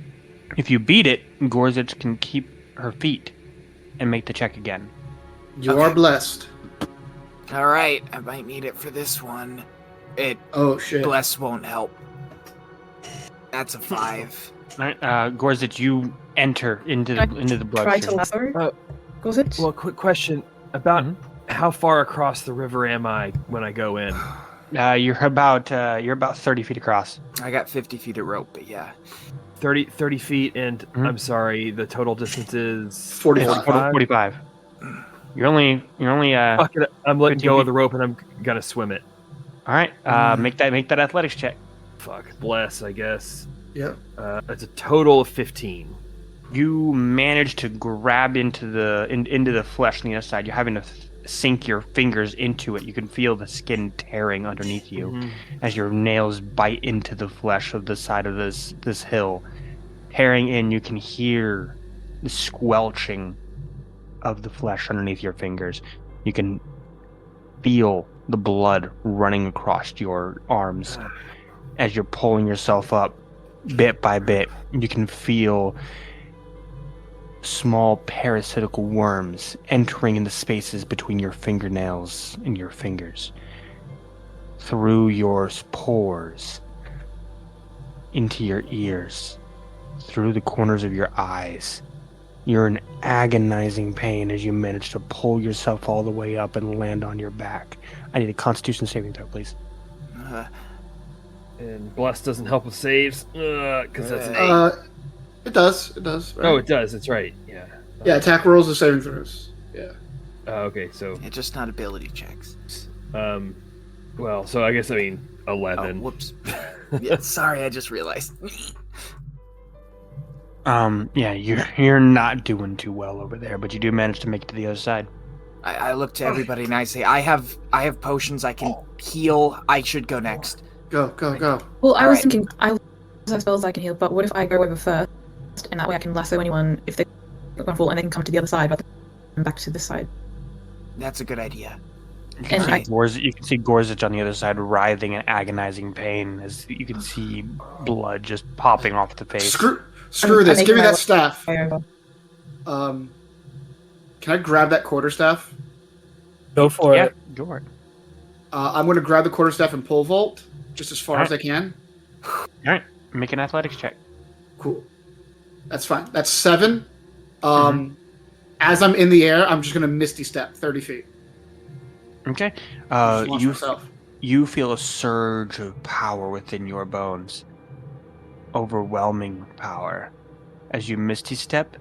If you beat it, Gorsuch can keep her feet and make the check again. You are blessed. All right. I might need it for this one. Oh shit. Bless won't help. That's a 5. All right, Gorsuch, you enter into the Try to bloodstream. lasso. Gorsuch? Well, quick question about how far across the river am I when I go in? You're about 30 feet across. I got 50 feet of rope, but yeah. 30 feet, and I'm sorry, the total distance is 45. 45. You're only Fuck it, I'm letting 15 go feet. of the rope, and I'm gonna swim it. all right. Make that athletics check. Fuck, bless, I guess. Yep. It's a total of 15. You manage to grab into the flesh on the other side. You're having to sink your fingers into it. You can feel the skin tearing underneath you as your nails bite into the flesh of the side of this hill. Tearing in, you can hear the squelching of the flesh underneath your fingers. You can feel the blood running across your arms as you're pulling yourself up bit by bit. You can feel small parasitical worms entering in the spaces between your fingernails and your fingers, through your pores, into your ears, through the corners of your eyes. You're in agonizing pain as you manage to pull yourself all the way up and land on your back. I need a Constitution saving throw, please. And bless doesn't help with saves, because that's an 8. It does. It does. Right? Oh, it does. It's right. Yeah. Yeah, attack rolls and saving throws. Yeah. Okay, so It's just not ability checks. well, so I guess 11. Oh, whoops. Yeah, sorry, I just realized. Yeah, you're not doing too well over there, but you do manage to make it to the other side. I look to everybody and I say, I have potions I can heal. I should go next. Go. Well, I was Alright. thinking I have spells I can heal, but what if I go over first, and that way I can lasso anyone if they're going to fall, and they can come to the other side rather than back to this side. That's a good idea. You can, And you can see Gorsuch on the other side writhing in agonizing pain as you can see blood just popping off the face. Screw I'm this. Give making me my that way staff. over. Can I grab that quarterstaff? Go for Yeah, it. go for it. I'm going to grab the quarterstaff and pole vault just as far as I can. All right, make an athletics check. Cool. That's fine. That's 7. As I'm in the air, I'm just going to misty step 30 feet. Okay. Just launch You myself. you feel a surge of power within your bones, overwhelming power, as you misty step,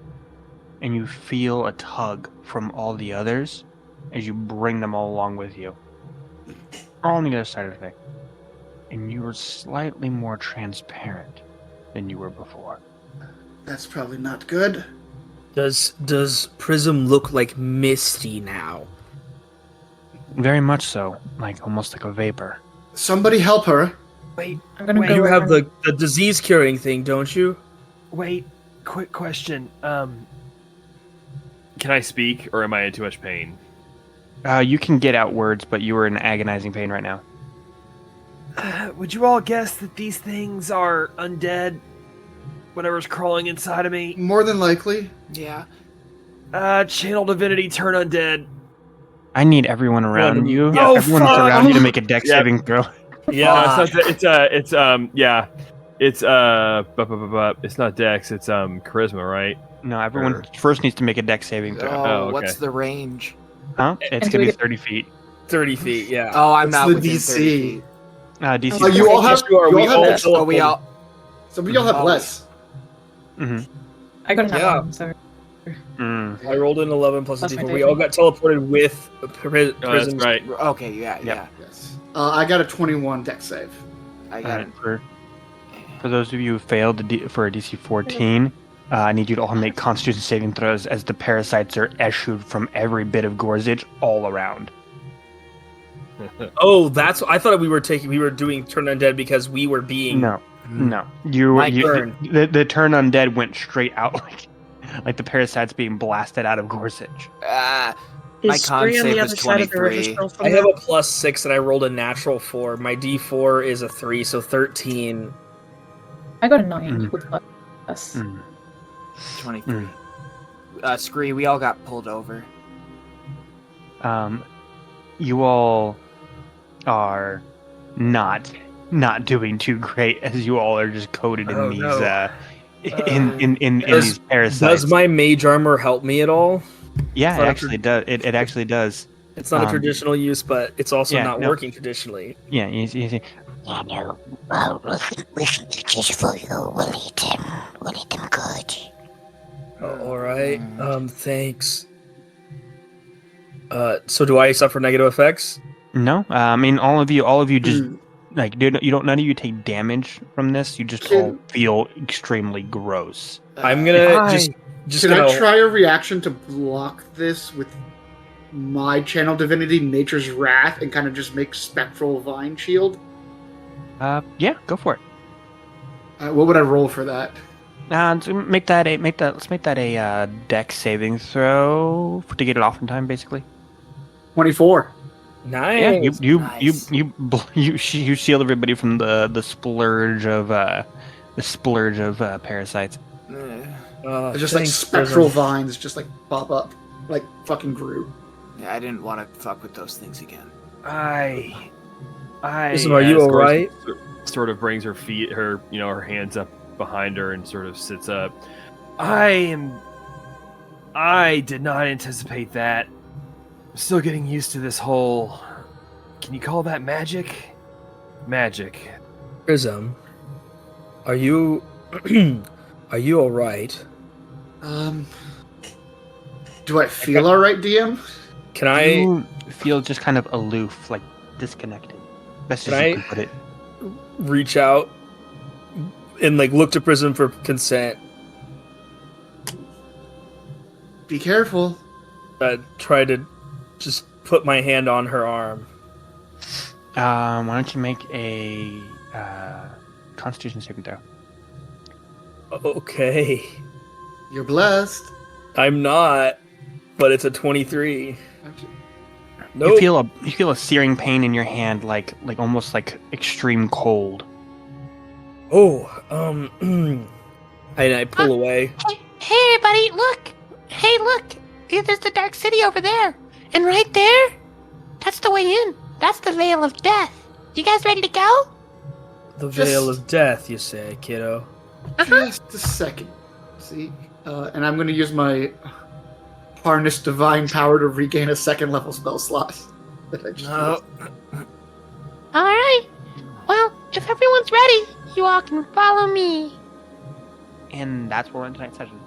and you feel a tug from all the others as you bring them all along with you. All on the other side of the thing. And you are slightly more transparent than you were before. That's probably not good. Does Prism look like Misty now? Very much so, almost like a vapor. Somebody help her. Wait, I'm going to go You over have and- the disease curing thing, don't you? wait. Quick question. Can I speak, or am I in too much pain? You can get out words, but you are in agonizing pain right now. Would you all guess that these things are undead? Whatever's crawling inside of me. More than likely. Yeah. Channel divinity, turn undead. I need everyone around you. Oh, Everyone that's fuck! around you to make a dex Yeah. saving throw. Yeah, it's not Dex, it's charisma, right? No, everyone first needs to make a dex saving throw. Oh, okay. what's the range? Huh? It's And gonna do we be get- 30 feet. 30 feet, yeah. Oh, I'm It's not the within DC. 30 feet. DC. Oh, you all have. You are. You We all have all less. Oh, we all. Some of y'all have Oh. less. I got an Yeah. one, so I rolled an 11 plus a Plus my D4. We all got teleported with Oh, that's Prism's. right. Okay, yeah. Yes. I got a 21 dex save. I got it. For those of you who failed for a DC 14, I need you to all make Constitution saving throws as the parasites are eschewed from every bit of Gorzic all around. Oh, that's. I thought we were doing turn undead because we were being. No. My turn. The turn undead went straight out like the parasites being blasted out of Gorzic. My Is con Spree on save the was other side of the river 23. still from I have that? a +6 and I rolled a natural 4. My D4 is a 3, so 13. I got a 9 with plus. 23. Scree, we all got pulled over. You all are not doing too great as you all are just coated in Oh, these no. in these parasites. Does my mage armor help me at all? Yeah, It's it not a actually does. It actually does. It's not a traditional use, but it's also yeah, not no. working traditionally. Yeah, you see. Yeah, no. Well, we can do this for you. We'll eat him. We'll eat him good. All right. Thanks. So do I suffer negative effects? No, I mean all of you just like none of you take damage from this. You just all feel extremely gross. I'm gonna just Can gonna. I try a reaction to block this with my channel divinity, Nature's Wrath, and kind of just make spectral vine shield? Yeah, go for it. What would I roll for that? Let's make that a dex saving throw to get it off in time, basically. 24. Nice. Yeah, you shield everybody from the splurge of parasites. Just like spectral vines just like pop up, like fucking Gru. Yeah, I didn't want to fuck with those things again. Listen, are you all right? Sort of brings her hands up behind her and sort of sits up. I did not anticipate that. I'm still getting used to this whole. Can you call that magic? Magic. Prism, are you all right? Do I feel all right, DM? Can I You feel just kind of aloof, like disconnected. Best as you can put it. reach out and like look to Prism for consent? Be careful. Try to just put my hand on her arm. Why don't you make a Constitution saving throw? Okay. You're blessed. I'm not, but it's a 23. Nope. You feel a searing pain in your hand, like almost like extreme cold. Oh, and I pull away. Hey, everybody, look! Hey, look! There's the Dark City over there. And right there, that's the way in. That's the Veil of Death. You guys ready to go? The Veil of Death, you say, kiddo. Just a second. See? And I'm going to use my Harness Divine Power to regain a second level spell slot. That I just used. All right. Well, if everyone's ready, you all can follow me. And that's where we're in tonight's session.